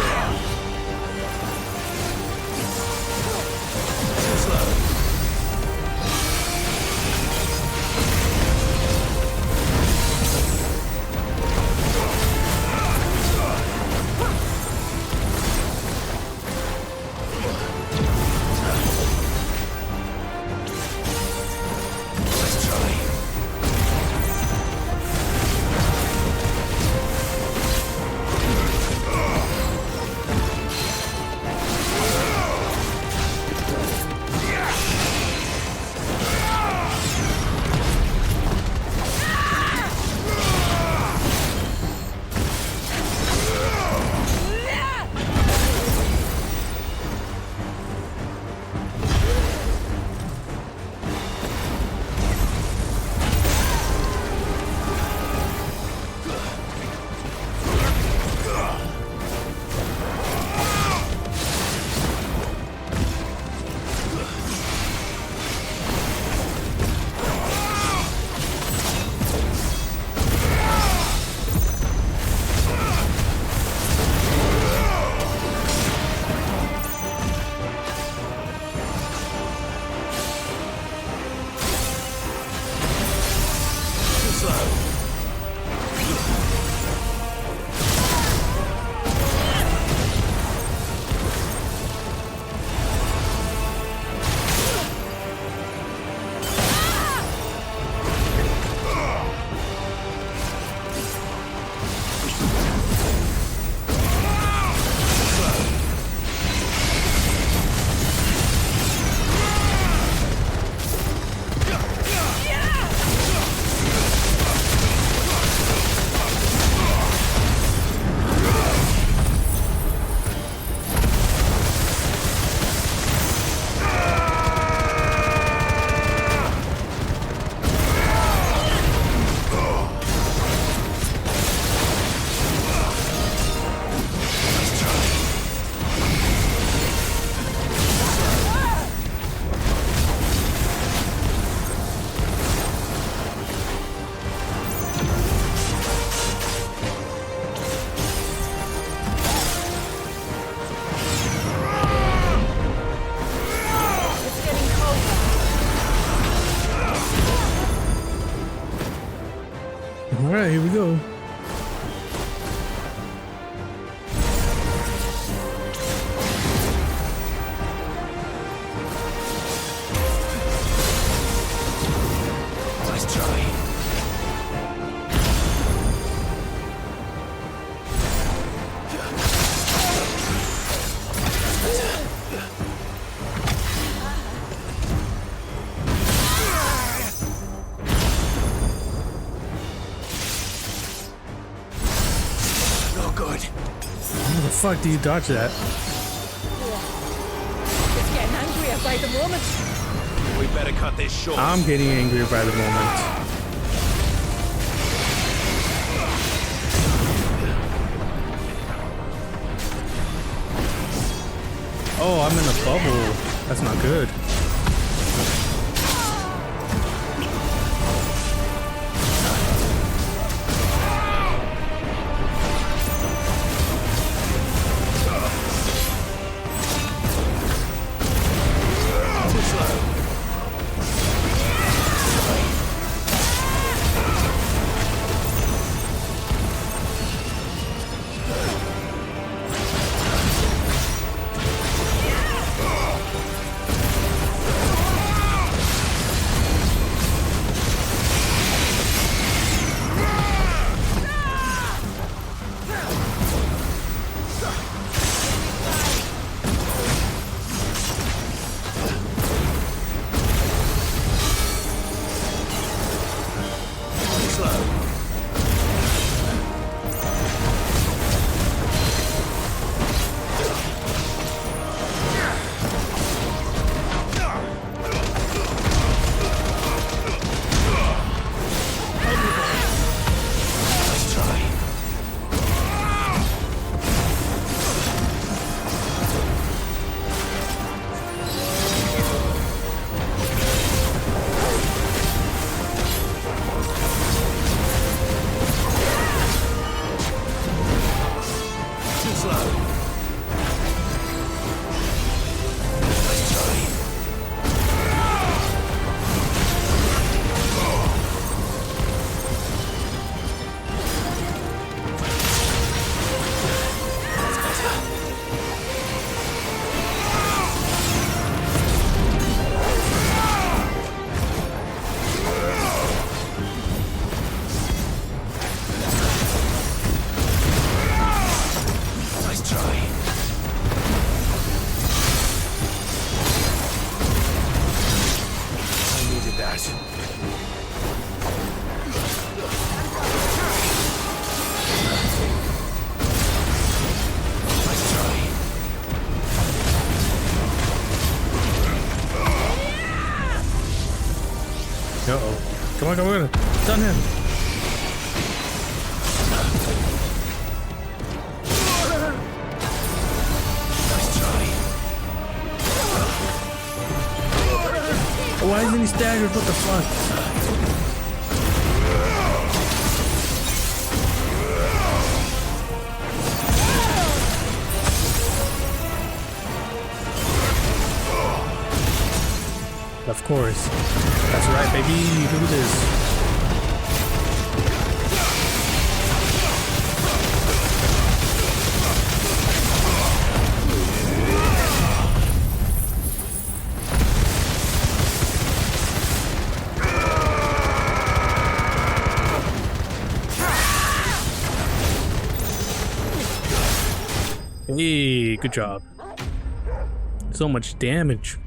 All right, here we go. Let's try. How the fuck do you dodge that? It's getting angrier by the moment. We better cut this short. I'm getting angrier by the moment. Oh, I'm in a bubble. That's not good. Right. Uh-oh. Come on, come on. Stun him. Why isn't he staggered? What the fuck? Of course. That's right, baby. Look at this. Hey, good job. So much damage.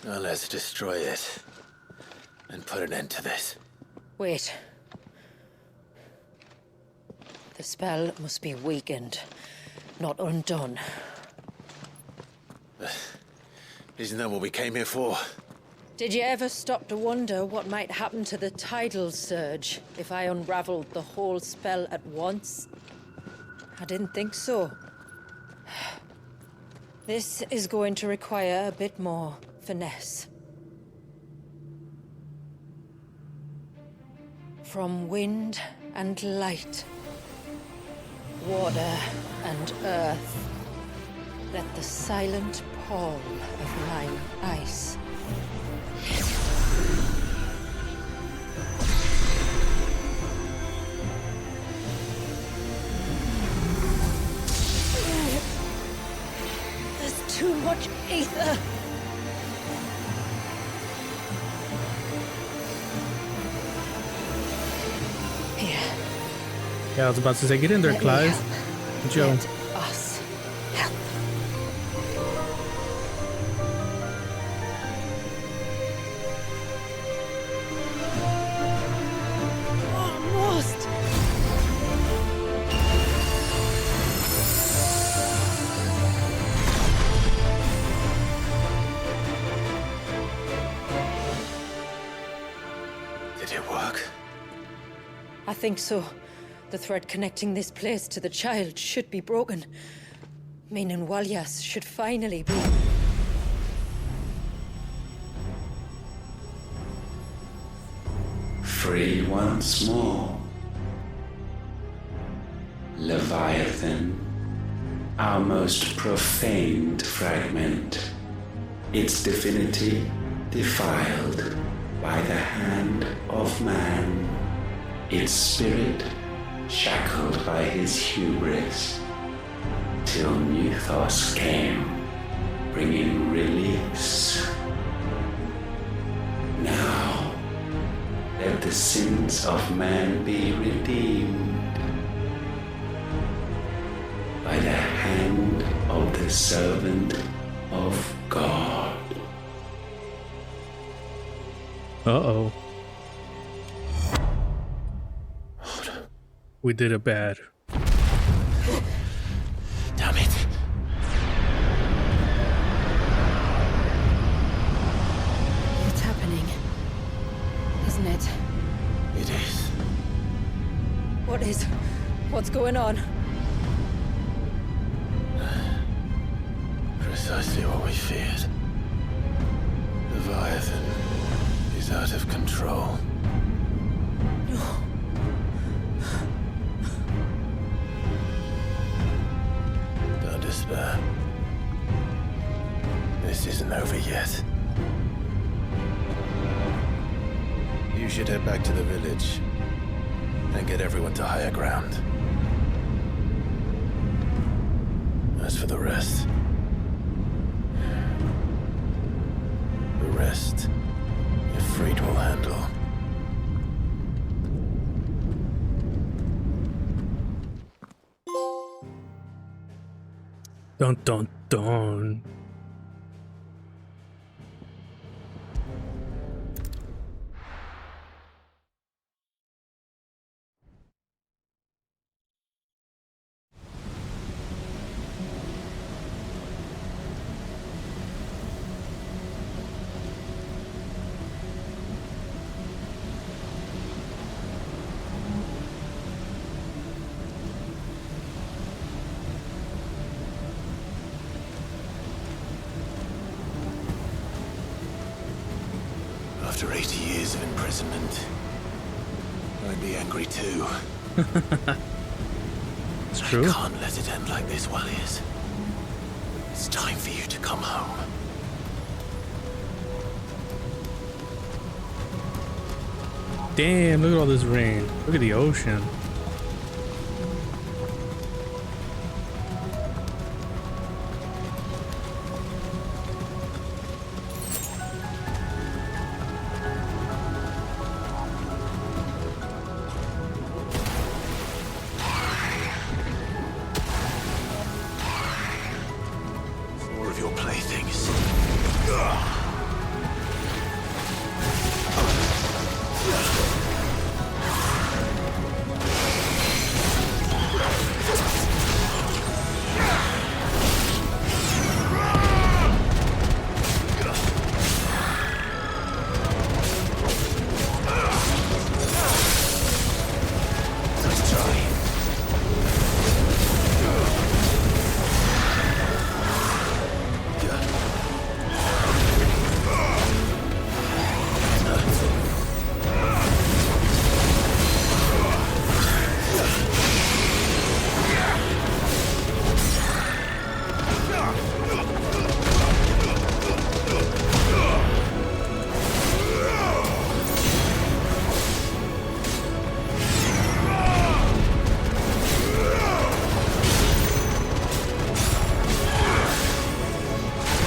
Now let's destroy it and put an end to this. Wait. The spell must be weakened, not undone. Isn't that what we came here for? Did you ever stop to wonder what might happen to the tidal surge if I unraveled the whole spell at once? I didn't think so. This is going to require a bit more finesse. From wind and light, water and earth, let the silent pall of mine ice. There's too much ether. Yeah, I was about to say, get in there, Clive. Joe. Let us help. Almost. Did it work? I think so. The thread connecting this place to the child should be broken. Meaning Walyas should finally be... Free once more. Leviathan, our most profaned fragment, its divinity defiled by the hand of man, its spirit shackled by his hubris, till Mythos came, bringing release. Now, let the sins of man be redeemed by the hand of the servant of God. Uh-oh. We did it bad. Damn it. It's happening, isn't it? It is. What is? What's going on? Precisely what we feared. Leviathan is out of control. No. Don't despair. This isn't over yet. You should head back to the village and get everyone to higher ground. As for the rest, your freight will handle. Dun dun dun. After 80 years of imprisonment, I'd be angry too. It's true. I can't let it end like this, Walliers. It's time for you to come home. Damn, look at all this rain. Look at the ocean. More of your playthings. Let's try.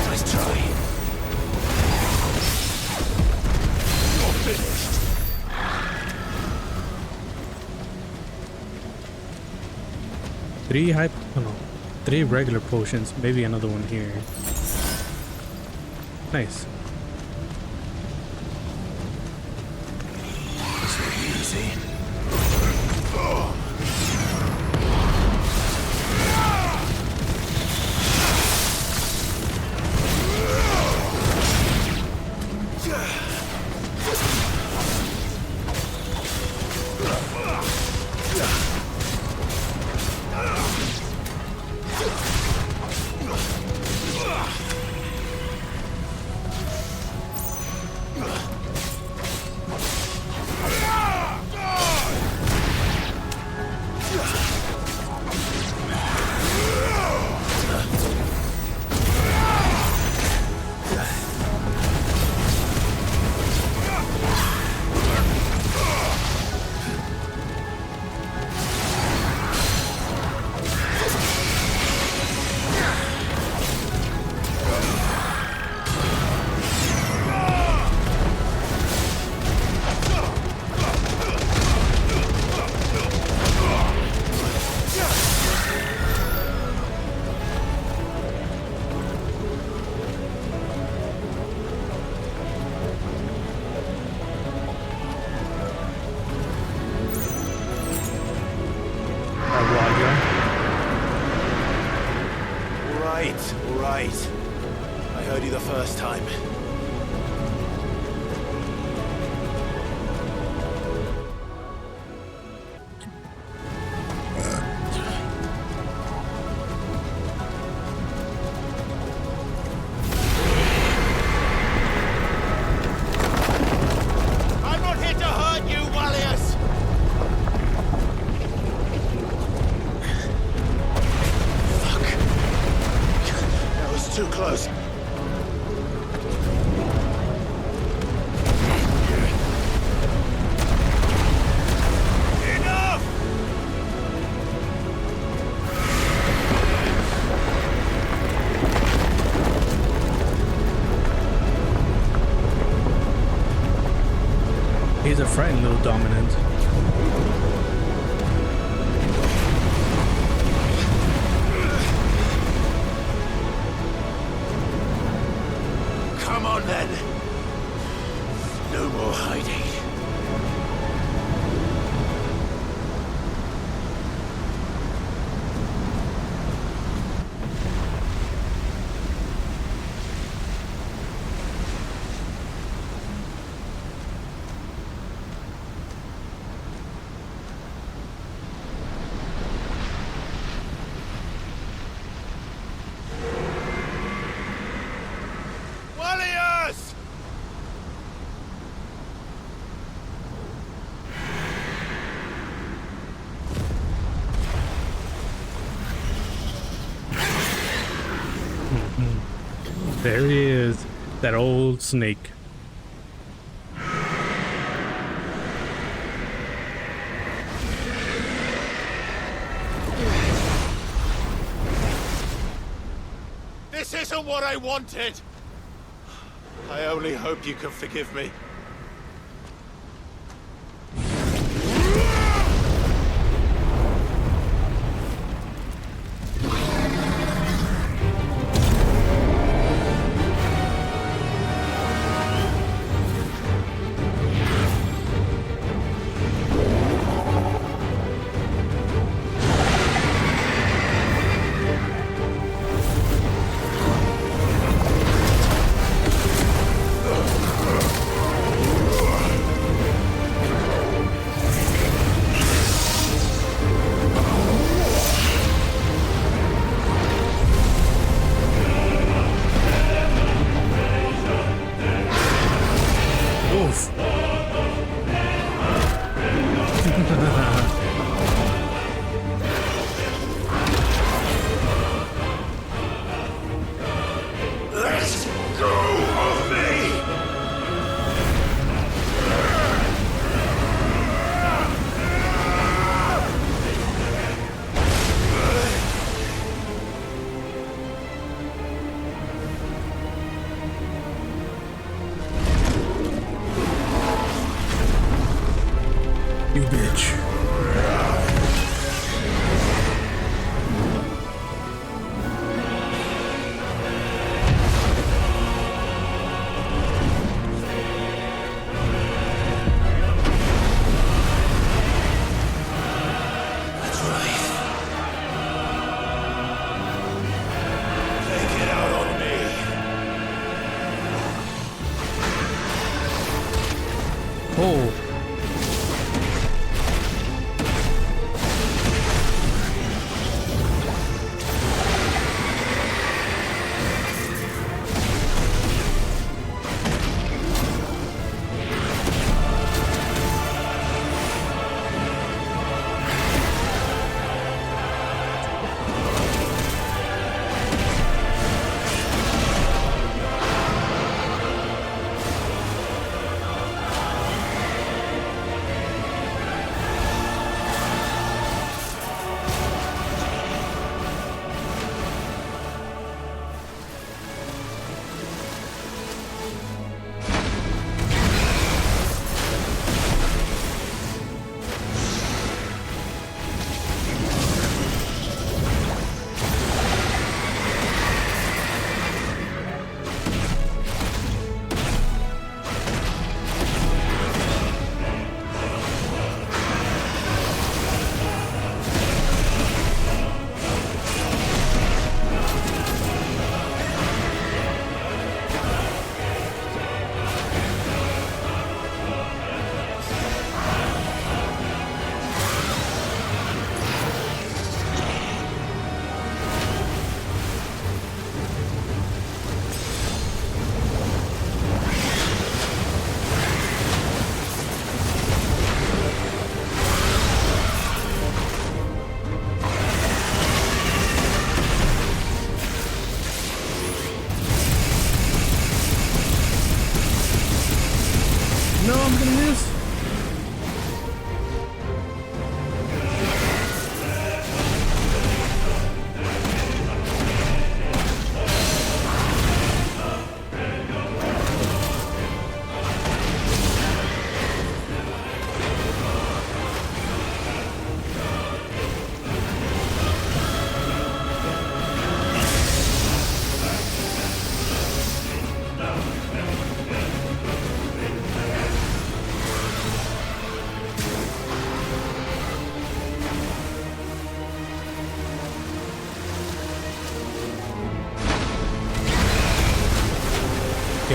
Let's try. You're finished. Three regular potions, maybe another one here. Nice. This will be easy. All right. I heard you the first time. I'm not here to hurt you, Walliers! That was too close. Enough! frightened little dominant. Come on then. No more hiding. Warriors! There he is, that old snake. This isn't what I wanted! I only hope you can forgive me. Oof. Let's go of me! You bitch. That's right. Take it out on me. Oh.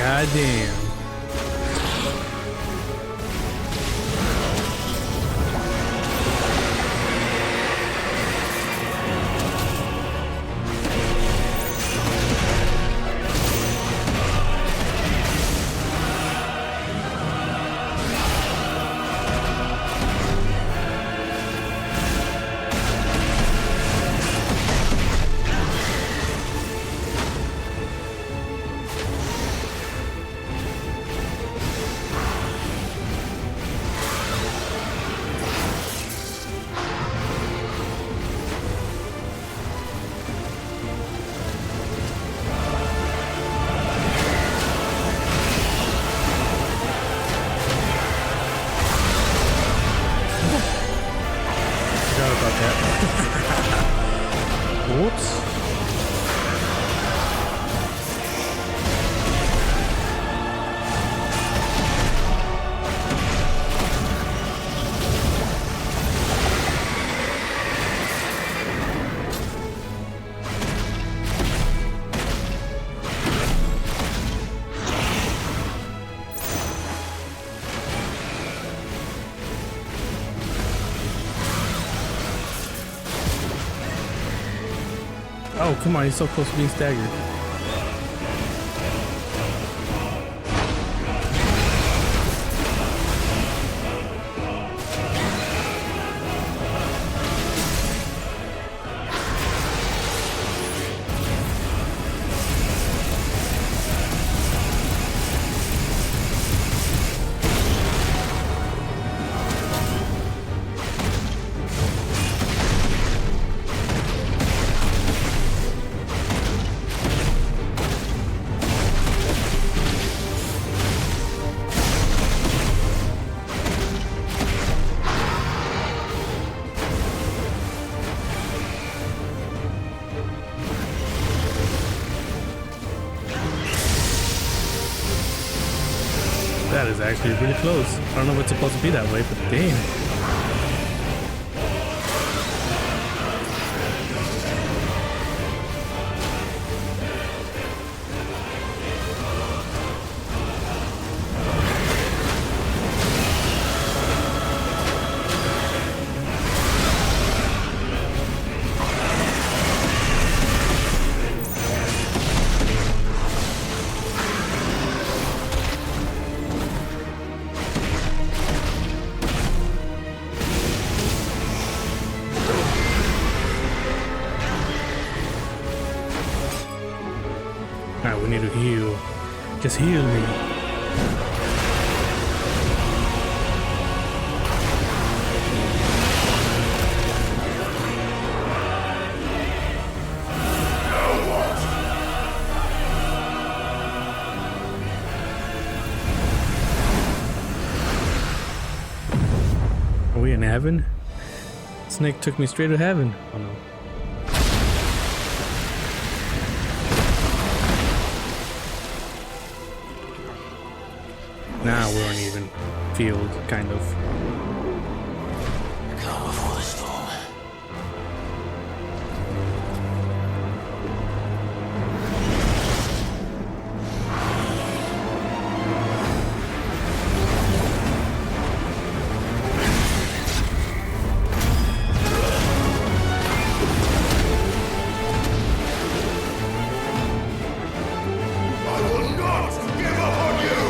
Goddamn. Whoops. Oh, come on, he's so close to being staggered. That is actually really close. I don't know if it's supposed to be that way, but damn. Alright, we need to heal. Just heal me. Are we in heaven? Snake took me straight to heaven. Oh no. Now we're on even field, kind of. Calm before the storm. I will not give up on you!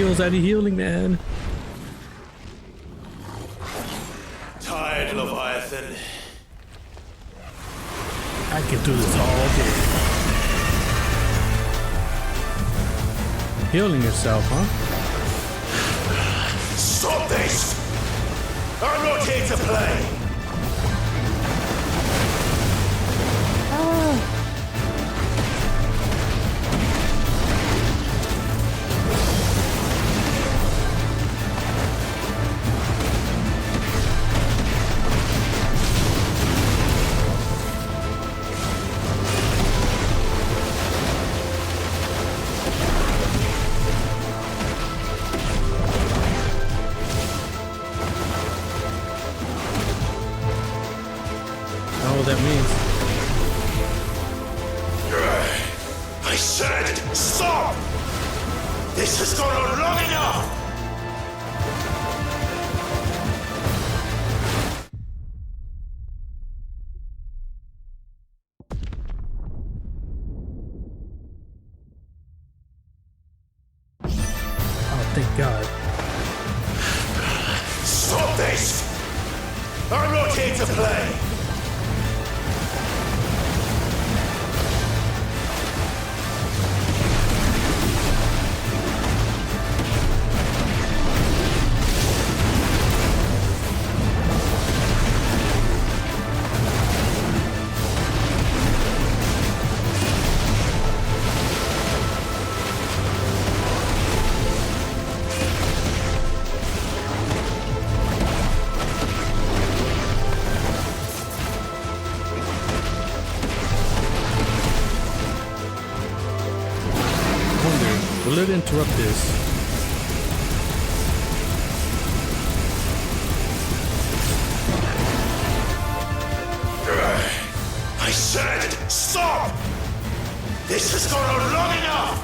heals out of healing, man. Tired, Leviathan. I can do this all day. Healing yourself, huh? Stop this! I'm not here to play! That means. I said, stop! This has gone on long enough! Oh, thank God. Stop this! I'm not here to play! Will it interrupt this? I said, stop! This has gone on long enough!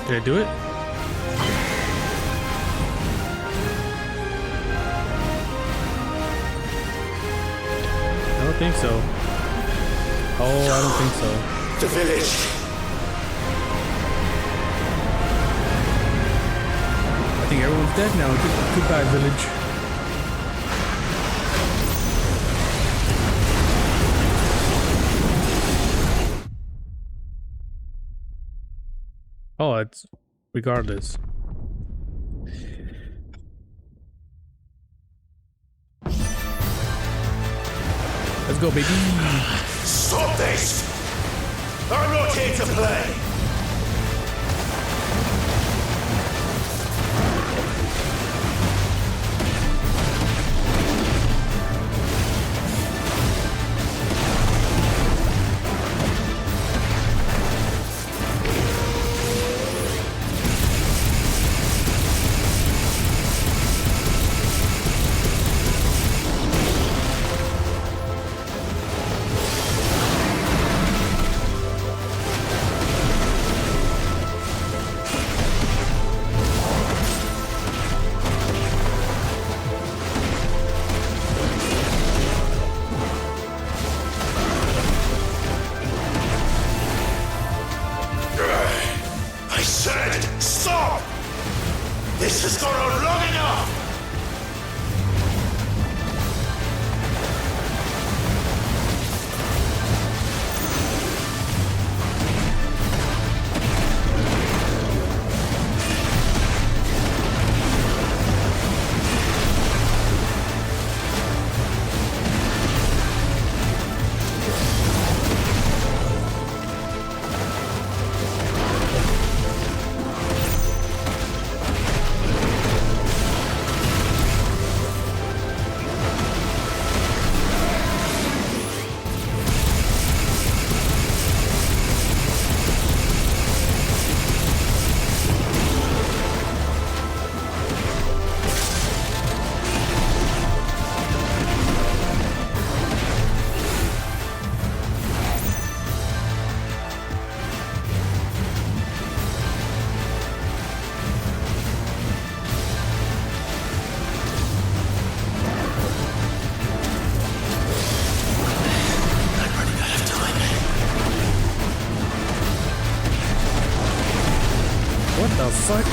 Did I do it? I don't think so. Oh, I don't think so. The village. I think everyone's dead now. Goodbye, village. Oh, it's regardless. Let's go, baby. Stop this! I'm not here to play! the fuck?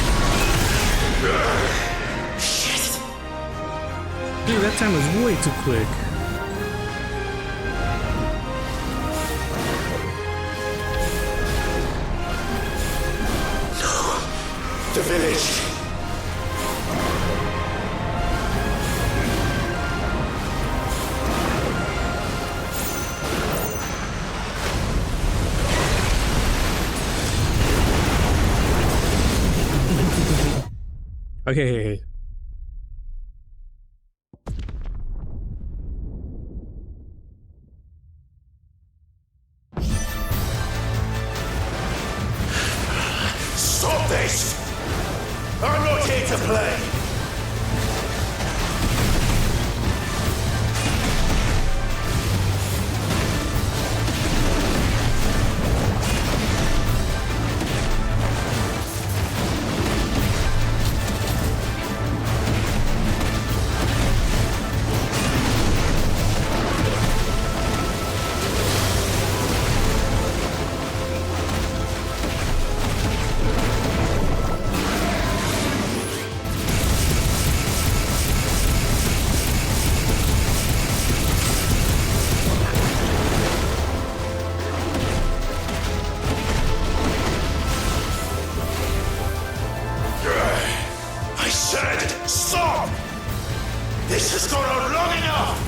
Dude, that time was way too quick. No! The village! Okay. Stop this! I'm not here to play! Stop! This has gone on long enough!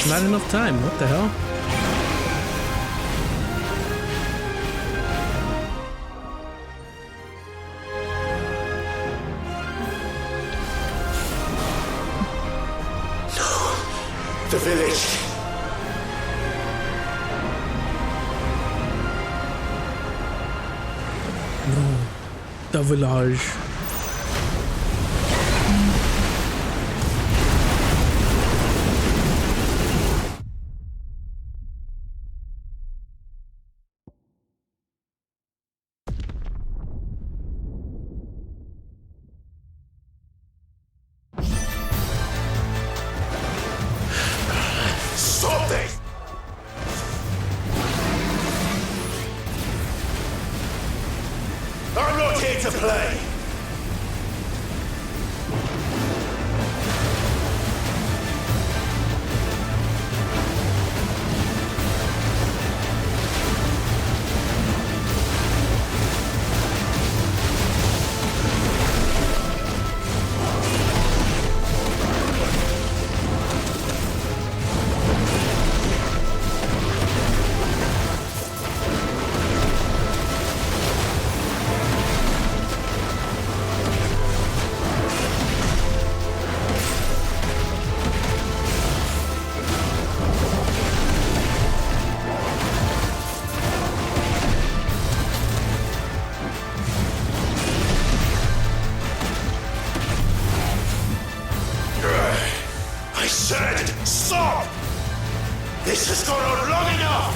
Not enough time. What the hell? No. The village. No. The village. Stop this! I'm not here to play! I said, stop! This has gone on long enough!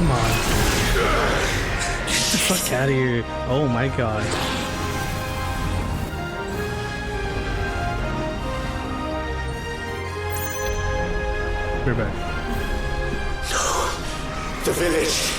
come on. Get the fuck out of here. Oh my god. We're back. No. The village.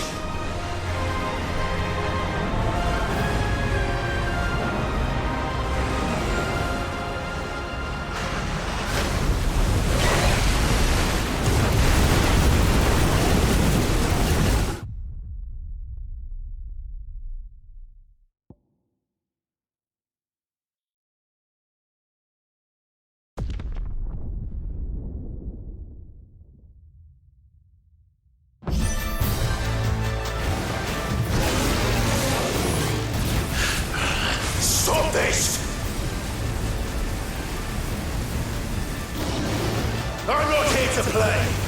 Stop this! I'm not here to play!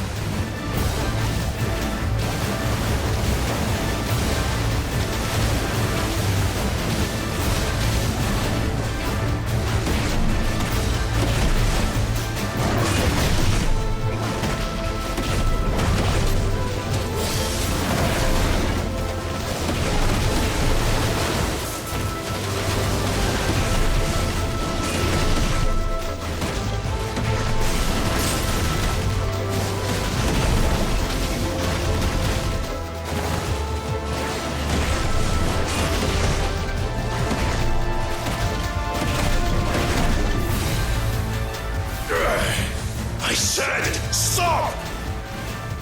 I said, stop!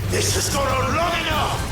This has gone on long enough!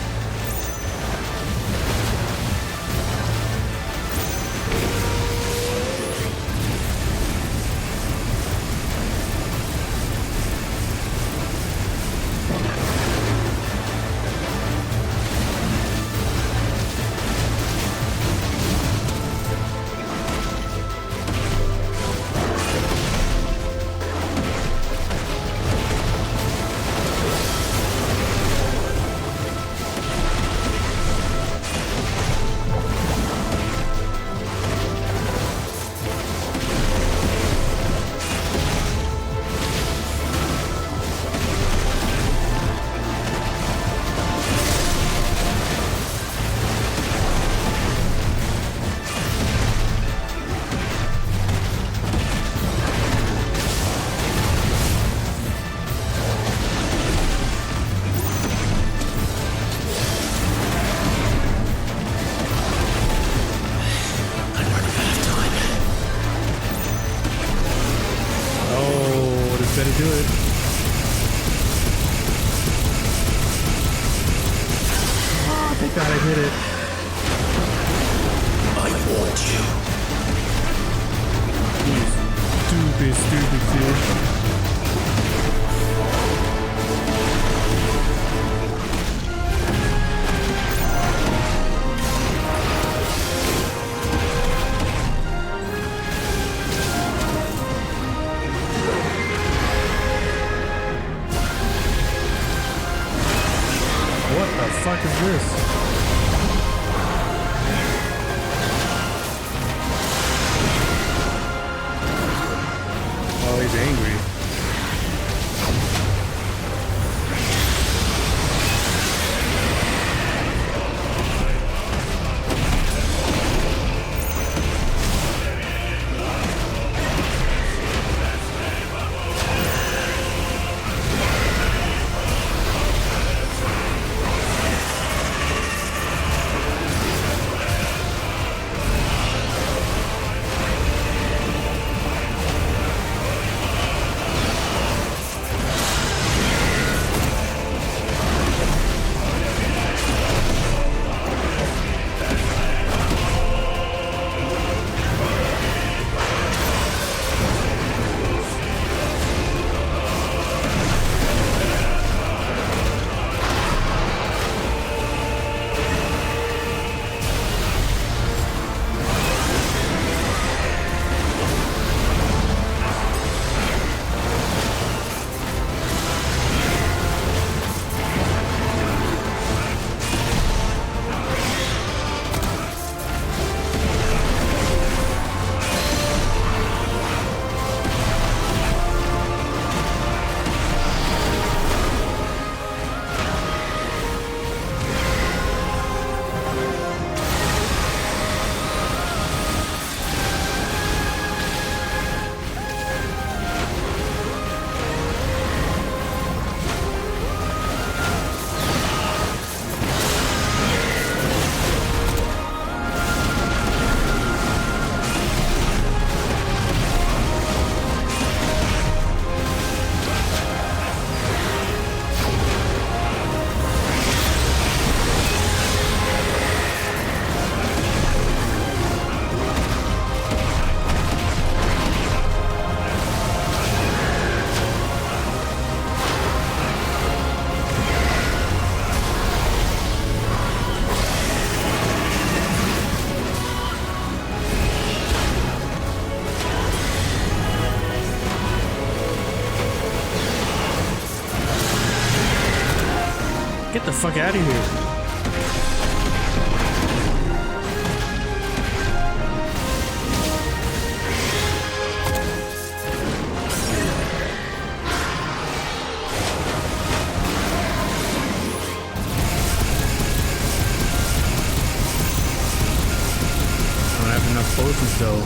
Better do it. Oh, thank God I hit it. I warned You you. stupid kid. What the fuck is this? Oh, he's angry. Get the fuck out of here. I don't have enough potions though.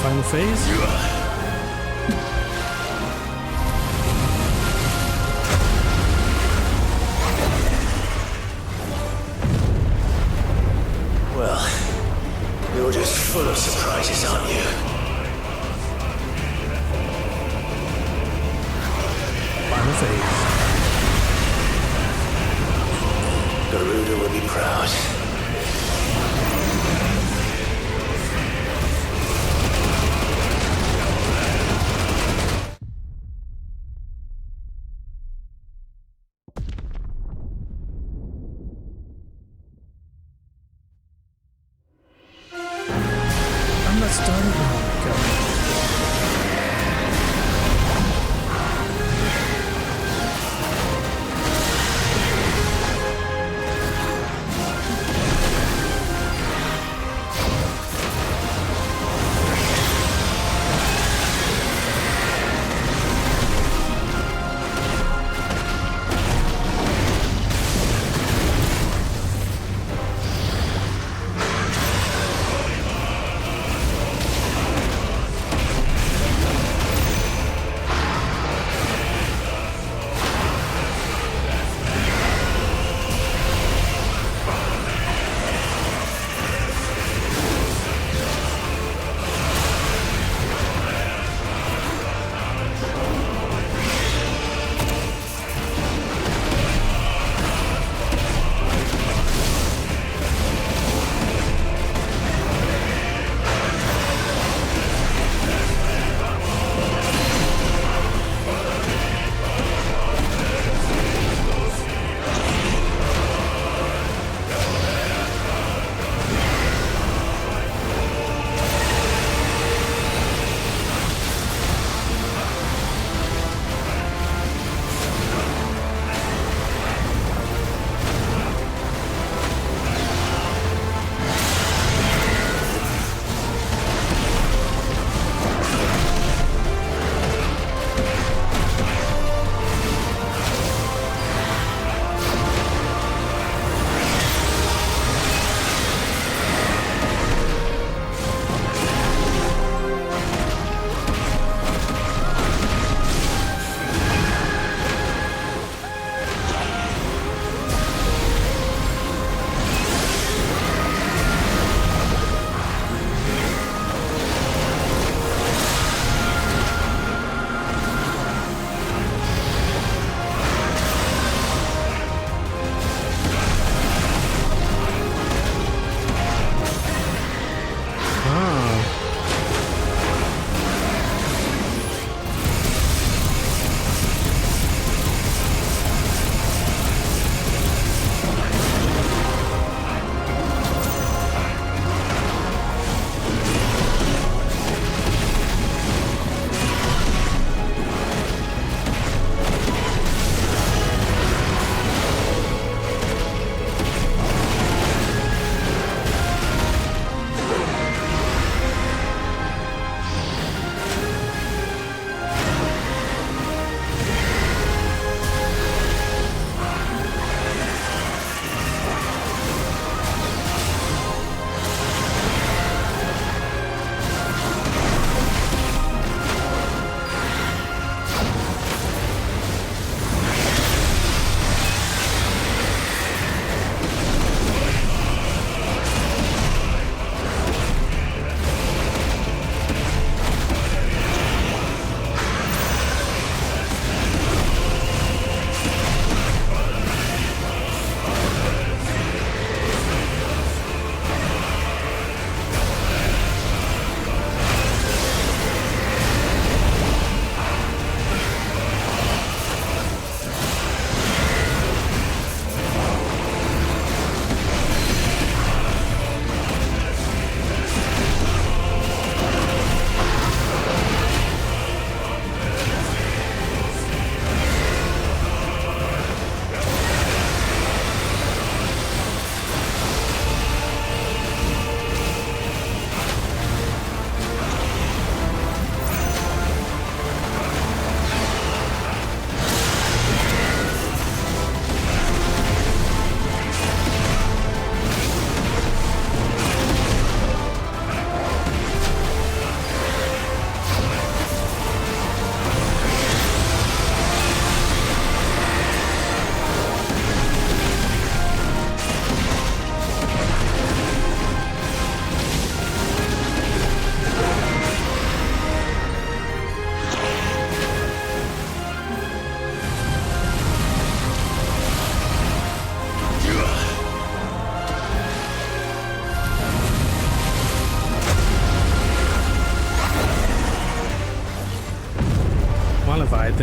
Final phase? Well, you're just full of surprises, aren't you? Final phase. Garuda will be proud. I'm not starting. Oh my god.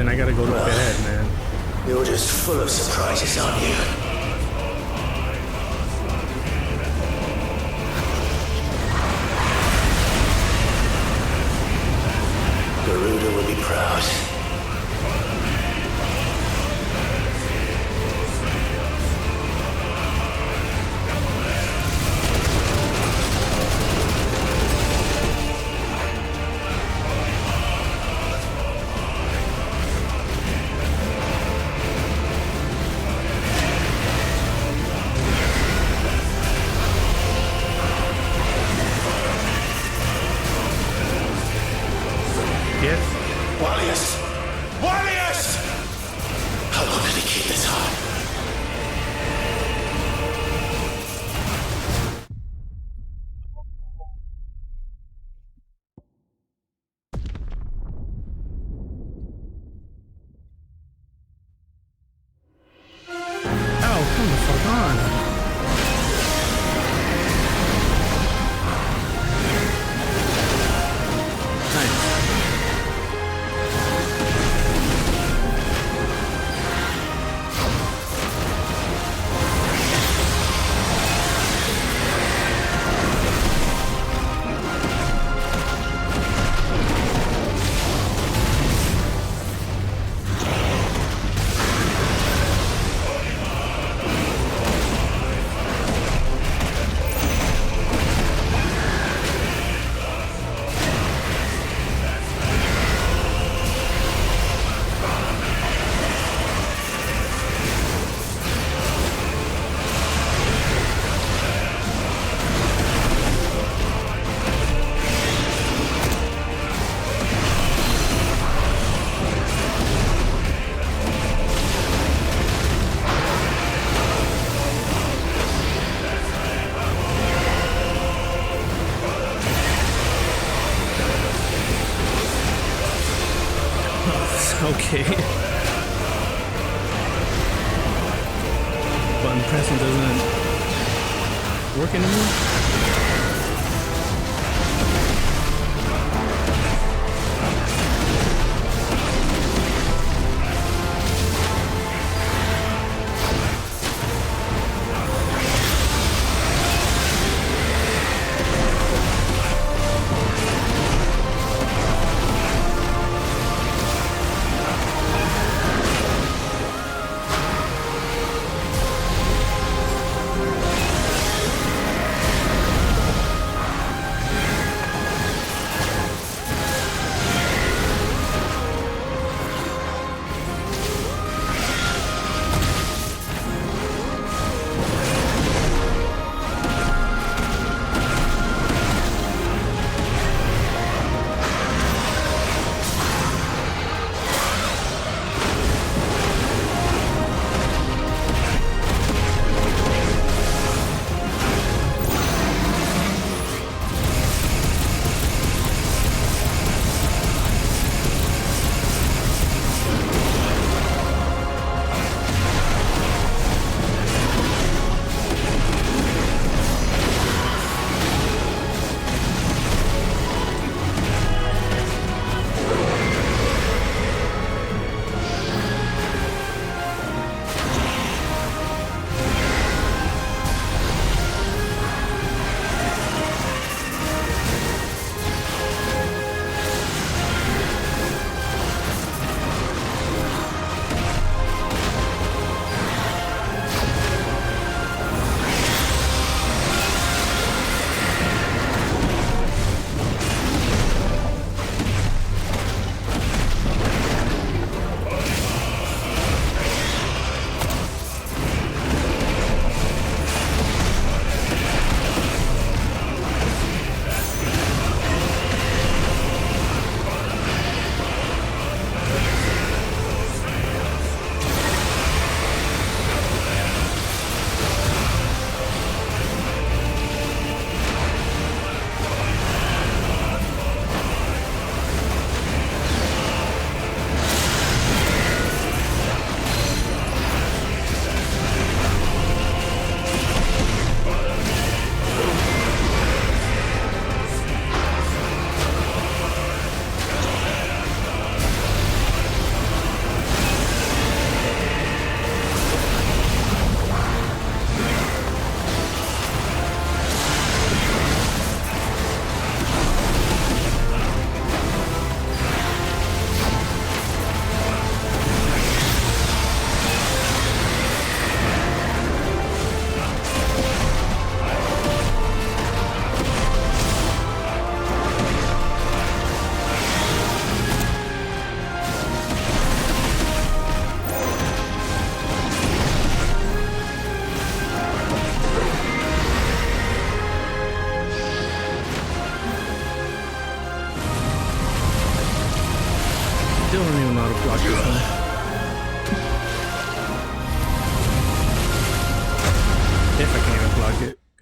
then I gotta go to bed, man. You're just full of surprises, aren't you? Garuda will be proud. Wallius! Wallius! How long did he keep this heart? Oh, come the fuck on. Okay. Button pressing doesn't work anymore?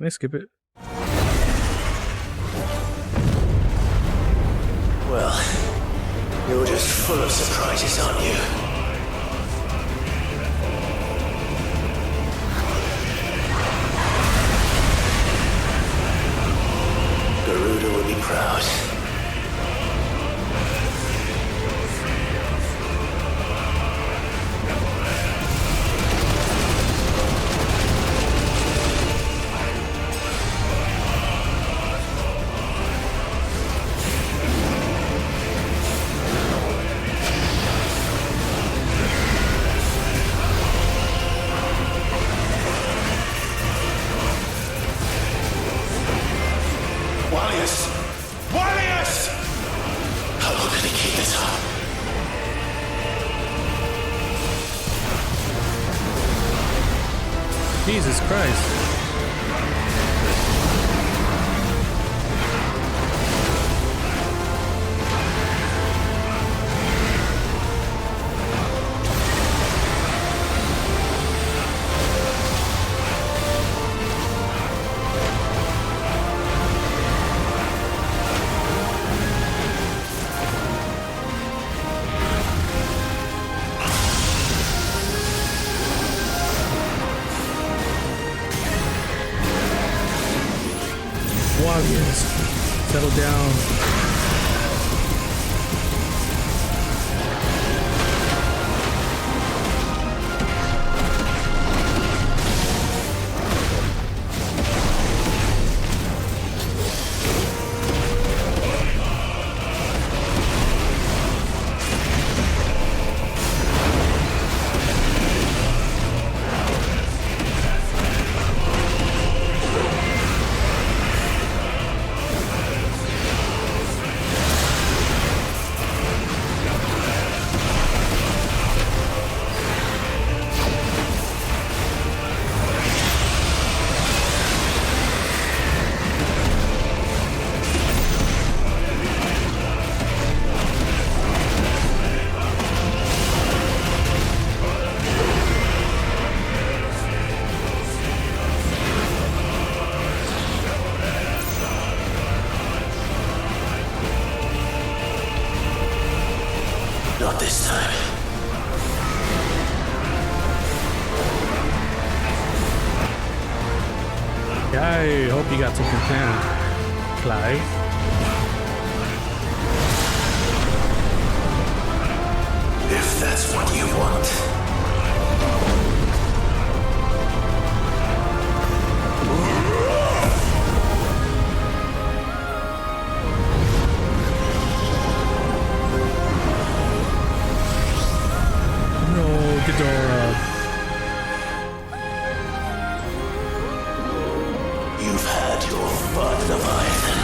Can I skip it? Well, you're just full of surprises, aren't you? Garuda will be proud. Jesus Christ. Warriors, settle down. Not this time. Yeah, I hope you got something planned, Clive. If that's what you want. Ghidorah. You've had your fun, Leviathan.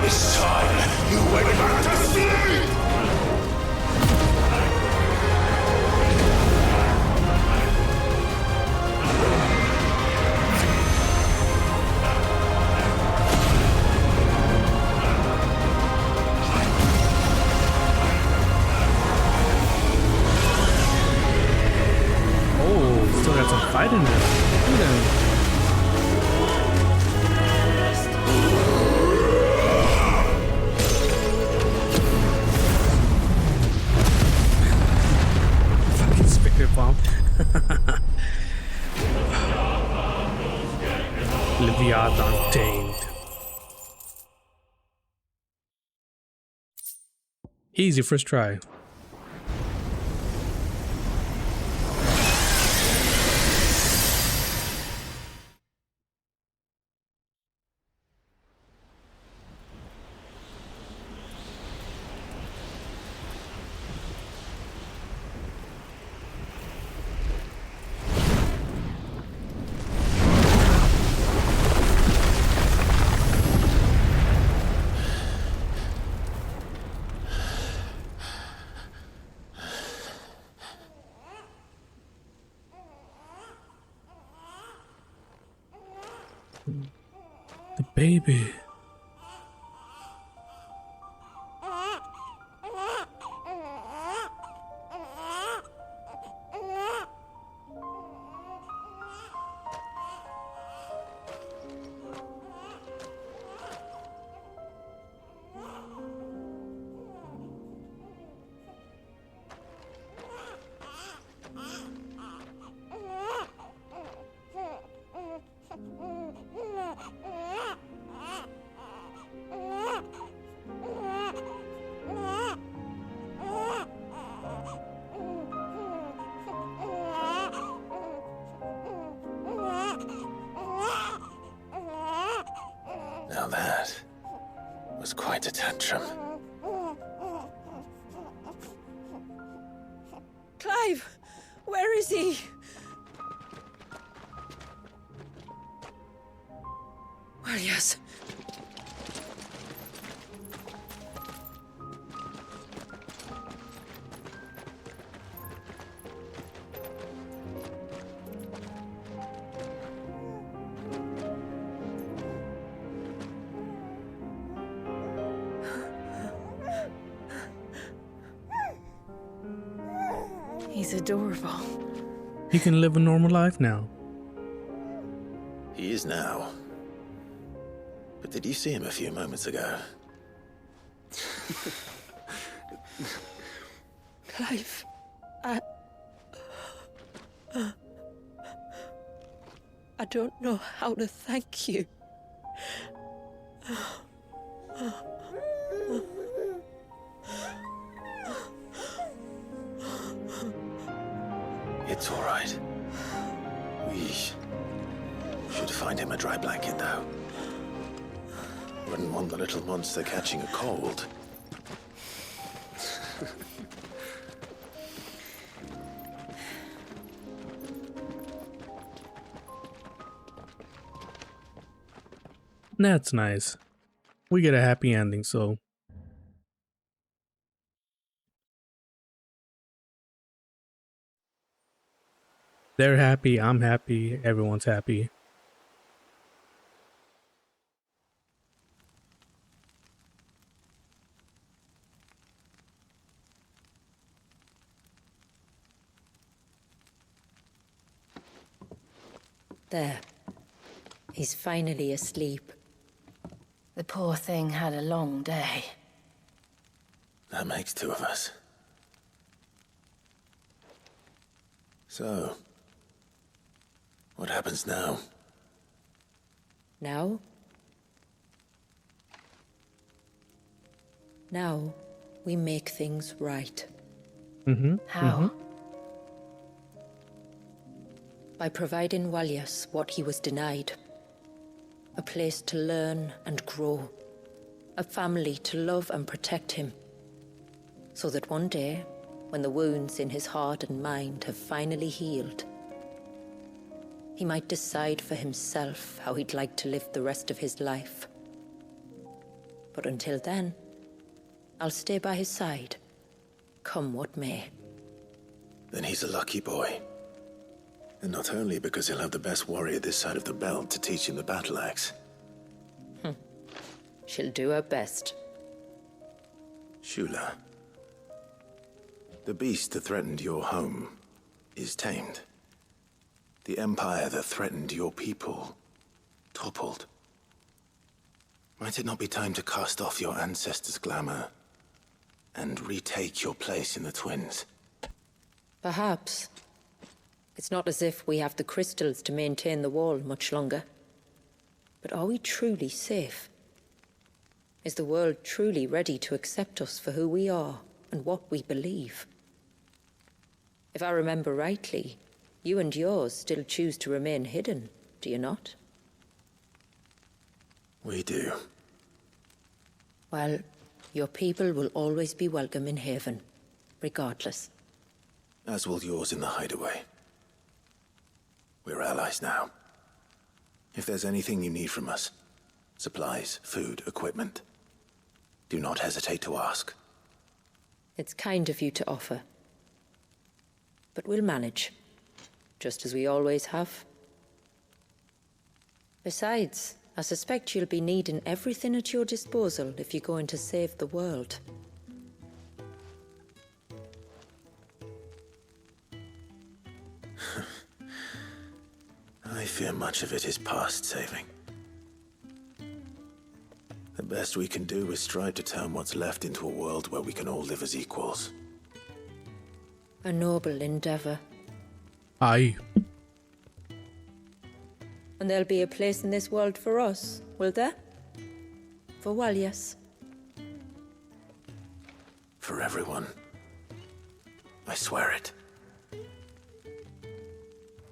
It's time you went back to sleep! Fighting them. Look at them. Fucking spirit bomb. Leviathan tamed. Easy first try. The baby. Now that was quite a tantrum. Clive! Where is he? Well, yes. He's adorable. He can live a normal life now. He is now. But did you see him a few moments ago? Clive, I don't know how to thank you. It's all right. We should find him a dry blanket, though. Wouldn't want the little monster catching a cold. That's nice. We get a happy ending, so. They're happy, I'm happy, everyone's happy. There. He's finally asleep. The poor thing had a long day. That makes two of us. So, what happens now? Now? Now, we make things right. How? By providing Walyas what he was denied. A place to learn and grow. A family to love and protect him. So that one day, when the wounds in his heart and mind have finally healed, he might decide for himself how he'd like to live the rest of his life. But until then, I'll stay by his side, come what may. Then he's a lucky boy. And not only because he'll have the best warrior this side of the belt to teach him the battle axe. She'll do her best. Shula. The beast that threatened your home is tamed. The empire that threatened your people toppled. Might it not be time to cast off your ancestors' glamour and retake your place in the Twins? Perhaps. It's not as if we have the crystals to maintain the wall much longer. But are we truly safe? Is the world truly ready to accept us for who we are and what we believe? If I remember rightly, you and yours still choose to remain hidden, do you not? We do. Well, your people will always be welcome in Haven, regardless. As will yours in the hideaway. We're allies now. If there's anything you need from us, supplies, food, equipment, do not hesitate to ask. It's kind of you to offer. But we'll manage, just as we always have. Besides, I suspect you'll be needing everything at your disposal if you're going to save the world. I fear much of it is past saving. The best we can do is strive to turn what's left into a world where we can all live as equals. A noble endeavor. Aye. And there'll be a place in this world for us, will there? For Walyas. For everyone. I swear it.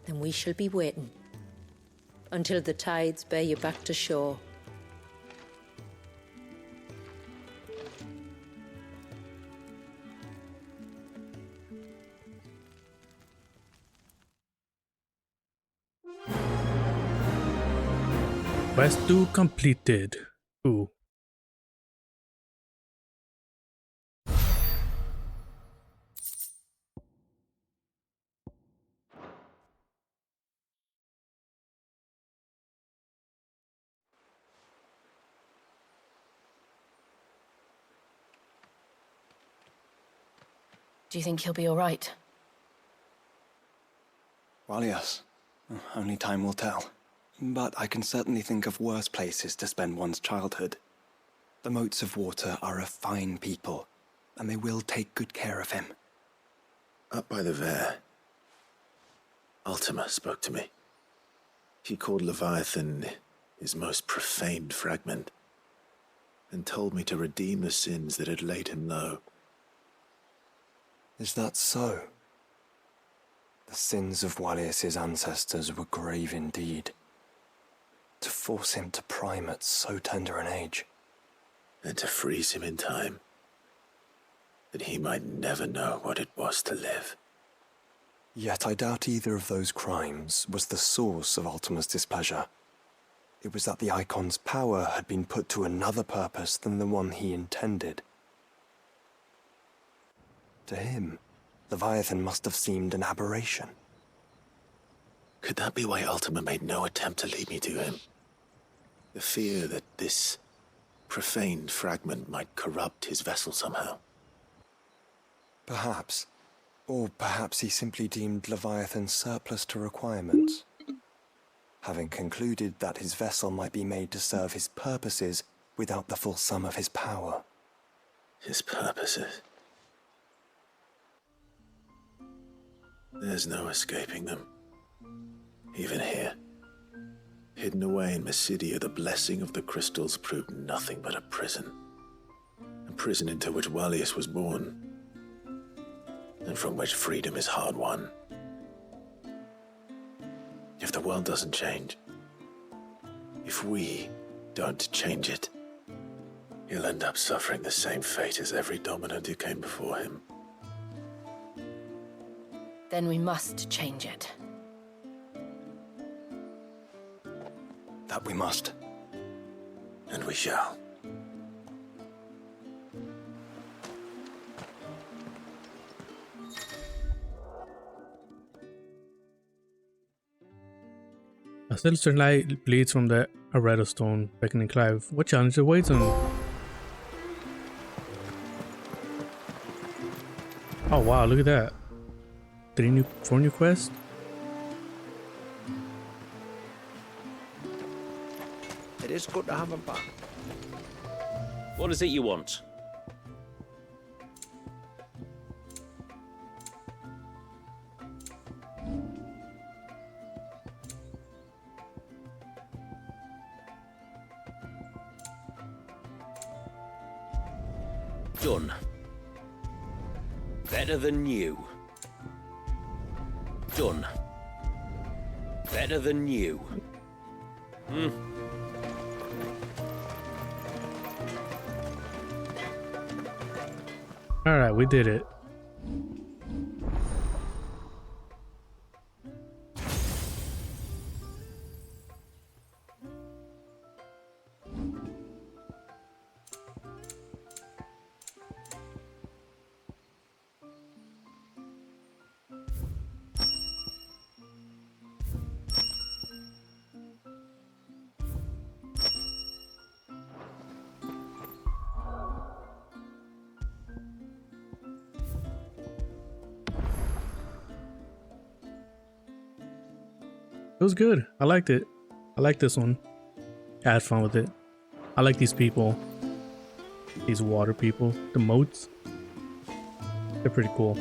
Then we shall be waiting. Until the tides bear you back to shore. Quest 2 completed. Ooh. Do you think he'll be all right? Well, yes. Only time will tell. But I can certainly think of worse places to spend one's childhood. The Moats of Water are a fine people, and they will take good care of him. Up by the Vare, Ultima spoke to me. He called Leviathan his most profaned fragment, and told me to redeem the sins that had laid him low. Is that so? The sins of Wallius's ancestors were grave indeed. To force him to prime at so tender an age. And to freeze him in time, that he might never know what it was to live. Yet I doubt either of those crimes was the source of Ultima's displeasure. It was that the Icon's power had been put to another purpose than the one he intended. To him, Leviathan must have seemed an aberration. Could that be why Ultima made no attempt to lead me to him? The fear that this profaned fragment might corrupt his vessel somehow. Perhaps. Or perhaps he simply deemed Leviathan surplus to requirements. Having concluded that his vessel might be made to serve his purposes without the full sum of his power. His purposes? There's no escaping them. Even here. Hidden away in Mysidia, the blessing of the crystals proved nothing but a prison. A prison into which Wallius was born, and from which freedom is hard won. If the world doesn't change, if we don't change it, he'll end up suffering the same fate as every dominant who came before him. Then we must change it. That we must. And we shall. A sinister light bleeds from the Areta stone, beckoning Clive. What challenge awaits him? Oh wow, look at that. 4 new quests? It is good to have him back. What is it you want? Done. Better than new. Done. Better than new. Alright, we did it. It was good. I liked it. I like this one. I had fun with it. I like these people. These water people. The moats. They're pretty cool.